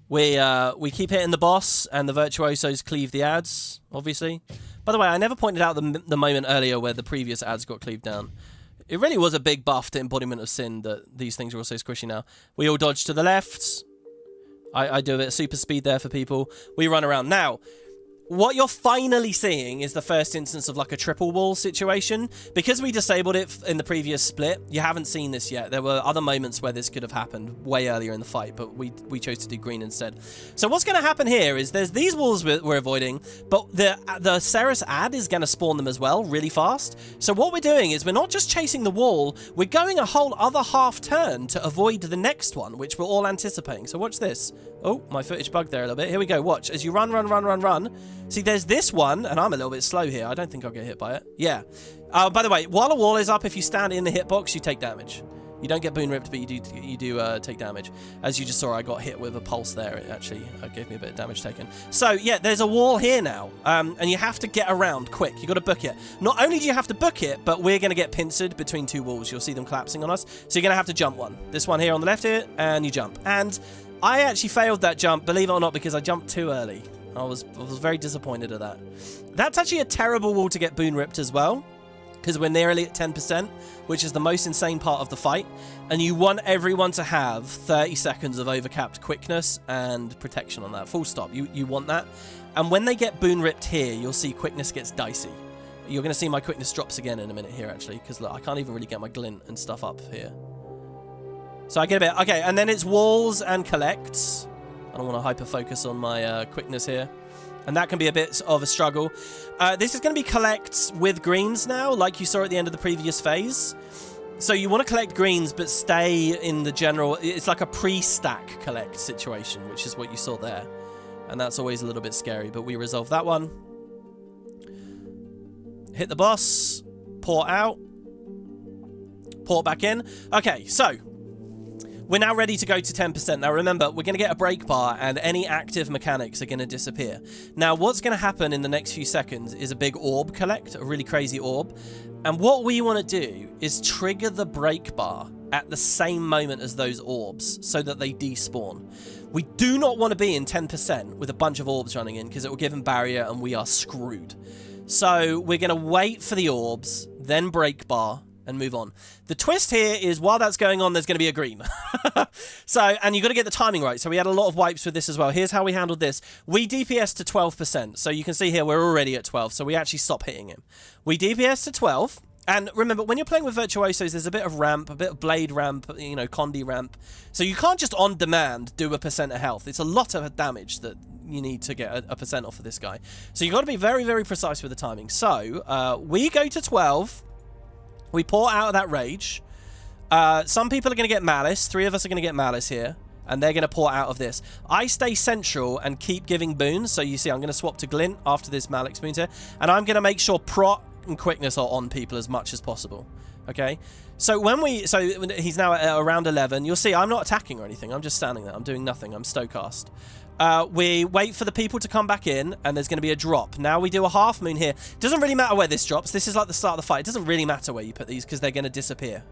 We keep hitting the boss, and the Virtuosos cleave the ads, obviously. By the way, I never pointed out the moment earlier where the previous ads got cleaved down. It really was a big buff to Embodiment of Sin that these things are also squishy now. We all dodge to the left. I do a bit of super speed there for people. We run around. Now, what you're finally seeing is the first instance of like a triple wall situation. Because we disabled it in the previous split, you haven't seen this yet. There were other moments where this could have happened way earlier in the fight, but we chose to do green instead. So what's going to happen here is there's these walls we're avoiding, but the Cerus ad is going to spawn them as well really fast. So what we're doing is we're not just chasing the wall, we're going a whole other half turn to avoid the next one, which we're all anticipating. So watch this. Oh, my footage bugged there a little bit. Here we go. Watch. As you run. See, there's this one, and I'm a little bit slow here. I don't think I'll get hit by it. Yeah. By the way, while a wall is up, if you stand in the hitbox, you take damage. You don't get boon ripped, but you do take damage. As you just saw, I got hit with a pulse there. It actually gave me a bit of damage taken. So, yeah, there's a wall here now, and you have to get around quick. You got to book it. Not only do you have to book it, but we're going to get pincered between two walls. You'll see them collapsing on us. So you're going to have to jump one. This one here on the left here, and you jump. And I actually failed that jump, believe it or not, because I jumped too early. I was very disappointed at that. That's actually a terrible wall to get boon ripped as well, because we're nearly at 10%, which is the most insane part of the fight. And you want everyone to have 30 seconds of overcapped quickness and protection on that. Full stop. You want that. And when they get boon ripped here, you'll see quickness gets dicey. You're going to see my quickness drops again in a minute here, actually, because look, I can't even really get my glint and stuff up here. So I get a bit... Okay, and then it's walls and collects. I don't want to hyper-focus on my quickness here. And that can be a bit of a struggle. This is going to be collects with greens now, like you saw at the end of the previous phase. So you want to collect greens, but stay in the general... It's like a pre-stack collect situation, which is what you saw there. And that's always a little bit scary, but we resolved that one. Hit the boss. Port out. Port back in. Okay, so... We're now ready to go to 10%. Now remember, we're going to get a break bar and any active mechanics are going to disappear. Now what's going to happen in the next few seconds is a big orb collect, a really crazy orb. And what we want to do is trigger the break bar at the same moment as those orbs so that they despawn. We do not want to be in 10% with a bunch of orbs running in because it will give them barrier and we are screwed. So we're going to wait for the orbs, then break bar, and move on. The twist here is while that's going on, there's going to be a green. And you got to get the timing right. So we had a lot of wipes with this as well. Here's how we handled this. We DPS to 12%. So you can see here, we're already at 12. So we actually stop hitting him. We DPS to 12. And remember, when you're playing with Virtuosos, there's a bit of ramp, a bit of blade ramp, you know, Condi ramp. So you can't just on demand do a % of health. It's a lot of damage that you need to get a % off of this guy. So you got to be very, very precise with the timing. So we go to 12. We pour out of that rage. Some people are going to get Malice. 3 of us are going to get Malice here. And they're going to pour out of this. I stay central and keep giving boons. So you see, I'm going to swap to Glint after this Malix boons here. And I'm going to make sure Prot and Quickness are on people as much as possible. Okay? So he's now at around 11. You'll see I'm not attacking or anything. I'm just standing there. I'm doing nothing. I'm Stokecast. We wait for the people to come back in, and there's going to be a drop. Now we do a half moon here. Doesn't really matter where this drops. This is like the start of the fight. It doesn't really matter where you put these because they're going to disappear.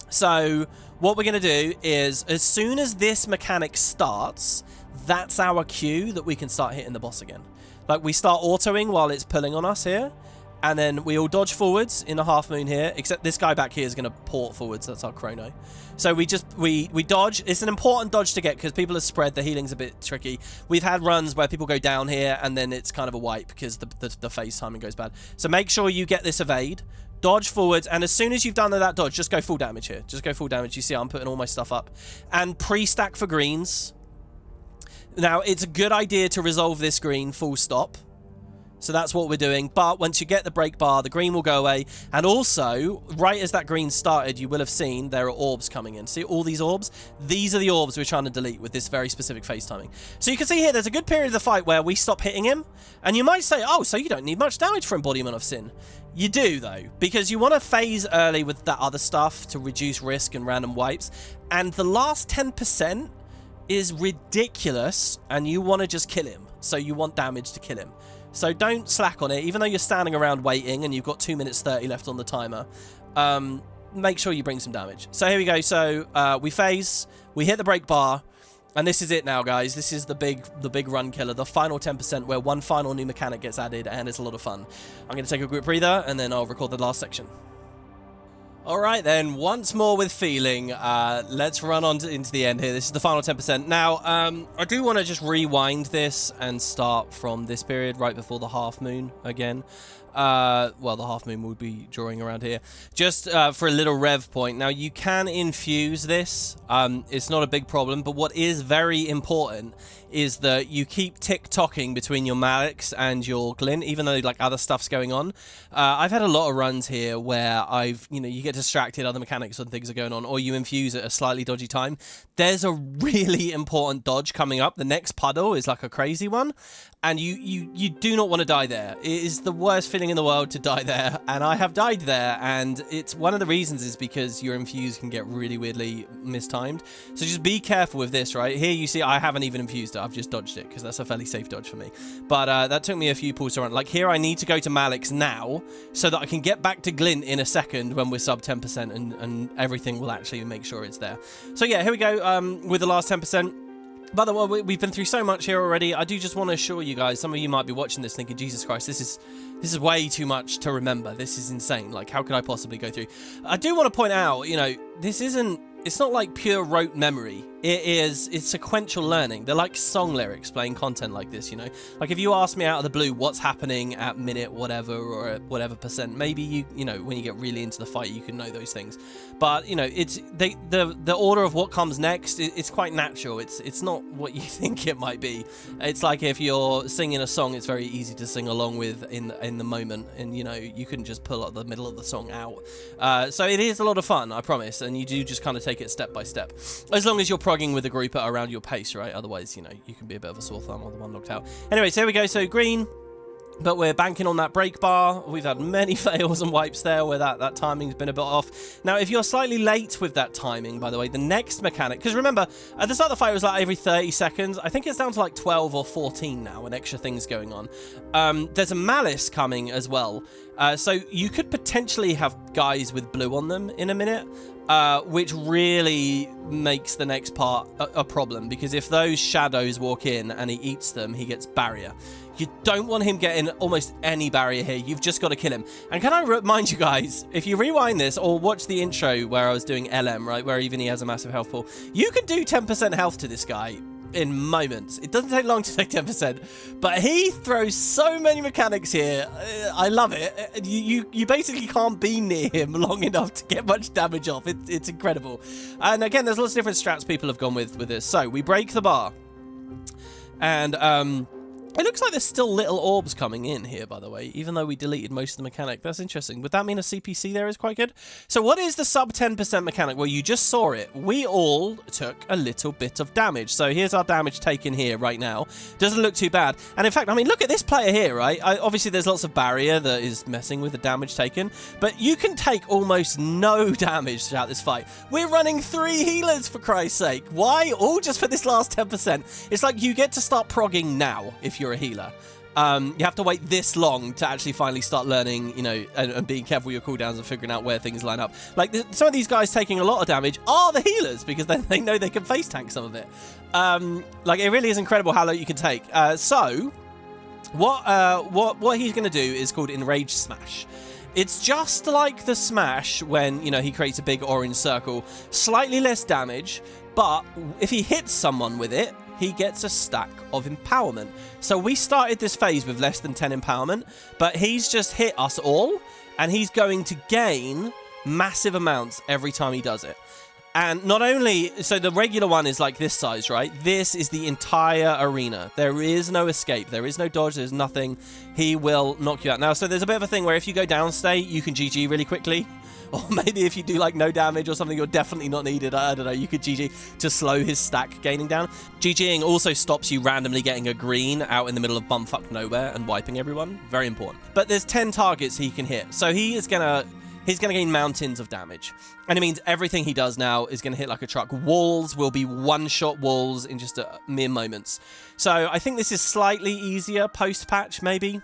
So what we're going to do is as soon as this mechanic starts, that's our cue that we can start hitting the boss again. Like we start autoing while it's pulling on us here. And then we all dodge forwards in a half moon here, except this guy back here is going to port forwards. That's our chrono. So we dodge. It's an important dodge to get because people are spread. The healing's a bit tricky. We've had runs where people go down here and then it's kind of a wipe because the phase timing goes bad. So make sure you get this evade. Dodge forwards, and as soon as you've done that dodge, just go full damage here. Just go full damage. You see I'm putting all my stuff up. And pre-stack for greens. Now, it's a good idea to resolve this green full stop. So that's what we're doing. But once you get the break bar, the green will go away. And also, right as that green started, you will have seen there are orbs coming in. See all these orbs? These are the orbs we're trying to delete with this very specific phase timing. So you can see here, there's a good period of the fight where we stop hitting him. And you might say, oh, so you don't need much damage for Embodiment of Sin. You do, though, because you want to phase early with that other stuff to reduce risk and random wipes. And the last 10% is ridiculous, and you want to just kill him. So you want damage to kill him. So don't slack on it, even though you're standing around waiting and you've got 2 minutes 30 left on the timer. Make sure you bring some damage. So here we go. So we phase, we hit the break bar, and this is it now, guys. This is the big run killer, the final 10% where one final new mechanic gets added, and it's a lot of fun. I'm going to take a quick breather, and then I'll record the last section. All right, then, once more with feeling, let's run on into the end here. This is the final 10%. Now, I do want to just rewind this and start from this period right before the half moon again. Well, the half moon would be drawing around here. Just for a little rev point. Now, you can infuse this. It's not a big problem, but what is very important is that you keep tick-tocking between your Malix and your Glint, even though like other stuff's going on. I've had a lot of runs here where you get distracted, other mechanics and things are going on, or you infuse at a slightly dodgy time. There's a really important dodge coming up. The next puddle is like a crazy one, and you do not want to die there. It is the worst feeling in the world to die there, and I have died there, and it's one of the reasons is because your infuse can get really weirdly mistimed. So just be careful with this, right? Here you see I haven't even infused it. I've just dodged it because that's a fairly safe dodge for me. But that took me a few pulls to run. Like here I need to go to Malix now so that I can get back to Glint in a second when we're sub 10% and everything will actually make sure it's there. So yeah, here we go with the last 10%. By the way, we've been through so much here already. I do just want to assure you guys, some of you might be watching this thinking, Jesus Christ, this is way too much to remember. This is insane. Like, how could I possibly go through? I do want to point out, it's not like pure rote memory. It's sequential learning. They're like song lyrics playing content like this, Like if you ask me out of the blue what's happening at minute whatever or at whatever percent, maybe when you get really into the fight you can know those things. But it's the order of what comes next. It's quite natural. It's not what you think it might be. It's like if you're singing a song, it's very easy to sing along with in the moment, and you couldn't just pull out the middle of the song out. So it is a lot of fun, I promise, and you do just kind of take it step by step, as long as you're progging with a group at around your pace, right? Otherwise, you can be a bit of a sore thumb or the one knocked out. Anyway, so here we go. So green, but we're banking on that break bar. We've had many fails and wipes there where that timing's been a bit off. Now, if you're slightly late with that timing, by the way, the next mechanic, because remember, at the start of the fight, it was like every 30 seconds. I think it's down to like 12 or 14 now, and extra things going on. There's a Malice coming as well. So you could potentially have guys with blue on them in a minute, which really makes the next part a problem, because if those shadows walk in and he eats them, he gets barrier. You don't want him getting almost any barrier here. You've just got to kill him. And can I remind you guys, if you rewind this or watch the intro where I was doing LM, right, where even he has a massive health pool, you can do 10% health to this guy in moments. It doesn't take long to take 10%, but he throws so many mechanics here. I love it. You basically can't be near him long enough to get much damage off. It's incredible. And again, there's lots of different strats people have gone with this. So we break the bar, and it looks like there's still little orbs coming in here, by the way, even though we deleted most of the mechanic. That's interesting. Would that mean a CPC there is quite good? So what is the sub 10% mechanic? Well, you just saw it. We all took a little bit of damage. So here's our damage taken here right now. Doesn't look too bad. And in fact, I mean, look at this player here, right? Obviously, there's lots of barrier that is messing with the damage taken, but you can take almost no damage throughout this fight. We're running 3 healers, for Christ's sake. Why? All just for this last 10%. It's like you get to start progging now if you're a healer. You have to wait this long to actually finally start learning, and being careful with your cooldowns and figuring out where things line up. Like, some of these guys taking a lot of damage are the healers, because then they know they can face tank some of it. Like, it really is incredible how low you can take. So, what he's going to do is called Enraged Smash. It's just like the Smash when, he creates a big orange circle. Slightly less damage, but if he hits someone with it, he gets a stack of empowerment. So we started this phase with less than 10 empowerment, but he's just hit us all, and he's going to gain massive amounts every time he does it. And not only, so the regular one is like this size, right? This is the entire arena. There is no escape. There is no dodge. There's nothing. He will knock you out. Now, so there's a bit of a thing where if you go down state, you can GG really quickly. Or maybe if you do like no damage or something, you're definitely not needed. I don't know. You could GG to slow his stack gaining down. GGing also stops you randomly getting a green out in the middle of bumfuck nowhere and wiping everyone. Very important. But there's 10 targets he can hit. So he's gonna gain mountains of damage. And it means everything he does now is going to hit like a truck. Walls will be one-shot walls in just mere moments. So I think this is slightly easier post-patch, maybe.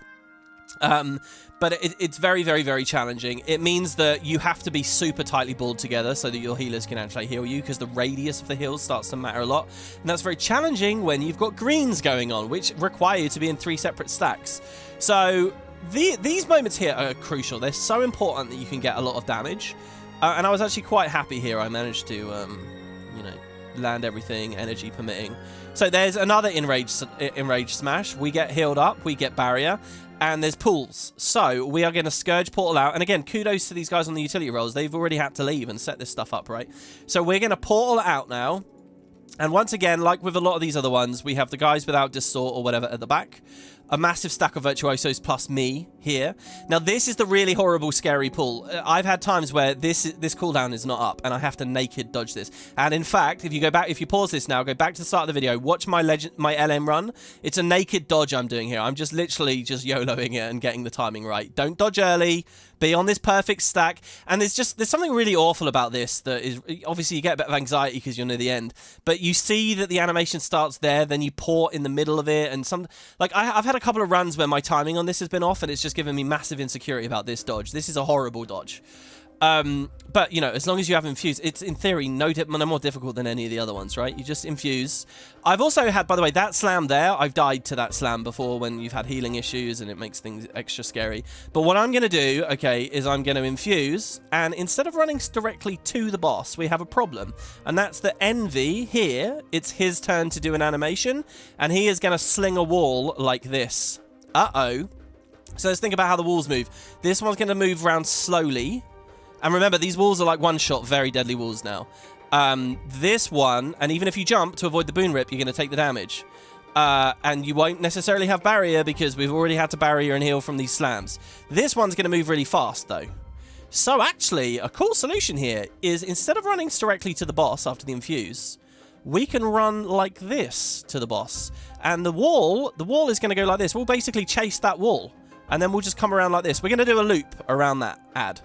But it's very, very, very challenging. It means that you have to be super tightly balled together so that your healers can actually heal you, because the radius of the heals starts to matter a lot. And that's very challenging when you've got greens going on, which require you to be in 3 separate stacks. So these moments here are crucial. They're so important that you can get a lot of damage. And I was actually quite happy here. I managed to, you know, land everything, energy permitting. So there's another enrage smash. We get healed up, we get barrier, and there's pools. So we are going to Scourge Portal out. And again, kudos to these guys on the utility rolls. They've already had to leave and set this stuff up, right? So we're going to Portal out now. And once again, like with a lot of these other ones, we have the guys without Distort or whatever at the back. A massive stack of Virtuosos plus me here. Now, this is the really horrible, scary pull. I've had times where this cooldown is not up, and I have to naked dodge this. And in fact, if you go back, if you pause this now, go back to the start of the video, watch my LM run. It's a naked dodge I'm doing here. I'm just literally just YOLOing it and getting the timing right. Don't dodge early. Be on this perfect stack. And there's something really awful about this that is, obviously you get a bit of anxiety because you're near the end, but you see that the animation starts there, then you port in the middle of it, and I've had a couple of runs where my timing on this has been off, and it's just given me massive insecurity about this dodge. This is a horrible dodge. But, you know, as long as you have infuse, it's in theory no more difficult than any of the other ones, right? You just infuse. I've also had, by the way, that slam there, I've died to that slam before when you've had healing issues and it makes things extra scary. But what I'm going to do, okay, is I'm going to infuse, and instead of running directly to the boss, we have a problem. And that's the Envy here. It's his turn to do an animation, and he is going to sling a wall like this. Uh-oh. So let's think about how the walls move. This one's going to move around slowly. And remember, these walls are like one-shot, very deadly walls now. This one, and even if you jump to avoid the boon rip, you're going to take the damage. And you won't necessarily have barrier because we've already had to barrier and heal from these slams. This one's going to move really fast, though. So actually, a cool solution here is instead of running directly to the boss after the infuse, we can run like this to the boss. And the wall is going to go like this. We'll basically chase that wall. And then we'll just come around like this. We're going to do a loop around that ad.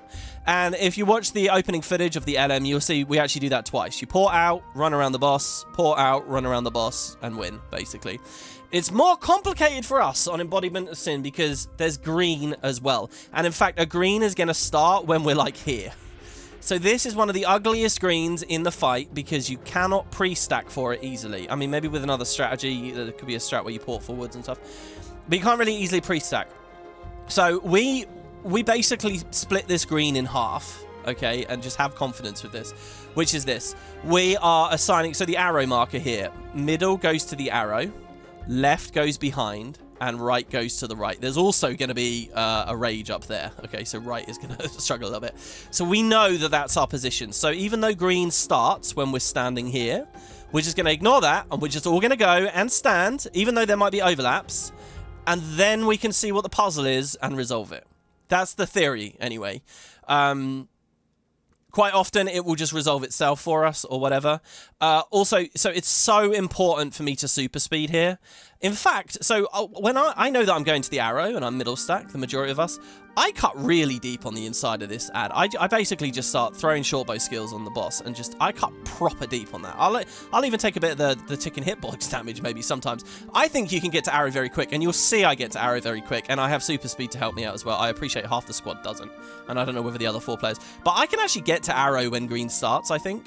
And if you watch the opening footage of the LM, you'll see we actually do that twice. You port out, run around the boss, port out, run around the boss, and win, basically. It's more complicated for us on Embodiment of Sin because there's green as well. And in fact, a green is going to start when we're like here. So this is one of the ugliest greens in the fight because you cannot pre-stack for it easily. I mean, maybe with another strategy, there could be a strat where you port forwards and stuff. But you can't really easily pre-stack. So we basically split this green in half, okay, and just have confidence with this, which is this. We are assigning, so the arrow marker here, middle goes to the arrow, left goes behind, and right goes to the right. There's also going to be a rage up there, okay, so right is going to struggle a little bit. So we know that that's our position. So even though green starts when we're standing here, we're just going to ignore that, and we're just all going to go and stand, even though there might be overlaps, and then we can see what the puzzle is and resolve it. That's the theory, anyway. Quite often, it will just resolve itself for us or whatever. Also, so it's so important for me to super speed here. In fact, so when I know that I'm going to the arrow and I'm middle stack, the majority of us, I cut really deep on the inside of this ad. I basically just start throwing short bow skills on the boss and I cut proper deep on that. I'll even take a bit of the ticking hitbox damage maybe sometimes. I think you can get to arrow very quick, and you'll see I get to arrow very quick, and I have super speed to help me out as well. I appreciate half the squad doesn't, and I don't know whether the other 4 players, but I can actually get to arrow when green starts, I think.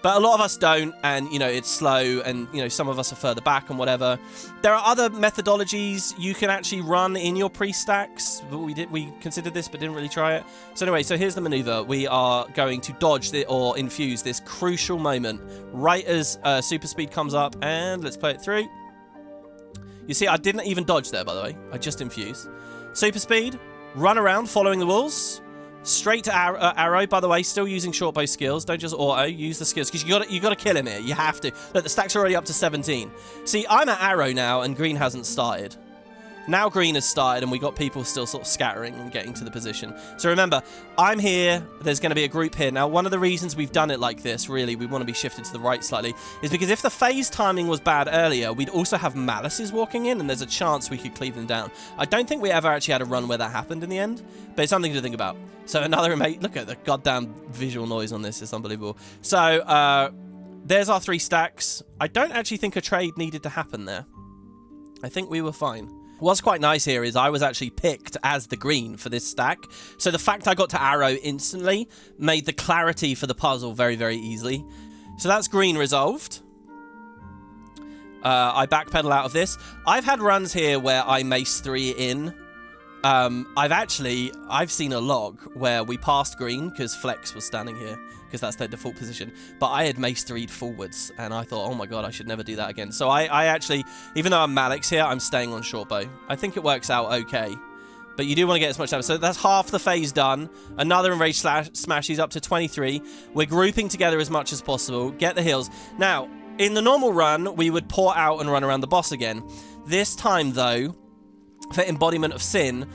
But a lot of us don't, and, you know, it's slow, and, you know, some of us are further back and whatever. There are other methodologies you can actually run in your pre-stacks. We considered this, but didn't really try it. So anyway, so here's the maneuver. We are going to dodge or infuse this crucial moment right as super speed comes up, and let's play it through. You see, I didn't even dodge there, by the way. I just infused. Super speed, run around following the walls. Straight to arrow, by the way, still using short bow skills. Don't just auto, use the skills, because you got to kill him here. You have to. Look, the stacks are already up to 17. See, I'm at arrow now, and green hasn't started. Now green has started, and we got people still sort of scattering and getting to the position. So remember, I'm here. There's going to be a group here. Now, one of the reasons we've done it like this, really, we want to be shifted to the right slightly, is because if the phase timing was bad earlier, we'd also have Malices walking in, and there's a chance we could cleave them down. I don't think we ever actually had a run where that happened in the end, but it's something to think about. So another mate, look at the goddamn visual noise on this. It's unbelievable. So there's our 3 stacks. I don't actually think a trade needed to happen there. I think we were fine. What's quite nice here is I was actually picked as the green for this stack. So the fact I got to arrow instantly made the clarity for the puzzle very, very easily. So that's green resolved. I backpedal out of this. I've had runs here where I mace 3 in I've seen a log where we passed green because Flex was standing here because that's their default position. But I had Mace 3'd forwards, and I thought, oh my god, I should never do that again. So I actually, even though I'm Malik's here, I'm staying on short bow. I think it works out okay. But you do want to get as much damage. So that's half the phase done. Another enraged smash. He's up to 23. We're grouping together as much as possible. Get the heals. Now, in the normal run, we would pour out and run around the boss again. This time, though, for Embodiment of Sin,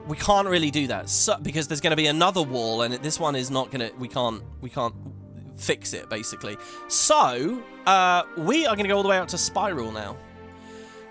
we can't really do that because there's going to be another wall, and this one is not going to. We can't fix it basically. So we are going to go all the way out to Spiral now.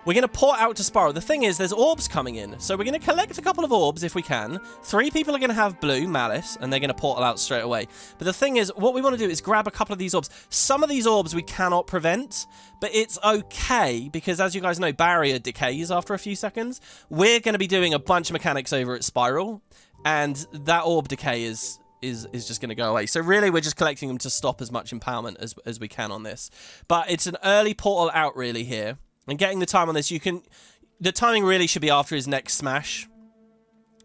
We're going to port out to Spiral. The thing is, there's orbs coming in. So we're going to collect a couple of orbs if we can. 3 people are going to have blue, Malice, and they're going to portal out straight away. But the thing is, what we want to do is grab a couple of these orbs. Some of these orbs we cannot prevent, but it's okay because, as you guys know, barrier decays after a few seconds. We're going to be doing a bunch of mechanics over at Spiral, and that orb decay is just going to go away. So really, we're just collecting them to stop as much empowerment as we can on this. But it's an early portal out really here. And getting the time on this, the timing really should be after his next smash.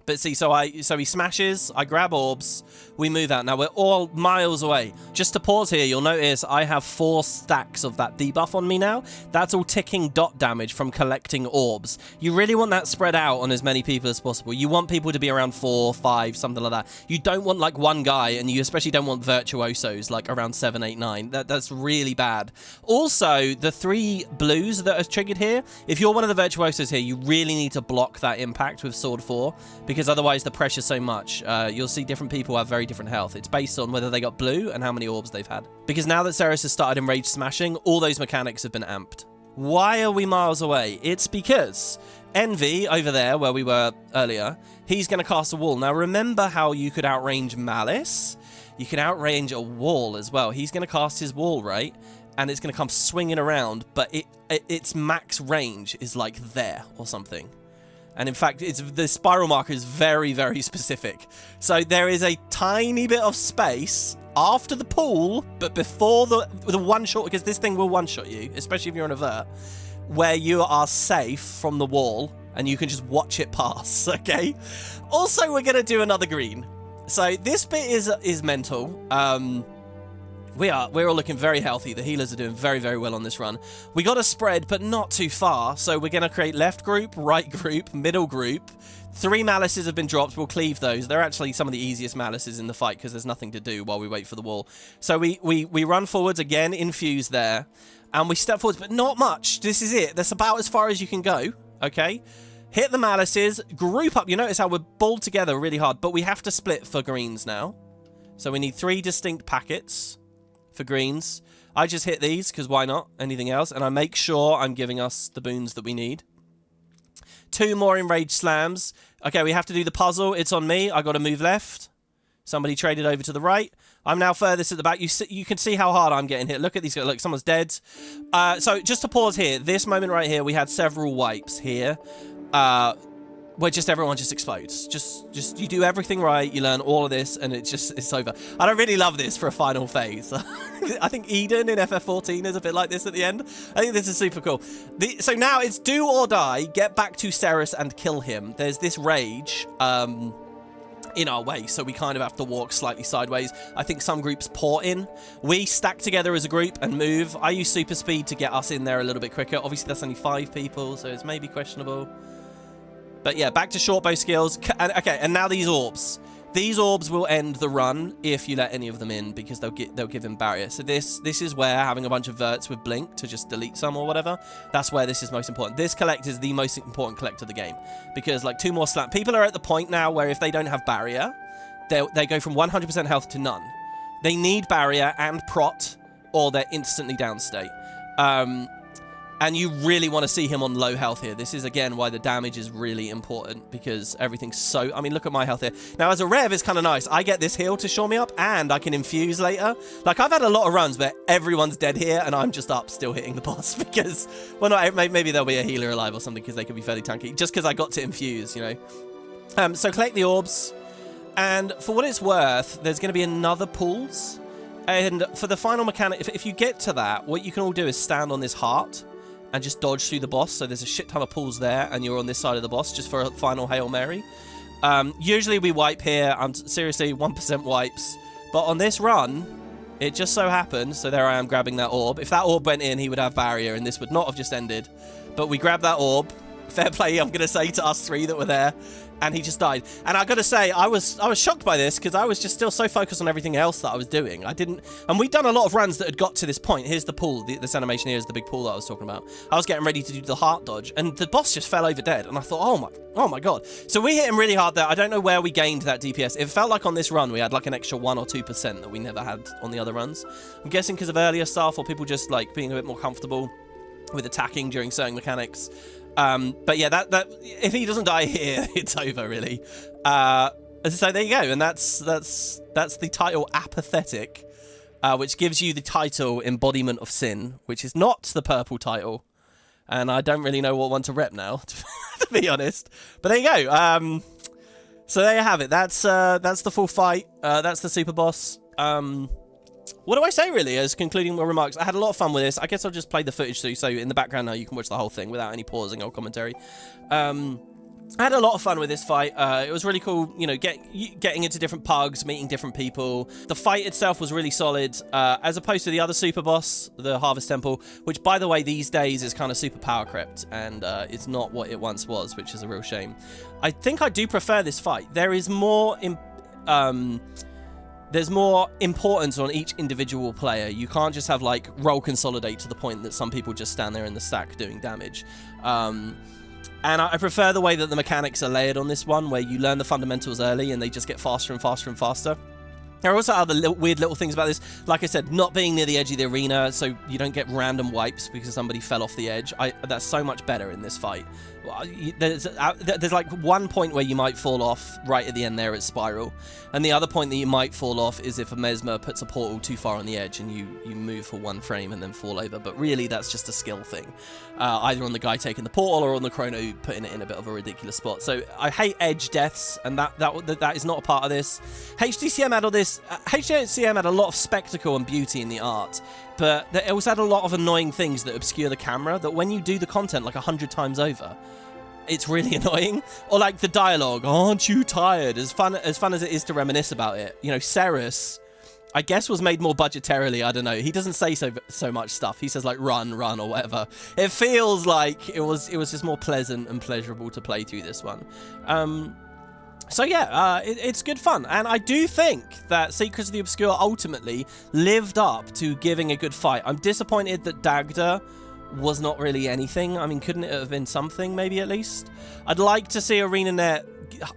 But see, so he smashes, I grab orbs, we move out. Now we're all miles away. Just to pause here, you'll notice I have 4 stacks of that debuff on me now. That's all ticking dot damage from collecting orbs. You really want that spread out on as many people as possible. You want people to be around 4, 5, something like that. You don't want like one guy, and you especially don't want virtuosos like around 7, 8, 9. That's really bad. Also, the 3 blues that are triggered here, if you're one of the virtuosos here, you really need to block that impact with Sword 4, because otherwise the pressure's so much. You'll see different people have very different health. It's based on whether they got blue and how many orbs they've had. Because now that Cerus has started enraged smashing, all those mechanics have been amped. Why are we miles away? It's because Envy, over there where we were earlier, he's going to cast a wall. Now remember how you could outrange Malice? You can outrange a wall as well. He's going to cast his wall, right? And it's going to come swinging around, but its max range is like there or something. And in fact, the spiral marker is very, very specific. So there is a tiny bit of space after the pool, but before the one-shot, because this thing will one-shot you, especially if you're on a vert, where you are safe from the wall, and you can just watch it pass, okay? Also, we're going to do another green. So this bit is mental. We're all looking very healthy. The healers are doing very, very well on this run. We got a spread, but not too far. So we're going to create left group, right group, middle group. 3 malices have been dropped. We'll cleave those. They're actually some of the easiest malices in the fight because there's nothing to do while we wait for the wall. So we run forwards again, infuse there, and we step forwards, but not much. This is it. That's about as far as you can go, okay? Hit the malices, group up. You notice how we're balled together really hard, but we have to split for greens now. So we need 3 distinct packets for greens. I just hit these because why not? Anything else? And I make sure I'm giving us the boons that we need. 2 more enraged slams. Okay, we have to do the puzzle. It's on me. I got to move left. Somebody traded over to the right. I'm now furthest at the back. You can see how hard I'm getting hit. Look at these guys. Look, someone's dead. So just to pause here, this moment right here, we had several wipes here. Where just everyone just explodes. Just you do everything right, you learn all of this, and it's over. I don't really love this for a final phase. I think Eden in FF14 is a bit like this at the end. I think this is super cool. So now it's do or die. Get back to Cerus and kill him. There's this rage in our way, so we kind of have to walk slightly sideways. I think some groups pour in. We stack together as a group and move. I use super speed to get us in there a little bit quicker. Obviously, that's only 5 people, so it's maybe questionable. But yeah, back to short bow skills. Okay, and now these orbs. These orbs will end the run if you let any of them in, because they'll give him barrier. So this is where having a bunch of verts with blink to just delete some or whatever, that's where this is most important. This collect is the most important collect of the game, because like 2 more slam. People are at the point now where if they don't have barrier, they go from 100% health to none. They need barrier and prot, or they're instantly down state. And you really want to see him on low health here. This is, again, why the damage is really important, because everything's so... I mean, look at my health here. Now, as a Rev, it's kind of nice. I get this heal to shore me up, and I can infuse later. Like, I've had a lot of runs where everyone's dead here, and I'm just up still hitting the boss, because... Well, no, maybe there'll be a healer alive or something, because they can be fairly tanky. Just because I got to infuse, you know. So collect the orbs, and for what it's worth, there's going to be another pools. And for the final mechanic, if you get to that, what you can all do is stand on this heart, and just dodge through the boss. So there's a shit ton of pools there, and you're on this side of the boss just for a final Hail Mary. Usually we wipe here. Seriously, 1% wipes. But on this run, it just so happened, so there I am grabbing that orb. If that orb went in, he would have barrier, and this would not have just ended. But we grabbed that orb. Fair play, I'm going to say, to us 3 that were there. And he just died. And I got to say, I was shocked by this, because I was just still so focused on everything else that I was doing. And we'd done a lot of runs that had got to this point. Here's the pool. This animation here is the big pool that I was talking about. I was getting ready to do the heart dodge, and the boss just fell over dead. And I thought, oh my god. So we hit him really hard there. I don't know where we gained that DPS. It felt like on this run we had like an extra 1 or 2% that we never had on the other runs. I'm guessing because of earlier stuff, or people just like being a bit more comfortable with attacking during certain mechanics. But yeah, that if he doesn't die here, it's over, really. So there you go, and that's the title Apathetic, which gives you the title Embodiment of Sin, which is not the purple title, and I don't really know what one to rep now, to be honest. But there you go. So there you have it. That's the full fight. That's the super boss. What do I say, really, as concluding my remarks? I had a lot of fun with this. I guess I'll just play the footage through, so in the background now you can watch the whole thing without any pausing or commentary. I had a lot of fun with this fight. It was really cool, you know, getting into different pugs, meeting different people. The fight itself was really solid, as opposed to the other super boss, the Harvest Temple, which, by the way, these days is kind of super power crept, and it's not what it once was, which is a real shame. I think I do prefer this fight. There is more... There's more importance on each individual player. You can't just have, like, role consolidate to the point that some people just stand there in the stack doing damage. And I prefer the way that the mechanics are layered on this one, where you learn the fundamentals early and they just get faster and faster and faster. There are also other weird little things about this. Like I said, not being near the edge of the arena, so you don't get random wipes because somebody fell off the edge. That's so much better in this fight. There's like one point where you might fall off right at the end there at Spiral, and the other point that you might fall off is if a Mesmer puts a portal too far on the edge and you move for 1 frame and then fall over. But really, that's just a skill thing, either on the guy taking the portal or on the Chrono putting it in a bit of a ridiculous spot. So I hate edge deaths, and that is not a part of this. HDCM had all this. HDCM had a lot of spectacle and beauty in the art, but it also had a lot of annoying things that obscure the camera, that when you do the content like 100 times over, it's really annoying. Or like the dialogue, aren't you tired? As fun as it is to reminisce about it. You know, Cerus, I guess, was made more budgetarily. I don't know. He doesn't say so much stuff. He says like run or whatever. It feels like it was just more pleasant and pleasurable to play through this one. So yeah, it's good fun, and I do think that Secrets of the Obscure ultimately lived up to giving a good fight. I'm disappointed that Dagda was not really anything. I mean, couldn't it have been something, maybe, at least? I'd like to see ArenaNet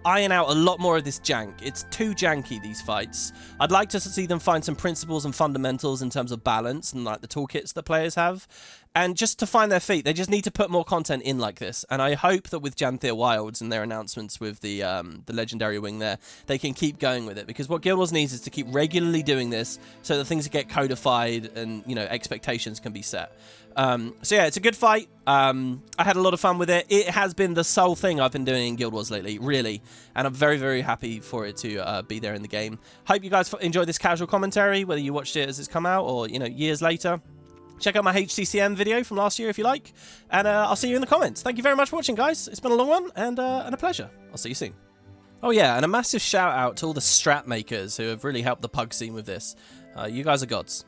iron out a lot more of this jank. It's too janky, these fights. I'd like to see them find some principles and fundamentals in terms of balance and like the toolkits that players have. And just to find their feet, they just need to put more content in like this. And I hope that with Janthea Wilds and their announcements with the Legendary Wing there, they can keep going with it. Because what Guild Wars needs is to keep regularly doing this so that things get codified and, you know, expectations can be set. So yeah, it's a good fight. I had a lot of fun with it. It has been the sole thing I've been doing in Guild Wars lately, really. And I'm very, very happy for it to be there in the game. Hope you guys enjoyed this casual commentary, whether you watched it as it's come out or, you know, years later. Check out my HCCM video from last year if you like. And I'll see you in the comments. Thank you very much for watching, guys. It's been a long one and a pleasure. I'll see you soon. Oh yeah, and a massive shout out to all the strat makers who have really helped the pug scene with this. You guys are gods.